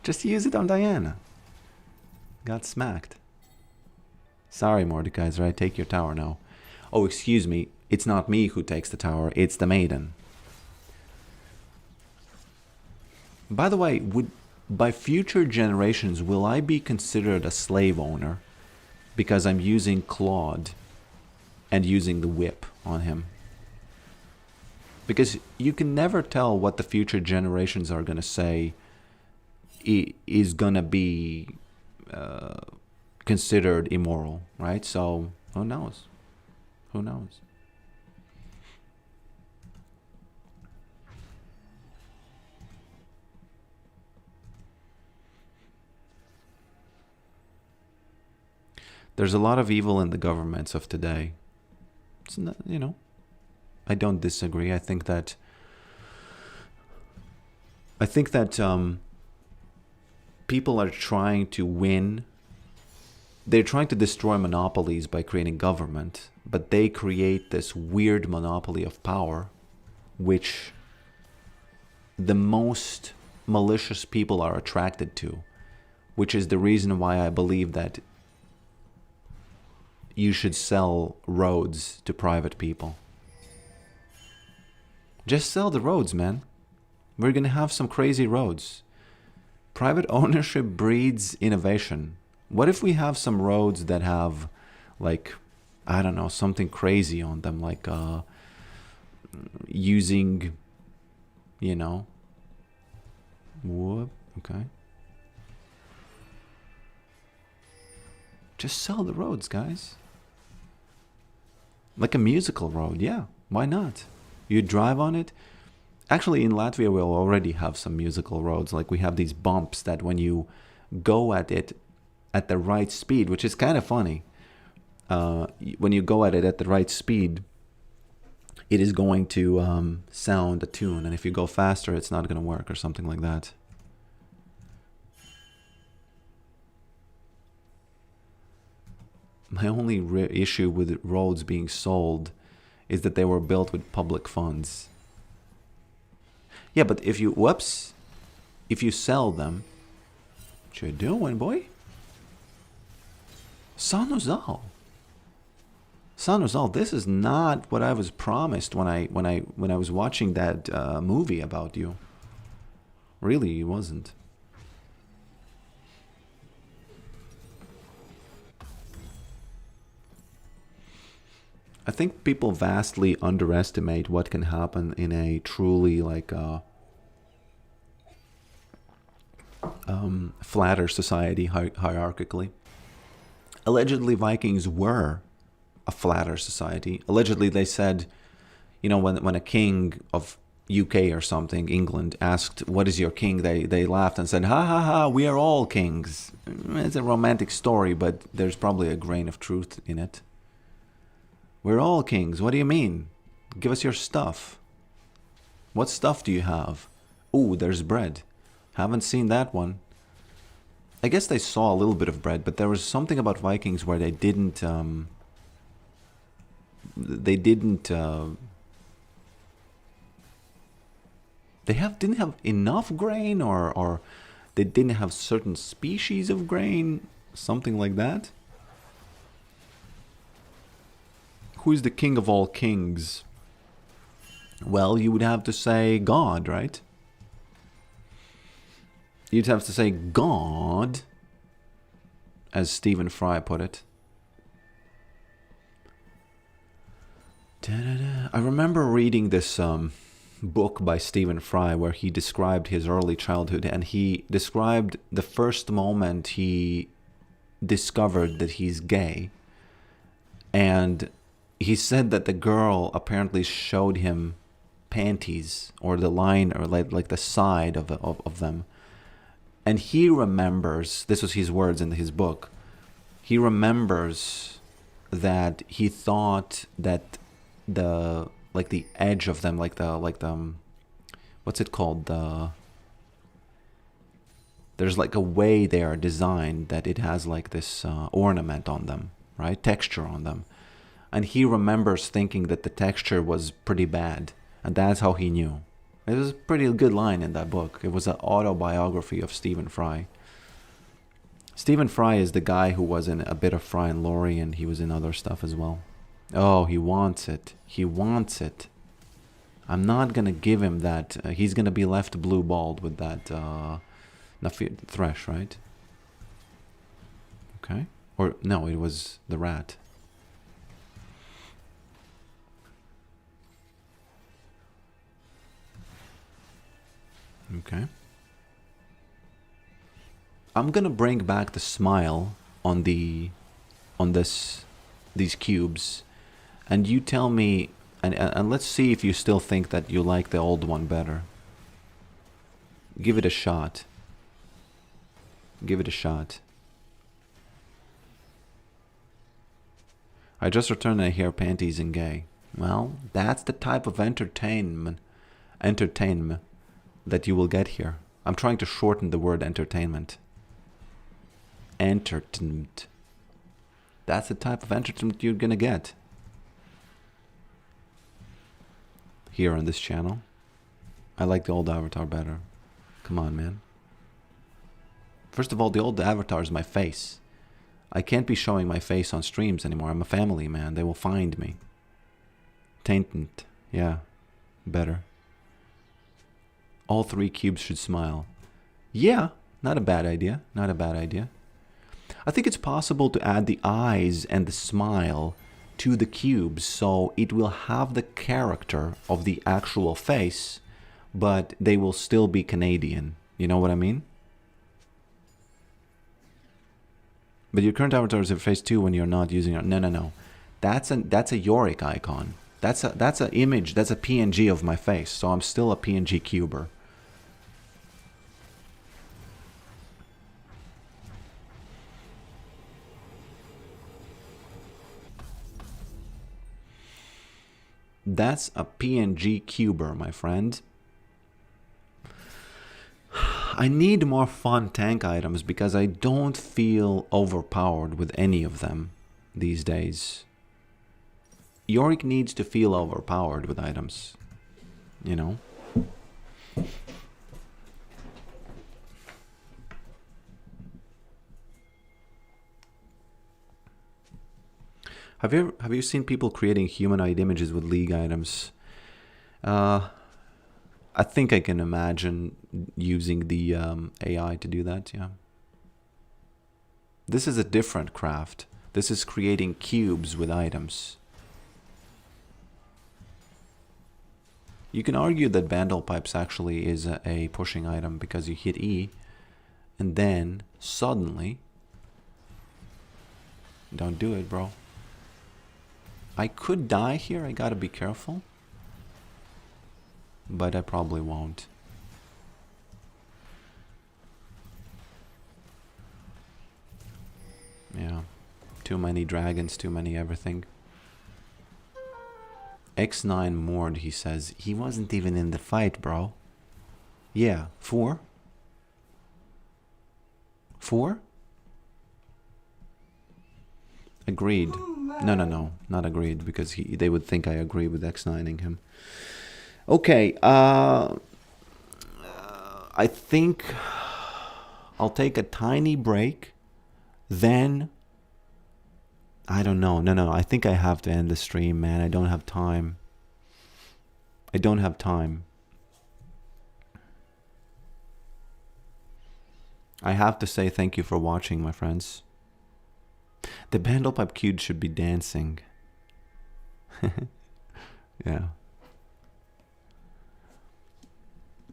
just use it on Diana. Got smacked. Sorry, Mordecai's right. Take your tower now. Oh, excuse me. It's not me who takes the tower. It's the maiden. By the way, by future generations, will I be considered a slave owner because I'm using Claude and using the whip on him? Because you can never tell what the future generations are going to say is going to be considered immoral, right? So who knows? Who knows? There's a lot of evil in the governments of today. It's not, I don't disagree. I think that people are trying to win. They're trying to destroy monopolies by creating government, but they create this weird monopoly of power, which the most malicious people are attracted to, which is the reason why I believe that you should sell roads to private people. Just sell the roads, man. We're gonna have some crazy roads. Private ownership breeds innovation. What if we have some roads that have, like, I don't know, something crazy on them, like using, whoop, okay. Just sell the roads, guys. Like a musical road, yeah, why not? You drive on it. Actually, in Latvia, we'll already have some musical roads. Like, we have these bumps that when you go at it at the right speed, which is kind of funny, when you go at it at the right speed, it is going to sound a tune. And if you go faster, it's not going to work or something like that. My only issue with roads being sold is that they were built with public funds. Yeah, but if you, if you sell them, what you doing, boy? Sanuzal, this is not what I was promised when I was watching that movie about you. Really, it wasn't. I think people vastly underestimate what can happen in a truly flatter society hierarchically. Allegedly, Vikings were a flatter society. Allegedly, they said, when a king of UK or something, England, asked, "What is your king?" They laughed and said, "Ha ha ha, we are all kings." It's a romantic story, but there's probably a grain of truth in it. We're all kings. What do you mean? Give us your stuff. What stuff do you have? Ooh, there's bread. Haven't seen that one. I guess they saw a little bit of bread, but there was something about Vikings where they didn't didn't have enough grain, or they didn't have certain species of grain, something like that. Who is the king of all kings? Well, you would have to say God, right? You'd have to say God, as Stephen Fry put it. Da-da-da. I remember reading this book by Stephen Fry where he described his early childhood, and he described the first moment he discovered that he's gay. And he said that the girl apparently showed him panties, or the line, or like the side of them. And he remembers, this was his words in his book, he remembers that he thought that the edge of them, what's it called, there's like a way they are designed that it has like this ornament on them, right, texture on them. And he remembers thinking that the texture was pretty bad, and that's how he knew. It was a pretty good line in that book. It was an autobiography of Stephen Fry. Stephen Fry is the guy who was in a bit of Fry and Laurie, and he was in other stuff as well. Oh, he wants it. He wants it. I'm not going to give him that. He's going to be left blue-balled with that thresh, right? Okay. Or, no, it was the rat. Okay. I'm gonna bring back the smile on these cubes, and you tell me, and let's see if you still think that you like the old one better. Give it a shot. Give it a shot. I just returned and I hear panties and gay. Well, that's the type of entertainment that you will get here. I'm trying to shorten the word entertainment. Entertainment. That's the type of entertainment you're gonna get here on this channel. I like the old avatar better. Come on, man. First of all, the old avatar is my face. I can't be showing my face on streams anymore. I'm a family man. They will find me. Tainted. Yeah. Better. All three cubes should smile. Yeah, not a bad idea. Not a bad idea. I think it's possible to add the eyes and the smile to the cubes so it will have the character of the actual face, but they will still be Canadian. You know what I mean? But your current avatar is a face too when you're not using it. No. That's a Yorick icon. That's an image. That's a PNG of my face. So I'm still a PNG cuber. That's a PNG cuber, my friend. I need more fun tank items because I don't feel overpowered with any of them these days. Yorick needs to feel overpowered with items, you know? Have you seen people creating humanoid images with League items? I think I can imagine using the AI to do that, yeah. This is a different craft. This is creating cubes with items. You can argue that Vandal Pipes actually is a pushing item because you hit E and then suddenly... Don't do it, bro. I could die here, I gotta be careful. But I probably won't. Yeah. Too many dragons, too many everything. X9 Mord, he says. He wasn't even in the fight, bro. Yeah, 4? 4? Agreed. No, not agreed, because they would think I agree with X9ing him. Okay, I think I'll take a tiny break, then... I don't know. No, I think I have to end the stream, man. I don't have time. I don't have time. I have to say thank you for watching, my friends. The Bandlepipe Cube should be dancing. Yeah.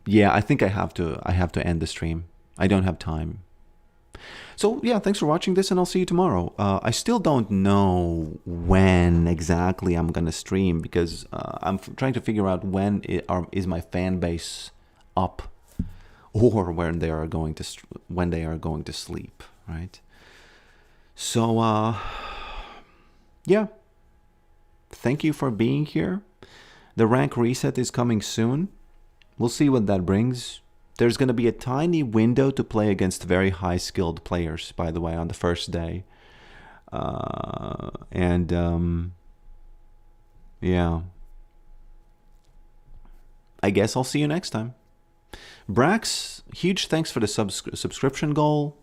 Yeah, I think I have to end the stream. I don't have time. So yeah, thanks for watching this, and I'll see you tomorrow. I still don't know when exactly I'm gonna stream because I'm trying to figure out when is my fan base up, or when they are going to sleep, right? So yeah, thank you for being here. The rank reset is coming soon. We'll see what that brings. There's going to be a tiny window to play against very high skilled players, by the way, on the first day. And yeah, I guess I'll see you next time. Brax, huge thanks for the subscription goal.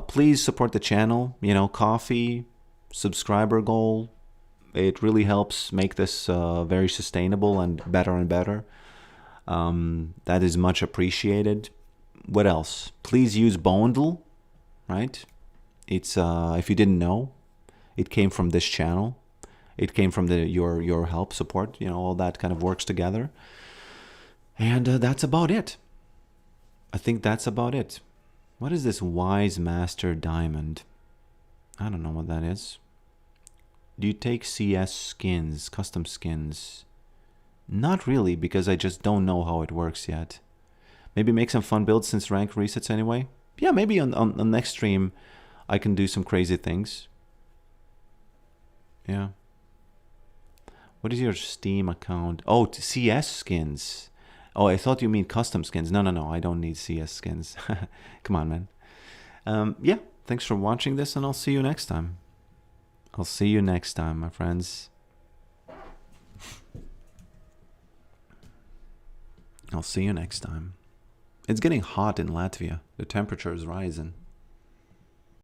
Please support the channel. Coffee, subscriber goal. It really helps make this very sustainable and better. That is much appreciated. What else? Please use Bondle, right? It's if you didn't know, it came from this channel. It came from your help support. All that kind of works together. And that's about it. I think that's about it. What is this Wise Master Diamond? I don't know what that is. Do you take CS skins, custom skins? Not really, because I just don't know how it works yet. Maybe make some fun builds since rank resets anyway. Yeah, maybe on next stream I can do some crazy things. Yeah. What is your Steam account? Oh, CS skins. Oh, I thought you mean custom skins. No, I don't need CS skins. Come on, man. Yeah, thanks for watching this, and I'll see you next time. I'll see you next time, my friends. I'll see you next time. It's getting hot in Latvia. The temperature is rising.